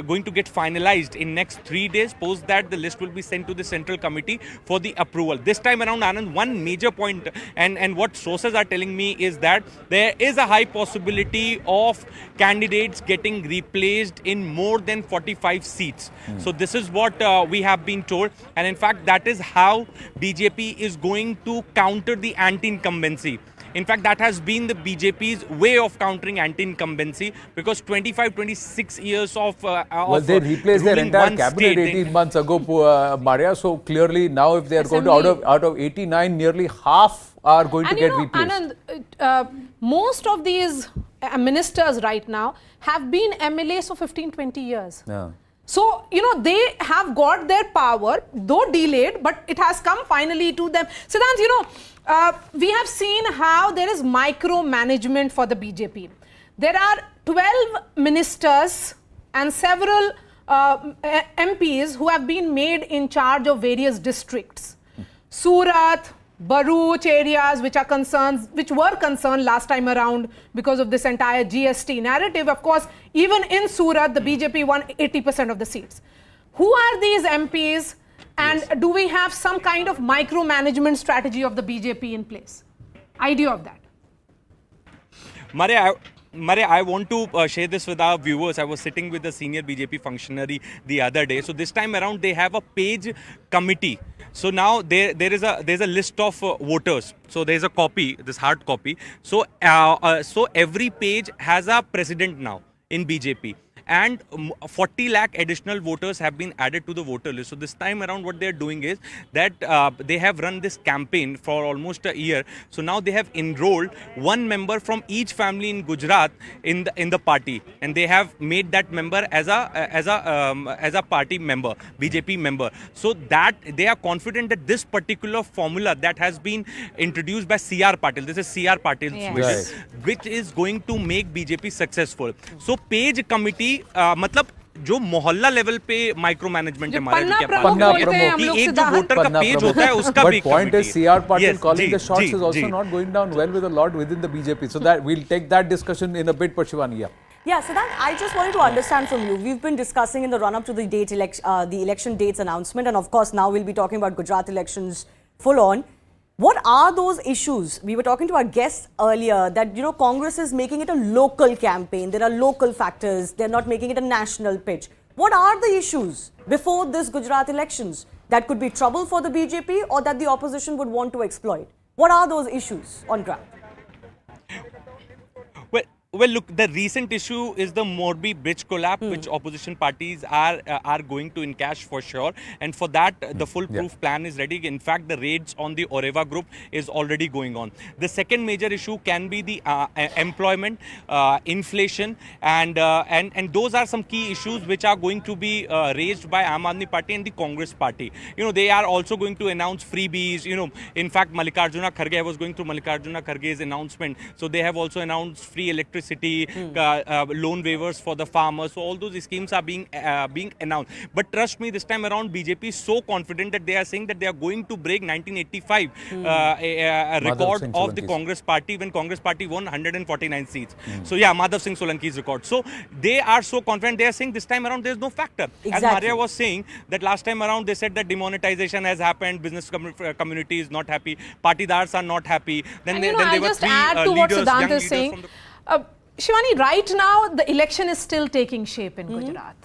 going to get finalized in next 3 days. Post that, the list will be sent to the central committee for the approval. This time around, Anand, one major point, and what sources are telling me is that there is a high possibility of candidates getting replaced in more than 45 seats. So this is what we have been told, and in fact that is how BJP is going to counter the anti-incumbency. In fact, that has been the BJP's way of countering anti-incumbency, because 25-26 years of well, they replaced their entire cabinet 18 months ago, Maria. So clearly now, if they are going to out of 89, nearly half are going to get replaced. Anand, most of these ministers right now have been MLAs for 15-20 years. Yeah. So, they have got their power, though delayed, but it has come finally to them. Siddhant, we have seen how there is micromanagement for the BJP. There are 12 ministers and several MPs who have been made in charge of various districts. Surat, Bharuch areas which were concerned last time around because of this entire GST narrative. Of course, even in Surat, the BJP won 80% of the seats. Who are these MPs, and do we have some kind of micromanagement strategy of the BJP in place? Idea of that? Maria, I want to share this with our viewers. I was sitting with a senior BJP functionary the other day. So this time around, they have a page committee. So now there's a list of voters. So there's a copy, this hard copy. So so every page has a president now in BJP. And 40 lakh additional voters have been added to the voter list. So this time around, what they're doing is that they have run this campaign for almost a year. So now they have enrolled one member from each family in Gujarat in the party, and they have made that member as a party member, BJP member. So that they are confident that this particular formula that has been introduced by CR Patil, this is CR Patil's vision, which is going to make BJP successful. So page committee मतलब जो मोहल्ला level पे micro management है हमारे क्या एक जो voter का पेज होता है उसका भी point is CR Patil calling the shots is also not going down well with a lot within the BJP. So that we'll take that discussion in a bit, Shivani. Yeah, Siddhant, I just wanted to understand from you. We've been discussing in the run-up to the election dates announcement, and of course now we'll be talking about Gujarat elections full on. What are those issues? We were talking to our guests earlier that, Congress is making it a local campaign. There are local factors. They're not making it a national pitch. What are the issues before this Gujarat elections that could be trouble for the BJP or that the opposition would want to exploit? What are those issues on ground? Well, look, the recent issue is the Morbi bridge collapse, which opposition parties are going to encash for sure. And for that, the full-proof plan is ready. In fact, the raids on the Oreva group is already going on. The second major issue can be the employment, inflation, and those are some key issues which are going to be raised by Aam Aadmi Party and the Congress Party. They are also going to announce freebies. In fact, Mallikarjuna Kharge, I was going through Mallikarjuna Kharge's announcement. So they have also announced free electricity, loan waivers for the farmers. So all those schemes are being announced. But trust me, this time around, BJP is so confident that they are saying that they are going to break 1985 record of the Congress Party when Congress Party won 149 seats. So yeah, Madhav Singh Solanki's record. So they are so confident. They are saying this time around there is no factor. Exactly. As Maria was saying that last time around they said that demonetization has happened, business community is not happy, partidars are not happy. Then there were three leaders, young leaders from the... Shivani, right now the election is still taking shape in Gujarat,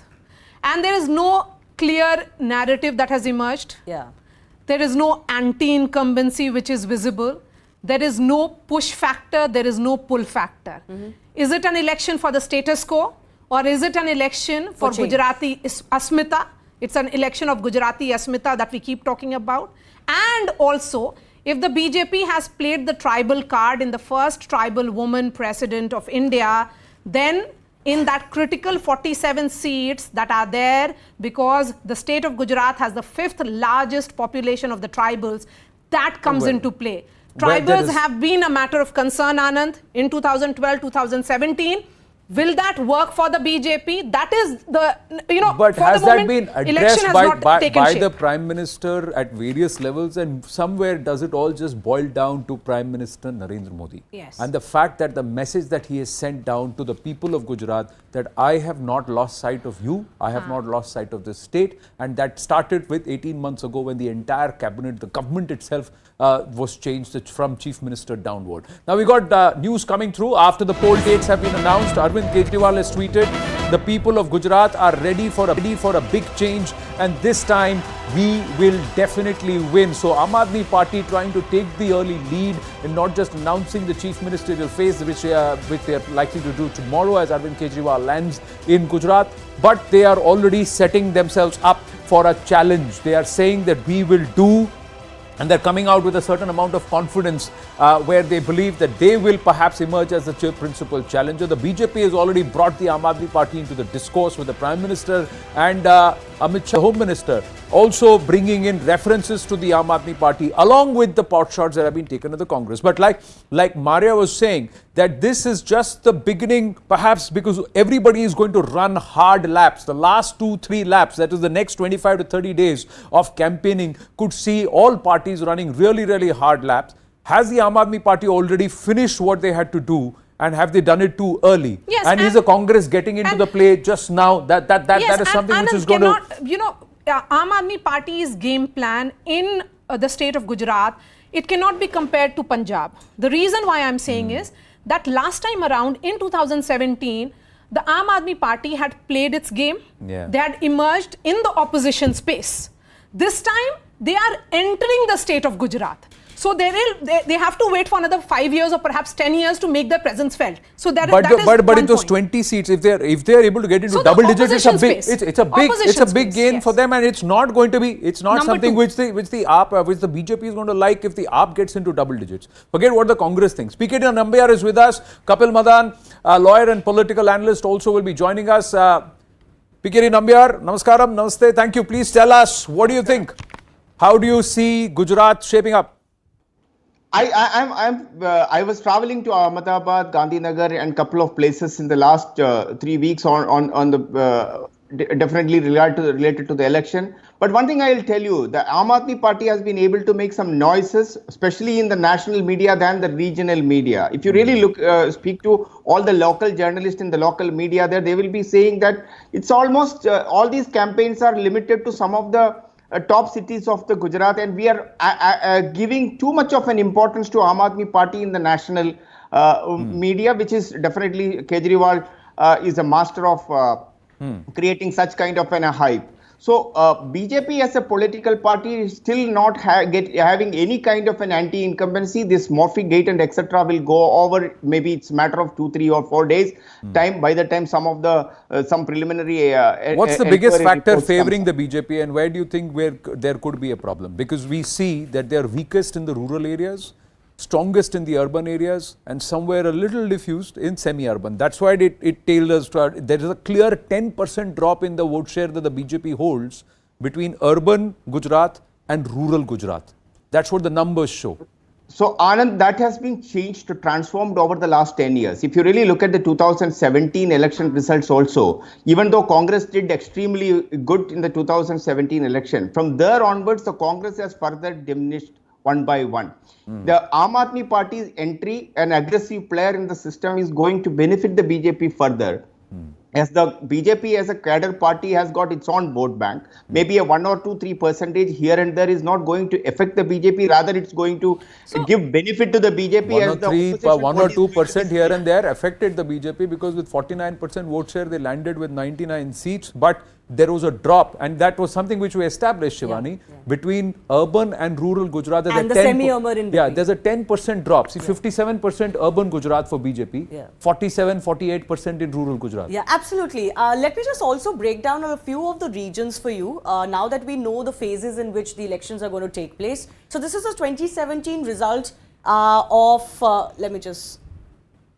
and there is no clear narrative that has emerged. There is no anti-incumbency which is visible. There is no push factor. There is no pull factor. Is it an election for the status quo, or is it an election for Gujarati Asmita? It's an election of Gujarati Asmita that we keep talking about. And also, if the BJP has played the tribal card in the first tribal woman president of India, then in that critical 47 seats that are there, because the state of Gujarat has the 5th largest population of the tribals, that comes into play. Tribals have been a matter of concern, Anand, in 2012, 2017. Will that work for the BJP? That is the, But for has the that moment, been election addressed has by, not by, taken by shape. the Prime Minister at various levels, and somewhere does it all just boil down to Prime Minister Narendra Modi? Yes. And the fact that the message that he has sent down to the people of Gujarat, that I have not lost sight of you, I have not lost sight of this state, and that started with 18 months ago when the entire cabinet, the government itself was changed from Chief Minister downward. Now we got news coming through after the poll dates have been announced. Arvind Kejriwal has tweeted, the people of Gujarat are ready for a big change, and this time we will definitely win. So Aam Aadmi Party trying to take the early lead and not just announcing the chief ministerial phase, which they are likely to do tomorrow as Arvind Kejriwal lands in Gujarat, but they are already setting themselves up for a challenge. They are saying that we will do, and they're coming out with a certain amount of confidence where they believe that they will perhaps emerge as the principal challenger. The BJP has already brought the Aam Aadmi Party into the discourse with the Prime Minister and Amit Shah, Home Minister, also bringing in references to the Aam Aadmi Party along with the pot shots that have been taken at the Congress. But like Maria was saying, that this is just the beginning, perhaps because everybody is going to run hard laps. The last 2-3 laps, that is the next 25 to 30 days of campaigning, could see all parties running really, really hard laps. Has the Aam Aadmi Party already finished what they had to do, and have they done it too early? Yes, and is the Congress getting into the play just now? That is something which is going to... Aam Aadmi Party's game plan in the state of Gujarat, it cannot be compared to Punjab. The reason why I'm saying is that last time around in 2017, the Aam Aadmi Party had played its game. Yeah. They had emerged in the opposition space. This time, they are entering the state of Gujarat. So they have to wait for another 5 years or perhaps 10 years to make their presence felt. So that but in those 20 seats, if they are able to get into double digits, it's a big gain for them, and it's not going to be, it's not something which the BJP is going to like if the AAP gets into double digits. Forget what the Congress thinks. PKT Nambiar is with us. Kapil Madan, a lawyer and political analyst, also will be joining us. PKT Nambiar, namaskaram, namaste. Thank you. Please tell us, what do you think? How do you see Gujarat shaping up? I was traveling to Ahmedabad, Gandhinagar, and couple of places in the last 3 weeks on the definitely related to the election. But one thing I will tell you, the Aam Aadmi Party has been able to make some noises, especially in the national media than the regional media. If you really speak to all the local journalists in the local media there, they will be saying that it's almost all these campaigns are limited to some of the top cities of the Gujarat, and we are giving too much of an importance to Aam Aadmi Party in the national media, which is definitely Kejriwal is a master of creating such kind of a hype. So BJP as a political party is still not having any kind of an anti-incumbency. This Morphy gate and etc. will go over. Maybe it's a matter of 2, 3 or 4 days time. By the time some of the some preliminary what's the biggest factor favoring the BJP, and where do you think there could be a problem? Because we see that they are weakest in the rural areas, strongest in the urban areas, and somewhere a little diffused in semi-urban. That's why it tailors to, there is a clear 10% drop in the vote share that the BJP holds between urban Gujarat and rural Gujarat. That's what the numbers show. So Anand, that has been changed, transformed over the last 10 years. If you really look at the 2017 election results also, even though Congress did extremely good in the 2017 election, from there onwards, the Congress has further diminished one by one. The Aam Aadmi Party's entry, an aggressive player in the system, is going to benefit the BJP further. As the BJP as a cadre party has got its own vote bank, maybe a 1 or 2, 3% here and there is not going to affect the BJP. Rather, it's going to give benefit to the BJP. 1 or 2% here and there affected the BJP, because with 49% vote share, they landed with 99 seats. But there was a drop, and that was something which we established, Shivani, between urban and rural Gujarat. And the semi-urban in between. Yeah, there's a 10% drop. See, 57% urban Gujarat for BJP, 47-48% in rural Gujarat. Yeah, absolutely. Let me just also break down a few of the regions for you, now that we know the phases in which the elections are going to take place. So this is a 2017 result let me just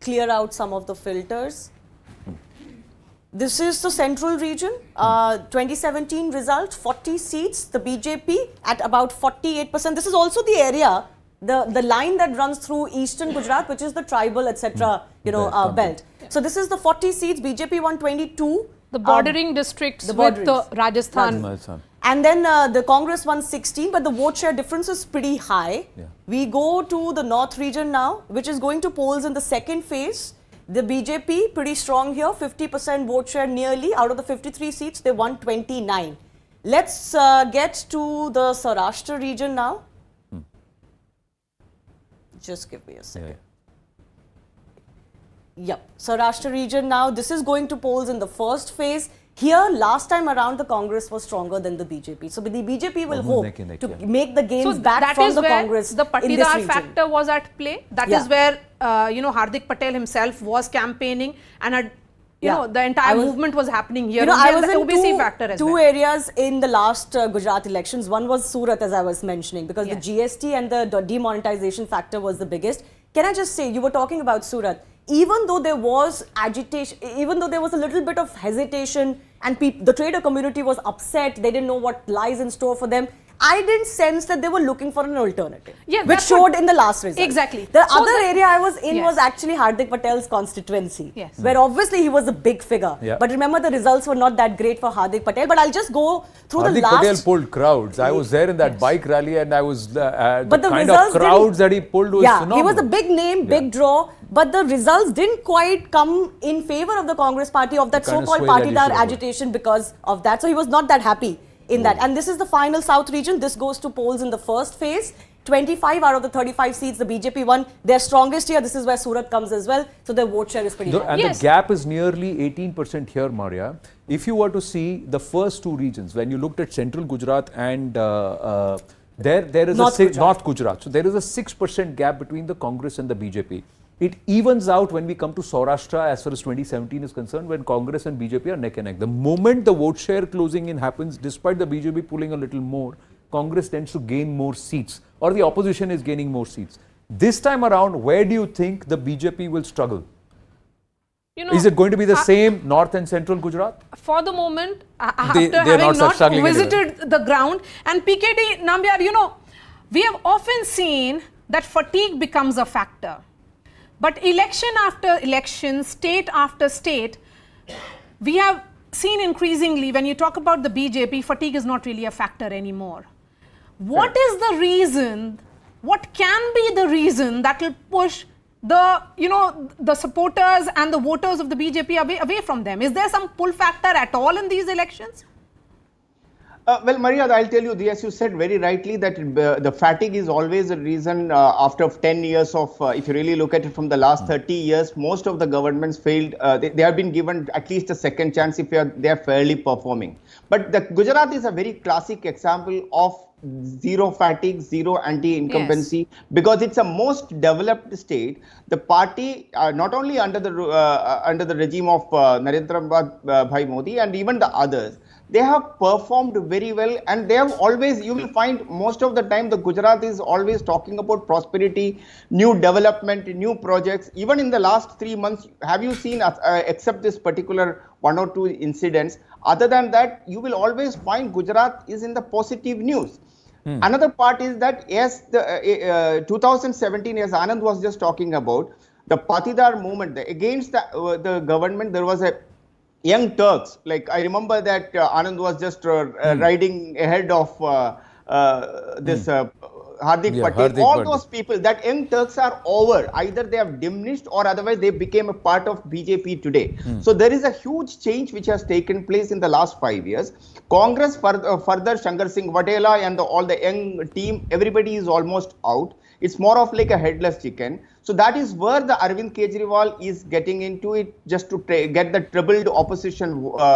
clear out some of the filters. This is the central region, 2017 result, 40 seats, the BJP at about 48%. This is also the area, the line that runs through eastern Gujarat, which is the tribal, etc. belt. So this is the 40 seats. BJP won 22. The bordering districts with Rajasthan. And then the Congress won 16, but the vote share difference is pretty high. Yeah. We go to the North region now, which is going to polls in the second phase. The BJP, pretty strong here, 50% vote share nearly. Out of the 53 seats, they won 29. Let's get to the Saurashtra region now. Just give me a second. Yep, Saurashtra region now. This is going to polls in the first phase. Here, last time around, the Congress was stronger than the BJP. So the BJP will hope to make the gains back from the Congress. The Patidar factor was at play. That is where, Hardik Patel himself was campaigning and had, the entire movement was happening here. I was in OBC factor as two areas in the last Gujarat elections. One was Surat, as I was mentioning, because the GST and the demonetization factor was the biggest. Can I just say, you were talking about Surat. Even though there was agitation, even though there was a little bit of hesitation and the trader community was upset, they didn't know what lies in store for them, I didn't sense that they were looking for an alternative, which showed in the last result. Exactly. The other area I was in was actually Hardik Patel's constituency, where obviously he was a big figure. But remember, the results were not that great for Hardik Patel. But I'll just go through the last... Hardik Patel pulled crowds. I was there in that bike rally and I was... the kind of crowds that he pulled was phenomenal. He was a big name, big draw. But the results didn't quite come in favor of the Congress party, of that so-called Patidar agitation because of that. So he was not that happy in that. And this is the final South region. This goes to polls in the first phase. 25 out of the 35 seats the BJP won. Their strongest here. This is where Surat comes as well. So their vote share is pretty high. And the gap is nearly 18% here, Maria. If you were to see the first two regions, when you looked at central Gujarat and there is North Gujarat. So there is a 6% gap between the Congress and the BJP. It evens out when we come to Saurashtra as far as 2017 is concerned, when Congress and BJP are neck and neck. The moment the vote share closing in happens, despite the BJP pulling a little more, Congress tends to gain more seats, or the opposition is gaining more seats. This time around, where do you think the BJP will struggle? Is it going to be the same North and Central Gujarat? For the moment, after having not visited the ground, and PKD Nambiar, we have often seen that fatigue becomes a factor. But election after election, state after state, we have seen increasingly, when you talk about the BJP, fatigue is not really a factor anymore. What is the reason, what can be the reason that will push the, the supporters and the voters of the BJP away from them? Is there some pull factor at all in these elections? Well, Maria, I'll tell you, as you said very rightly, that the fatigue is always a reason after 10 years of, if you really look at it from the last 30 years, most of the governments failed. They have been given at least a second chance if they are fairly performing. But the Gujarat is a very classic example of zero fatigue, zero anti-incumbency, because it's a most developed state. The party, not only under the regime of Narendra Bhai Modi and even the others, they have performed very well, and they have always, you will find most of the time the Gujarat is always talking about prosperity, new development, new projects. Even in the last 3 months, have you seen, except this particular 1 or 2 incidents, other than that, you will always find Gujarat is in the positive news. Another part is that, yes, the 2017, as Anand was just talking about, the Patidar movement, against the government, there was a Young Turks, like I remember that Anand was just riding ahead of this Hardik Patel. All those people, that Young Turks are over. Either they have diminished or otherwise they became a part of BJP today. So there is a huge change which has taken place in the last 5 years. Congress further Shankar Singh Vatela and all the young team, everybody is almost out. It's more of like a headless chicken. So that is where the Arvind Kejriwal is getting into it, just to get the troubled opposition.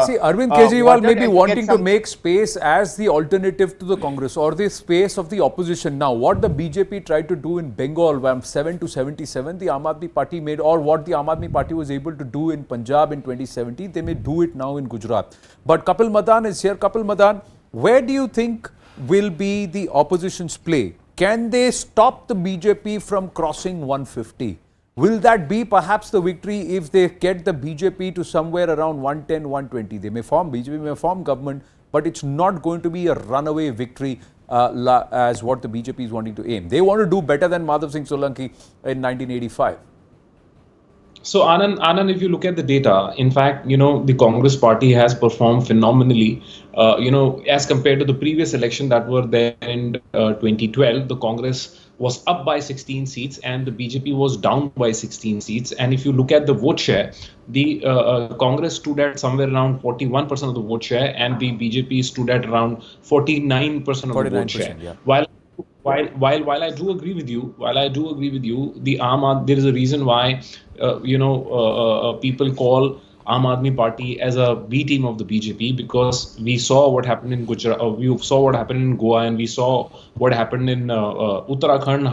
See, Arvind Kejriwal may be wanting to make space as the alternative to the Congress or the space of the opposition. Now, what the BJP tried to do in Bengal from 7 to 77, the Aam Aadmi Party made, or what the Aam Aadmi Party was able to do in Punjab in 2017, they may do it now in Gujarat. But Kapil Madan is here. Kapil Madan, where do you think will be the opposition's play? Can they stop the BJP from crossing 150? Will that be perhaps the victory if they get the BJP to somewhere around 110, 120? They may form, BJP may form government, but it's not going to be a runaway victory as what the BJP is wanting to aim. They want to do better than Madhav Singh Solanki in 1985. So Anand, if you look at the data, in fact, the Congress party has performed phenomenally. As compared to the previous election that were there in 2012, the Congress was up by 16 seats and the BJP was down by 16 seats. And if you look at the vote share, the Congress stood at somewhere around 41% of the vote share and the BJP stood at around 49% of the vote share. Yeah. While I do agree with you, the there is a reason why people call Aam Aadmi Party as a B team of the BJP, because we saw what happened in Gujarat, we saw what happened in Goa, and we saw what happened in Uttarakhand.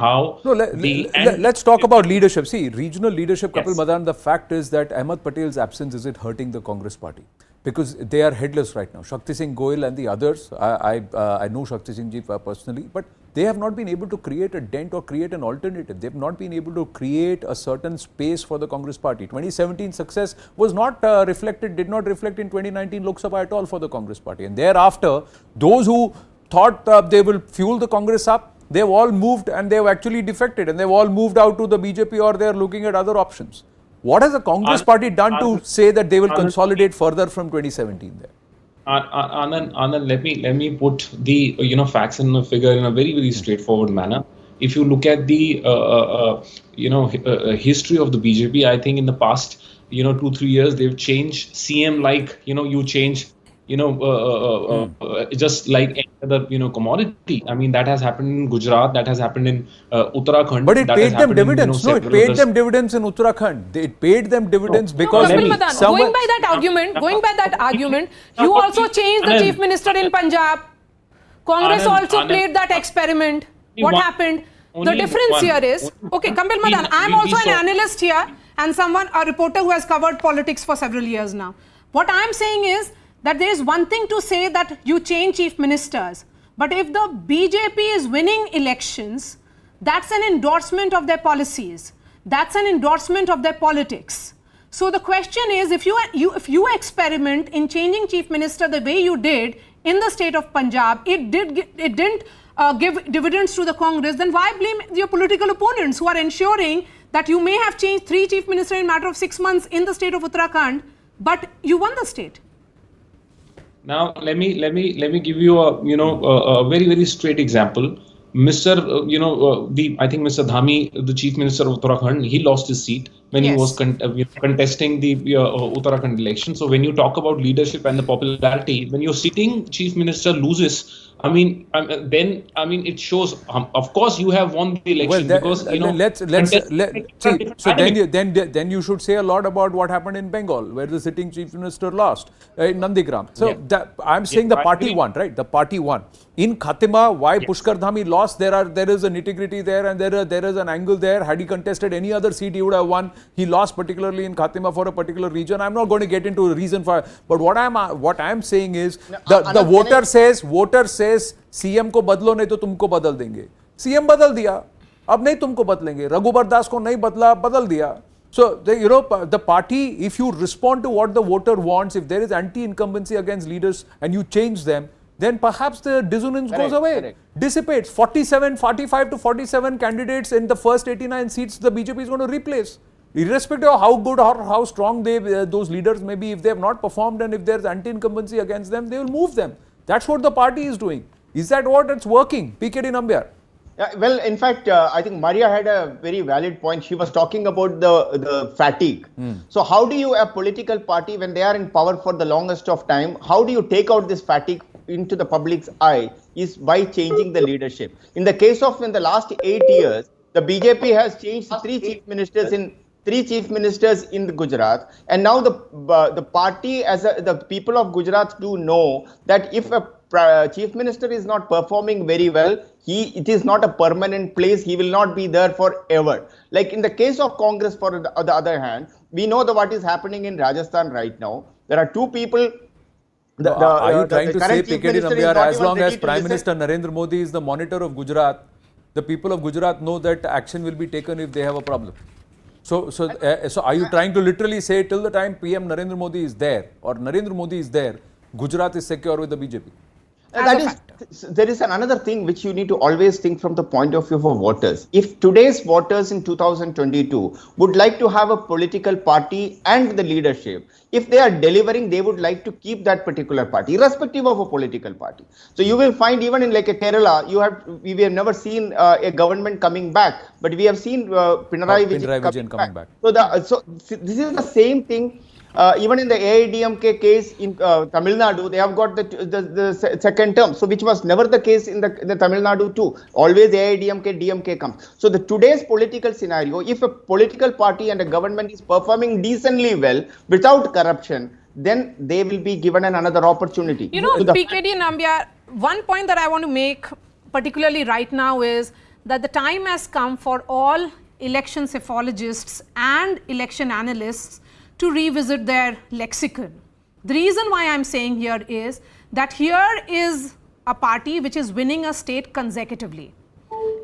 Let's talk about leadership. See, regional leadership, Kapil Madan, the fact is that Ahmed Patel's absence, is it hurting the Congress party? Because they are headless right now. Shakti Singh Goyal and the others, I know Shakti Singh ji personally, but they have not been able to create a dent or create an alternative. They have not been able to create a certain space for the Congress party. 2017 success was not did not reflect in 2019 Lok Sabha at all for the Congress party. And thereafter, those who thought they will fuel the Congress up, they've all moved and they've actually defected and they've all moved out to the BJP or they're looking at other options. What has the Congress party done to say that they will consolidate further from 2017 there? Anand, let me put the facts and the figure in a very, very straightforward manner. If you look at the history of the BJP, I think in the past 2-3 years they've changed CM like you change just like any other commodity. I mean, that has happened in Gujarat, that has happened in Uttarakhand. But it paid them dividends. No, it paid them dividends in Uttarakhand. It paid them dividends because going by that argument, you also changed the chief minister in Punjab. Congress also played that experiment. What happened? The difference here is, okay, Kapil Madan, I am also an analyst here and a reporter who has covered politics for several years now. What I am saying is that there is one thing to say that you change chief ministers, but if the BJP is winning elections, that's an endorsement of their policies. That's an endorsement of their politics. So the question is, if you experiment in changing chief minister the way you did in the state of Punjab, it didn't give dividends to the Congress, then why blame your political opponents who are ensuring that you may have changed 3 chief ministers in a matter of 6 months in the state of Uttarakhand, but you won the state? Now let me give you a very, very straight example. I think Mr. Dhami, the chief minister of Uttarakhand, he lost his seat when he was contesting the Uttarakhand election. So when you talk about leadership and the popularity, when your sitting chief minister loses, then it shows. Of course, you have won the election then you should say a lot about what happened in Bengal, where the sitting chief minister lost in Nandigram. So I'm saying the party won, right? The party won. In Khatima, why Pushkar Dhami lost? There is a nitty-gritty there, and there is an angle there. Had he contested any other seat, he would have won. He lost particularly in Khatima for a particular region. I'm not going to get into a reason for, but what I'm saying is the voter says CM को बदलो नहीं तो तुमको बदल देंगे. CM बदल दिया, अब नहीं तुमको बदलेंगे. रघुबर दास को नहीं बदला, बदल दिया. So the party, if you respond to what the voter wants, if there is anti-incumbency against leaders and you change them, then perhaps the dissonance goes away, dissipates. 45 to 47 candidates in the first 89 seats the BJP is going to replace. Irrespective of how good or how strong those leaders may be, if they have not performed and if there is anti-incumbency against them, they will move them. That's what the party is doing. Is that what it's working? PKD Nambiar. Well, in fact, I think Maria had a very valid point. She was talking about the fatigue. So how do you, a political party, when they are in power for the longest of time, how do you take out this fatigue into the public's eye? Is by changing the leadership. In the case of in the last 8 years, the BJP has changed 3 chief ministers in the Gujarat, and now the party, the people of Gujarat do know that if a chief minister is not performing very well, it is not a permanent place. He will not be there forever. Like in the case of Congress, for the other hand, we know what is happening in Rajasthan right now. There are 2 people. Are you trying to say, PKD Nambiar, as long as Prime Minister Narendra Modi is the monitor of Gujarat, the people of Gujarat know that action will be taken if they have a problem? So are you trying to literally say till the time PM Narendra Modi is there or Narendra Modi is there, Gujarat is secure with the BJP? There is another thing which you need to always think from the point of view of voters. If today's voters in 2022 would like to have a political party and the leadership, if they are delivering, they would like to keep that particular party, irrespective of a political party. So you will find even in like a Kerala, we have never seen a government coming back, but we have seen Pinarayi Vijayan coming back. So this is the same thing. Even in the AIDMK case in Tamil Nadu, they have got the second term, so which was never the case in the Tamil Nadu too. Always AIDMK, DMK comes. So today's political scenario, if a political party and a government is performing decently well without corruption, then they will be given another opportunity. You know, PKD and Nambiar, one point that I want to make particularly right now is that the time has come for all election psephologists and election analysts to revisit their lexicon. The reason why I am saying here is that here is a party which is winning a state consecutively.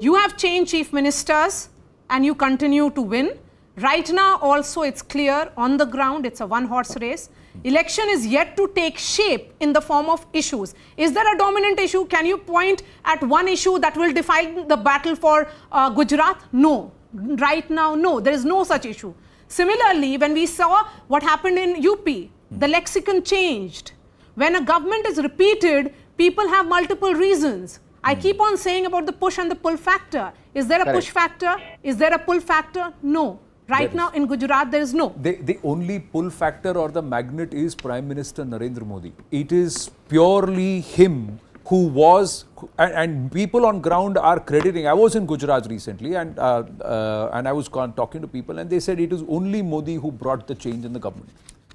You have changed chief ministers and you continue to win. Right now also it's clear on the ground, it's a one-horse race. Election is yet to take shape in the form of issues. Is there a dominant issue? Can you point at one issue that will define the battle for Gujarat? No. Right now, no. There is no such issue. Similarly, when we saw what happened in UP, the lexicon changed. When a government is repeated, people have multiple reasons. I keep on saying about the push and the pull factor. Is there a push factor? Is there a pull factor? No. Right now in Gujarat, there is no. The only pull factor or the magnet is Prime Minister Narendra Modi. It is purely him who was, and people on ground are crediting. I was in Gujarat recently and I was talking to people and they said it is only Modi who brought the change in the government.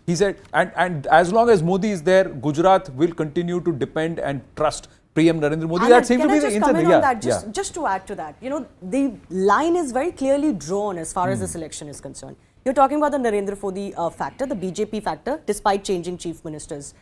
He said, and as long as Modi is there, Gujarat will continue to depend and trust PM Narendra Modi. That seems to be the incentive. Just to add to that, you know, the line is very clearly drawn as far as this election is concerned. You're talking about the Narendra Modi factor, the BJP factor, despite changing chief ministers.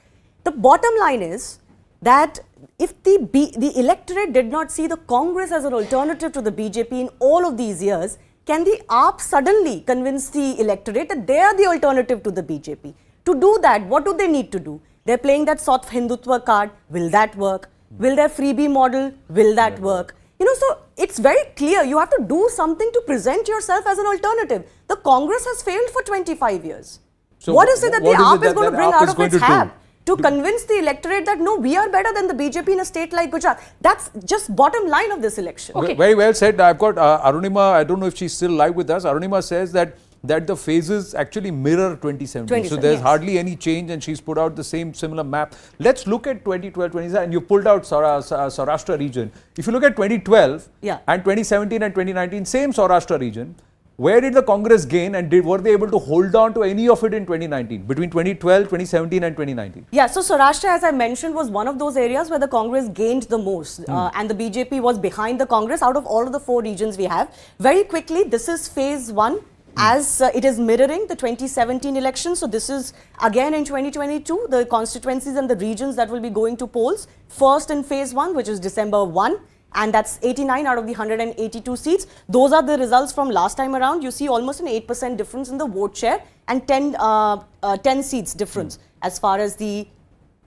The bottom line is that if the electorate did not see the Congress as an alternative to the BJP in all of these years, can the AAP suddenly convince the electorate that they are the alternative to the BJP? To do that, what do they need to do? They're playing that sort of Hindutva card. Will that work? Will their freebie model? Will that work? You know, so it's very clear. You have to do something to present yourself as an alternative. The Congress has failed for 25 years. So what is it that the AAP is going to bring out of its hat? To convince the electorate that no, we are better than the BJP in a state like Gujarat. That's just bottom line of this election. Okay. Very well said. I've got Arunima, I don't know if she's still live with us. Arunima says that the phases actually mirror 2017. So there's hardly any change and she's put out the similar map. Let's look at 2012, 2017 and you pulled out Saurashtra region. If you look at 2012 and 2017 and 2019, same Saurashtra region. Where did the Congress gain and were they able to hold on to any of it in 2019, between 2012, 2017 and 2019? Yeah, so Saurashtra, as I mentioned, was one of those areas where the Congress gained the most and the BJP was behind the Congress out of all of the 4 regions we have. Very quickly, this is phase 1 as it is mirroring the 2017 election. So this is again in 2022, the constituencies and the regions that will be going to polls. First in phase 1, which is December 1. And that's 89 out of the 182 seats. Those are the results from last time around. You see almost an 8% difference in the vote share and 10 seats difference as far as the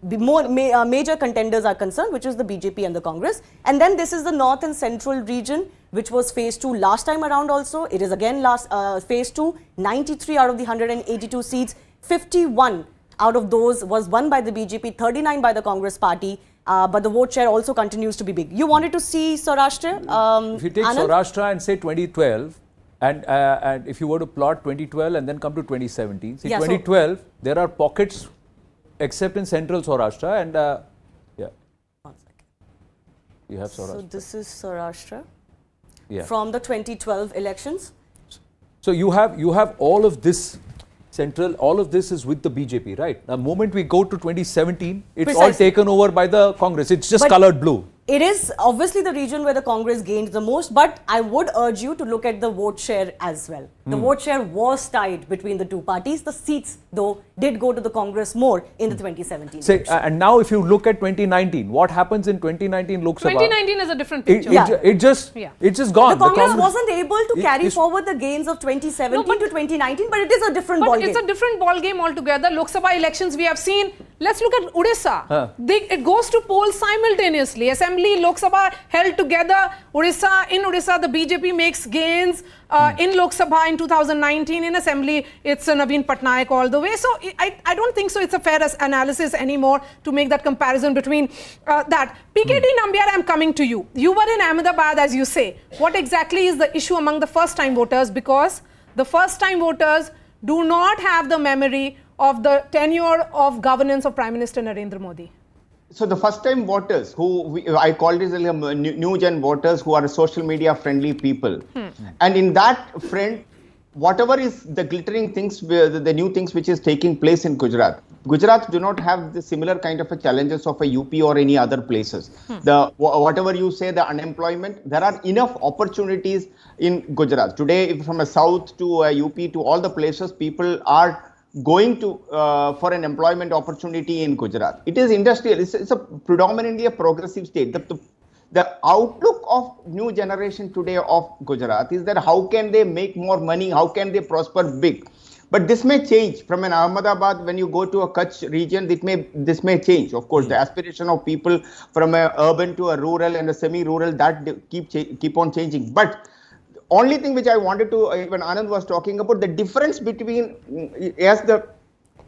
major contenders are concerned, which is the BJP and the Congress. And then this is the north and central region, which was phase 2 last time around also. It is again phase 2, 93 out of the 182 seats. 51 out of those was won by the BJP, 39 by the Congress party. But the vote share also continues to be big. You wanted to see Saurashtra? If you take Anand? Saurashtra and say 2012, and if you were to plot 2012 and then come to 2017, see 2012, there are pockets except in central Saurashtra and One second. You have Saurashtra. So this is Saurashtra from the 2012 elections. So you have all of this. Central, all of this is with the BJP, right? The moment we go to 2017, it's all taken over by the Congress. It's just colored blue. It is obviously the region where the Congress gained the most, but I would urge you to look at the vote share as well. The vote share was tied between the two parties. The seats, though, did go to the Congress more in the 2017 Say, election. and now if you look at 2019, what happens in 2019 Lok Sabha? 2019 is a different picture. It's just gone. The Congress wasn't able to carry forward the gains of 2017 to 2019, but it is a different ball game. It's a different ball game altogether. Lok Sabha elections we have seen. Let's look at Odisha. It goes to polls simultaneously. Assembly, Lok Sabha held together. In Odisha, the BJP makes gains. In Lok Sabha in 2019, in Assembly, it's Naveen Patnaik all the way. So I don't think so. It's a fair analysis anymore to make that comparison between that. PKD Nambiar, I'm coming to you. You were in Ahmedabad, as you say. What exactly is the issue among the first-time voters? Because the first-time voters do not have the memory of the tenure of governance of Prime Minister Narendra Modi. So the first-time voters, I call this new-gen voters, who are social media-friendly people, and in that friend, whatever is the glittering things, the new things which is taking place in Gujarat do not have the similar kind of a challenges of a UP or any other places. Whatever you say, the unemployment, there are enough opportunities in Gujarat today. From a south to a UP to all the places, people are going to for an employment opportunity in Gujarat. It is industrial. It's a predominantly a progressive state. The outlook of new generation today of Gujarat is that how can they make more money? How can they prosper big? But this may change from an Ahmedabad. When you go to a Kutch region, this may change. Of course, the aspiration of people from a urban to a rural and a semi-rural, that keep on changing. But only thing which I wanted to, when Anand was talking about the difference between, as the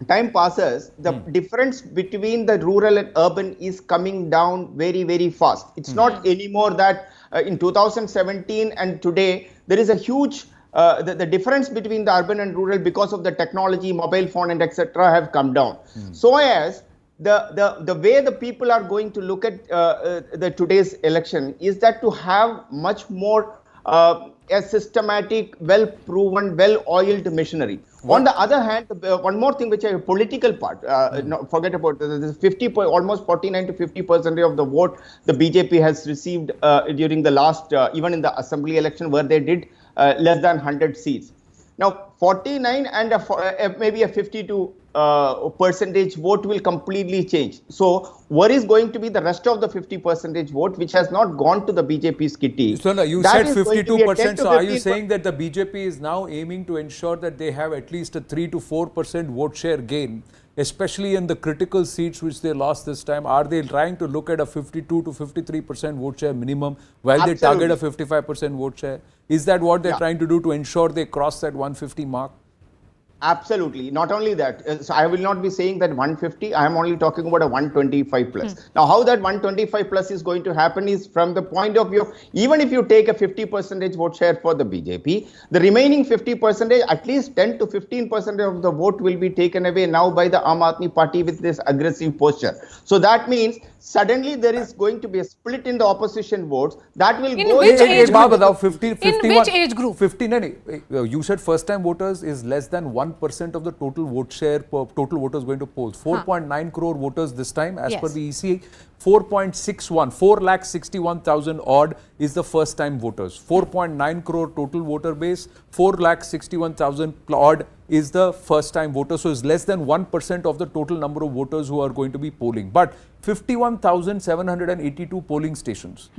time passes, the difference between the rural and urban is coming down very, very fast. It's not anymore that in 2017 and today, there is a huge, the difference between the urban and rural because of the technology, mobile phone and etc. have come down. So as the way the people are going to look at the today's election is that to have much more a systematic, well-proven, well-oiled machinery. On the other hand, one more thing which I political part, forget about this, almost 49 to 50% of the vote the BJP has received during the last, even in the assembly election where they did less than 100 seats. Now, 49 and maybe a 52 percentage vote will completely change. So, what is going to be the rest of the 50% vote which has not gone to the BJP's kitty? So, no, you said 52%. So, are you saying that the BJP is now aiming to ensure that they have at least a 3 to 4% vote share gain, especially in the critical seats which they lost this time? Are they trying to look at a 52 to 53% vote share minimum while they target a 55% vote share? Is that what they're trying to do to ensure they cross that 150 mark? Absolutely. Not only that, so I will not be saying that 150, I am only talking about a 125 plus. Now, how that 125 plus is going to happen is from the point of view, even if you take a 50% vote share for the BJP, the remaining 50%, at least 10 to 15% of the vote will be taken away now by the Aam Aadmi Party with this aggressive posture. So that means suddenly there is going to be a split in the opposition votes that will in go which age group? In which age group? 15. You said first time voters is less than 1% of the total vote share, total voters going to polls. 4.9 crore voters this time as per the ECA. 4.61, 4,61,000 odd is the first time voters. 4.9 crore total voter base, 4,61,000 odd is the first time voters. So it's less than 1% of the total number of voters who are going to be polling. But 51,782 polling stations.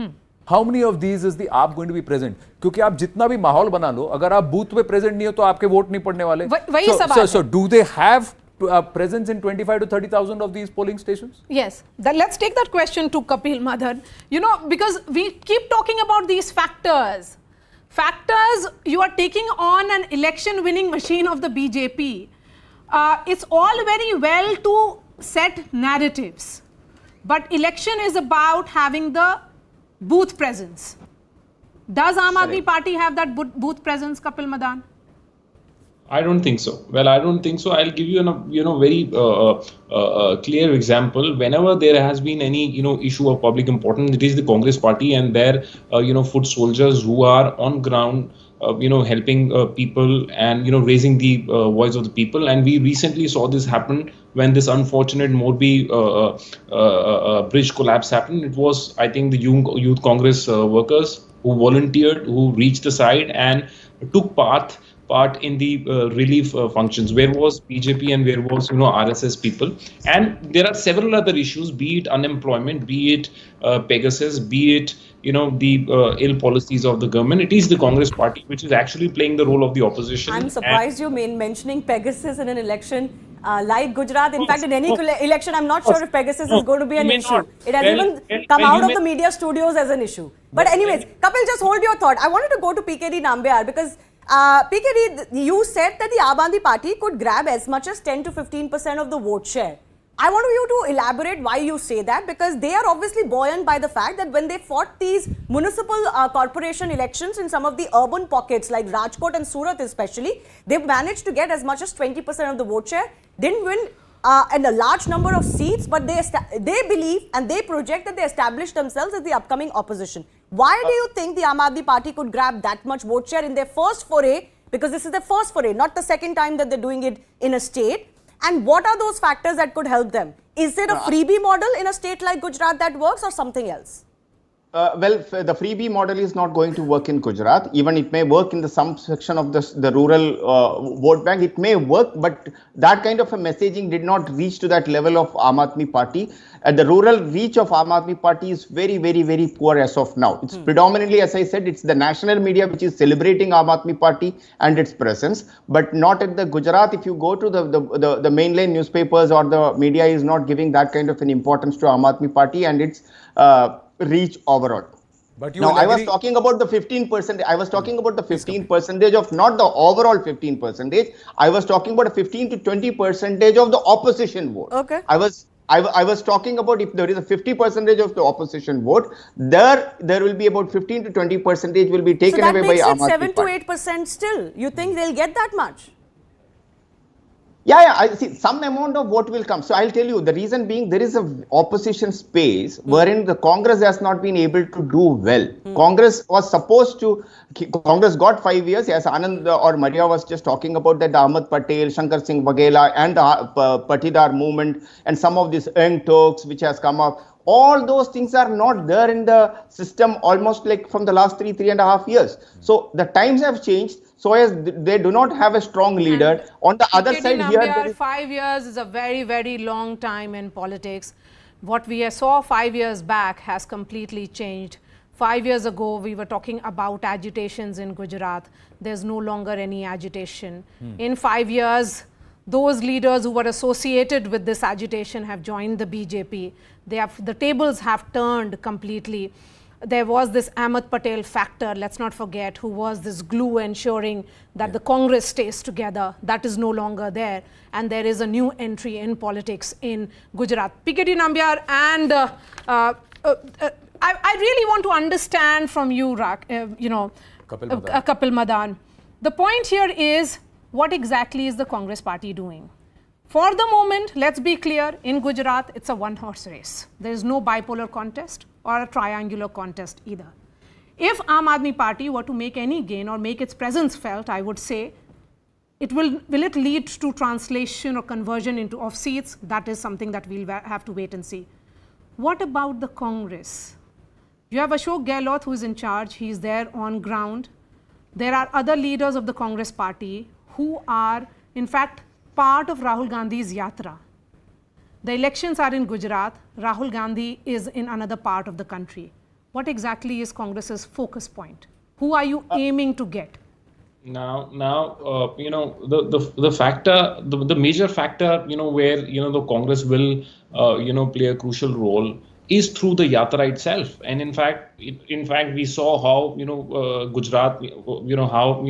How many of these is the AAP going to be present? क्योंकि आप जितना भी माहौल बना लो, अगर आप booth पे present नहीं हो तो आपके वोट नहीं पड़ने वाले. वही सवाल है. So do they have presence in 25 to 30,000 of these polling stations? Yes. Let's take that question to Kapil Madhan. You know, because we keep talking about these factors. Factors, you are taking on an election winning machine of the BJP. It's all very well to set narratives. But election is about having the booth presence. Does Aam Aadmi Party have that booth presence, Kapil Madhan? I don't think so. Well, I don't think so. I'll give you a very clear example. Whenever there has been any issue of public importance, it is the Congress Party and their foot soldiers who are on ground, helping people and raising the voice of the people. And we recently saw this happen when this unfortunate Morbi bridge collapse happened. It was, I think, the Youth Congress workers who volunteered, who reached the side and took part part in the relief functions. Where was BJP and where was RSS people? And there are several other issues, be it unemployment, be it Pegasus, be it the ill policies of the government. It is the Congress party which is actually playing the role of the opposition. I'm surprised you mentioning Pegasus in an election like Gujarat. In fact, in any election, I'm not sure if Pegasus is going to be an issue. It has even come out of the media studios as an issue. But anyways, Kapil, just hold your thought. I wanted to go to PKD Nambiar because PKD, you said that the Aam Aadmi Party could grab as much as 10 to 15% of the vote share. I want you to elaborate why you say that, because they are obviously buoyant by the fact that when they fought these municipal corporation elections in some of the urban pockets like Rajkot and Surat especially, they managed to get as much as 20% of the vote share, didn't win and a large number of seats, but they believe and they project that they established themselves as the upcoming opposition. Why do you think the Aam Aadmi Party could grab that much vote share in their first foray? Because this is their first foray, not the second time that they're doing it in a state. And what are those factors that could help them? Is it a freebie model in a state like Gujarat that works, or something else? Well, the freebie model is not going to work in Gujarat. Even it may work in some section of the rural vote bank. It may work, but that kind of a messaging did not reach to that level of Aam Aadmi Party. The rural reach of Aam Aadmi Party is very, very, very poor as of now. It's predominantly, as I said, it's the national media which is celebrating Aam Aadmi Party and its presence, but not at the Gujarat. If you go to the mainline newspapers or the media is not giving that kind of an importance to Aam Aadmi Party and its reach overall. But now, I was talking about the 15%. I was talking about the 15% of not the overall 15%. I was talking about a 15 to 20% of the opposition vote. Okay. I was talking about if there is a 50% of the opposition vote, there will be about 15 to 20% will be taken away by Aam Aadmi Party. So that makes it 7 to 8% still. You think they'll get that much? Yeah, I see some amount of vote will come. So I'll tell you the reason being there is a opposition space wherein the Congress has not been able to do well. Congress got 5 years. As Anand or Maria was just talking about that, the Ahmed Patel, Shankar Singh Waghela and the Patidar movement and some of these young Turks which has come up. All those things are not there in the system almost like from the last 3.5 years. So the times have changed. So as they do not have a strong leader. On the other side here, 5 years is a very, very long time in politics. What we saw 5 years back has completely changed. 5 years ago, we were talking about agitations in Gujarat. There's no longer any agitation. In 5 years, those leaders who were associated with this agitation have joined the BJP. The tables have turned completely. There was this Ahmed Patel factor, let's not forget, who was this glue ensuring that the Congress stays together. That is no longer there. And there is a new entry in politics in Gujarat. PKD Nambiar, and I really want to understand from you, Kapil Madan. The point here is, what exactly is the Congress party doing? For the moment, let's be clear, in Gujarat, it's a one-horse race. There is no bipolar contest or a triangular contest either. If Aam Aadmi Party were to make any gain or make its presence felt, I would say, will it lead to translation or conversion of seats? That is something that we'll have to wait and see. What about the Congress? You have Ashok Gehlot who is in charge. He is there on ground. There are other leaders of the Congress party who are, in fact, part of Rahul Gandhi's yatra. The elections are in Gujarat. Rahul Gandhi is in another part of the country. What exactly is Congress's focus point? Who are you aiming to get? Now, the factor, the major factor, where the Congress will, play a crucial role is through the yatra itself. And in fact, we saw how Gujarat, how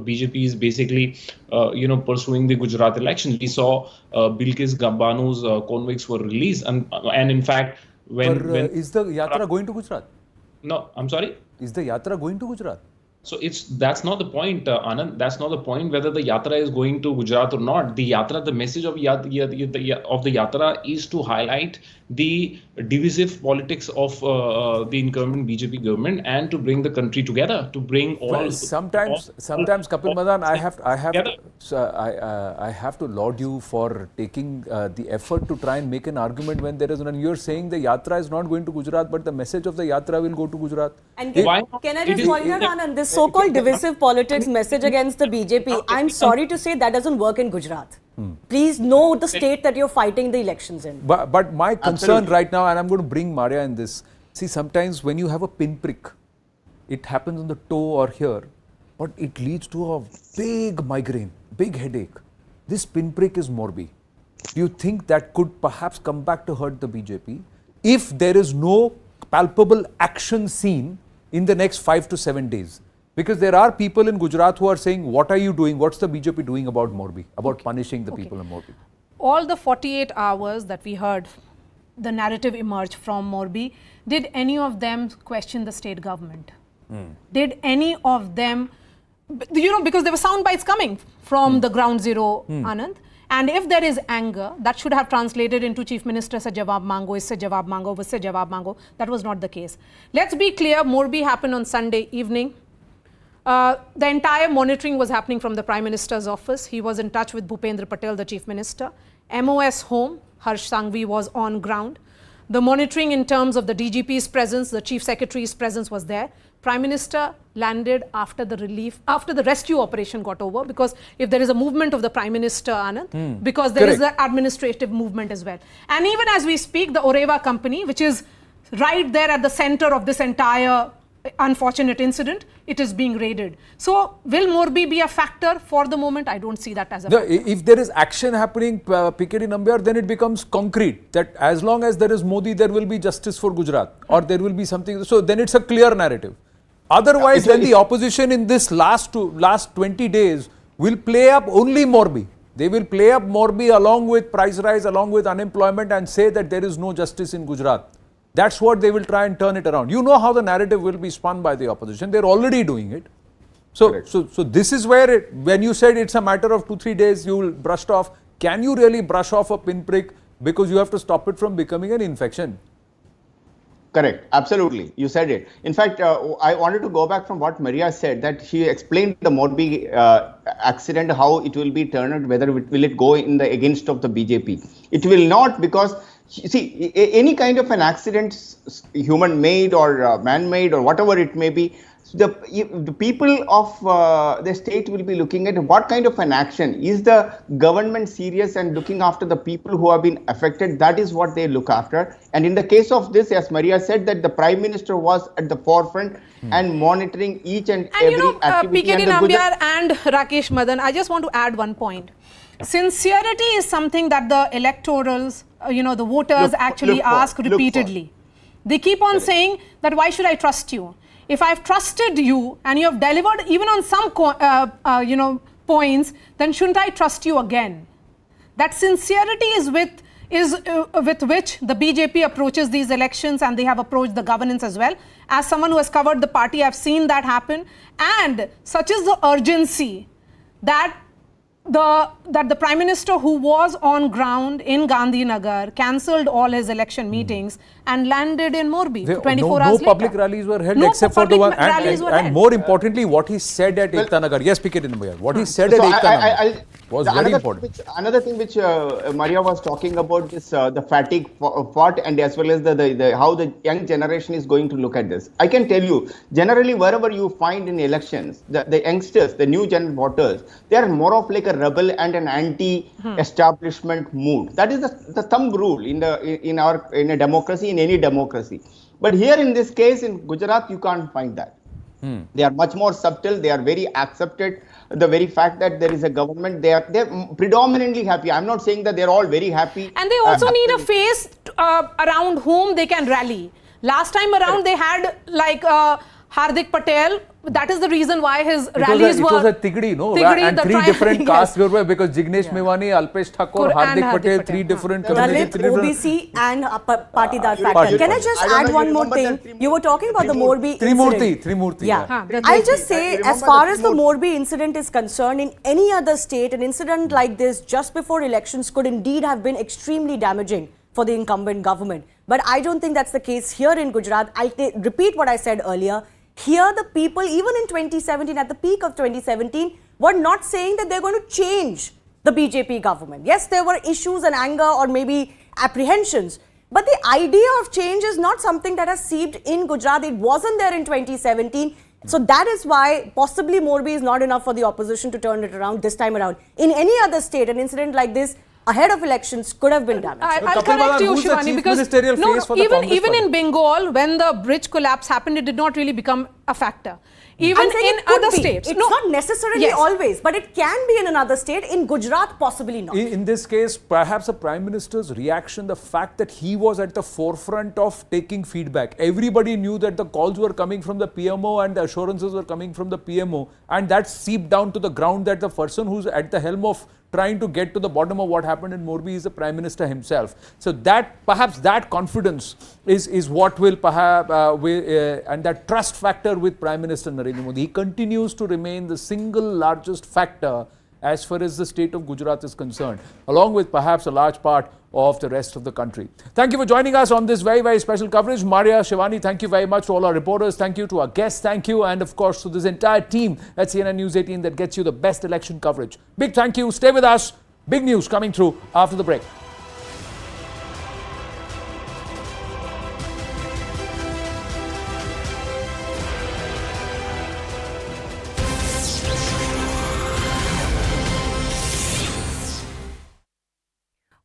BJP is basically pursuing the Gujarat election. We saw Bilkis Banu's convicts were released, and in fact, when is the yatra going to Gujarat? No, I'm sorry. Is the yatra going to Gujarat? So that's not the point, Anand. That's not the point whether the yatra is going to Gujarat or not. The yatra, the message of the yatra is to highlight the divisive politics of the incumbent BJP government and to bring the country together, to bring all. Well, sometimes, Kapil Madan, I have to laud you for taking the effort to try and make an argument when there is none. You're saying the yatra is not going to Gujarat, but the message of the yatra will go to Gujarat. And can I just point out, Anand, this so-called divisive politics message against the BJP, I'm sorry to say that doesn't work in Gujarat. Please know the state that you're fighting the elections in. But my concern right now, and I'm going to bring Maria in this, see, sometimes when you have a pinprick, it happens on the toe or here, but it leads to a big migraine, big headache. This pinprick is Morbi. Do you think that could perhaps come back to hurt the BJP if there is no palpable action seen in the next 5 to 7 days? Because there are people in Gujarat who are saying, what are you doing? What's the BJP doing about Morbi, about punishing the people in Morbi? All the 48 hours that we heard the narrative emerge from Morbi, did any of them question the state government? Did any of them, because there were sound bites coming from the ground zero, Anand. And if there is anger, that should have translated into Chief Minister se jawab mango, isse jawab mango, wasse jawab mango. That was not the case. Let's be clear, Morbi happened on Sunday evening. The entire monitoring was happening from the Prime Minister's office. He was in touch with Bhupendra Patel, the Chief Minister. MOS home, Harsh Sanghvi was on ground. The monitoring in terms of the DGP's presence, the Chief Secretary's presence was there. Prime Minister landed after the rescue operation got over, because if there is a movement of the Prime Minister, Anand, because there is the administrative movement as well. And even as we speak, the Oreva company, which is right there at the center of this entire unfortunate incident, it is being raided. So, will Morbi be a factor for the moment? I don't see that as a factor. If there is action happening, Piketi Nambiar, then it becomes concrete that as long as there is Modi, there will be justice for Gujarat, or there will be something. So, then it's a clear narrative. Otherwise, then the opposition in this last 20 days will play up only Morbi. They will play up Morbi along with price rise, along with unemployment, and say that there is no justice in Gujarat. That's what they will try and turn it around. You know how the narrative will be spun by the opposition. They're already doing it. So this is where, when you said it's a matter of 2-3 days, you will brush it off. Can you really brush off a pinprick? Because you have to stop it from becoming an infection. Correct. Absolutely. You said it. In fact, I wanted to go back from what Maria said, that she explained the Morbi accident, how it will be turned, whether will it go in the against of the BJP. It will not, because see, any kind of an accident, human made or man made or whatever it may be, the people of the state will be looking at what kind of an action. Is the government serious and looking after the people who have been affected? That is what they look after. And in the case of this, as Maria said, that the Prime Minister was at the forefront and monitoring each and every activity. Piketi Nambiar and Rakesh Madan, I just want to add one point. Sincerity is something that the electorals, the voters actually ask repeatedly. They keep on saying that, why should I trust you? If I've trusted you and you have delivered even on some points, then shouldn't I trust you again? That sincerity is with which the BJP approaches these elections, and they have approached the governance as well. As someone who has covered the party, I've seen that happen, and such is the urgency that the Prime Minister, who was on ground in Gandhinagar, cancelled all his election meetings and landed in Morbi 24 hours later. No public rallies were held except for the one. And more importantly, what he said at Ekta Nagar. Yes, Piketi Nambiar. What he said at Ekta Nagar was very important. Another thing which Maria was talking about is the fatigue fought, and as well as how the young generation is going to look at this. I can tell you, generally wherever you find in elections, the youngsters, the new gen voters, they are more of like a rebel and an anti-establishment mood. That is the thumb rule in a democracy, in any democracy. But here in this case in Gujarat, you can't find that. They are much more subtle. They are very accepted. The very fact that there is a government, they're predominantly happy. I'm not saying that they're all very happy. And they also need a face around whom they can rally. Last time around, they had like Hardik Patel. That is the reason why his rallies were... It was a Tigdi, no? And three different castes were, because Jignesh Mewani, Alpesh Thakur, Hardik Patel, three different communities. OBC and Patidar factor. Can I just add one more thing? You were talking about the Morbi incident. Trimurti. Yeah. I'll just say, as far as the Morbi incident is concerned, in any other state, an incident like this just before elections could indeed have been extremely damaging for the incumbent government. But I don't think that's the case here in Gujarat. I'll repeat what I said earlier. Here, the people, even in 2017, at the peak of 2017, were not saying that they're going to change the BJP government. Yes, there were issues and anger or maybe apprehensions. But the idea of change is not something that has seeped in Gujarat. It wasn't there in 2017. So that is why possibly Morbi is not enough for the opposition to turn it around this time around. In any other state, an incident like this ahead of elections could have been damaged. I'll correct you, Shivani, because even in Bengal, when the bridge collapse happened, it did not really become a factor. Even in other states. It's not necessarily always, but it can be in another state. In Gujarat, possibly not. In this case, perhaps the Prime Minister's reaction, the fact that he was at the forefront of taking feedback. Everybody knew that the calls were coming from the PMO and the assurances were coming from the PMO, and that seeped down to the ground that the person who's at the helm of trying to get to the bottom of what happened in Morbi is the Prime Minister himself. So that perhaps that confidence is what will perhaps and that trust factor with Prime Minister Narendra Modi. He continues to remain the single largest factor as far as the state of Gujarat is concerned, along with perhaps a large part of the rest of the country. Thank you for joining us on this very, very special coverage. Maria, Shivani, thank you very much to all our reporters. Thank you to our guests. Thank you. And of course, to this entire team at CNN News 18 that gets you the best election coverage. Big thank you. Stay with us. Big news coming through after the break.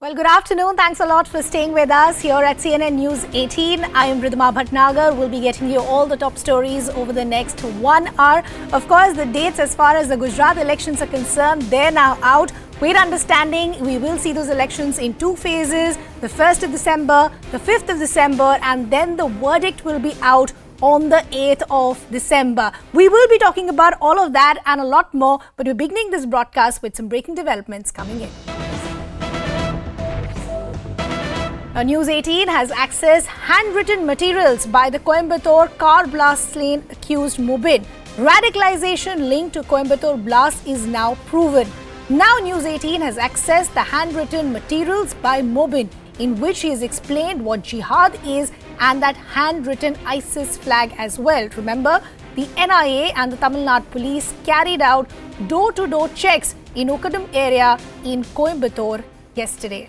Well, good afternoon. Thanks a lot for staying with us here at CNN News 18. I am Ridhima Bhatnagar. We'll be getting you all the top stories over the next 1 hour. Of course, the dates as far as the Gujarat elections are concerned, they're now out. We're understanding we will see those elections in 2 phases, the 1st of December, the 5th of December, and then the verdict will be out on the 8th of December. We will be talking about all of that and a lot more, but we're beginning this broadcast with some breaking developments coming in. Now, News 18 has accessed handwritten materials by the Coimbatore car blast slain accused Mubin. Radicalization linked to Coimbatore blast is now proven. Now, News 18 has accessed the handwritten materials by Mubin, in which he has explained what jihad is and that handwritten ISIS flag as well. Remember, the NIA and the Tamil Nadu police carried out door-to-door checks in Okadam area in Coimbatore yesterday.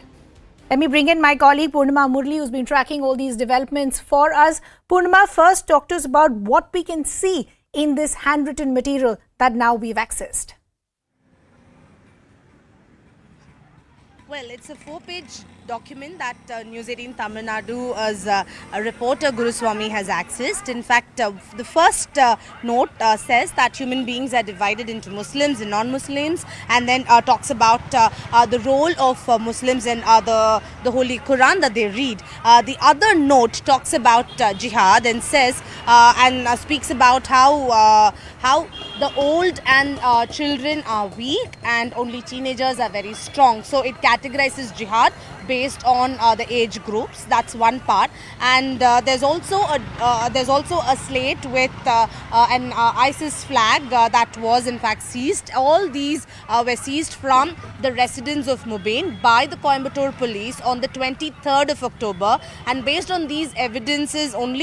Let me bring in my colleague Purnima Murli, who's been tracking all these developments for us. Purnima, first talk to us about what we can see in this handwritten material that now we've accessed. Well, it's a 4-page document that News 18 Tamil Nadu's reporter Guruswamy has accessed. In fact, the first note says that human beings are divided into Muslims and non-Muslims, and then talks about the role of Muslims in the Holy Quran that they read. The other note talks about jihad and says and speaks about how the old and children are weak and only teenagers are very strong. So it categorizes jihad based on the age groups. That's one part, and there's also a slate with an ISIS flag that was in fact seized. All these were seized from the residence of Mubin by the Coimbatore police on the 23rd of October, and based on these evidences only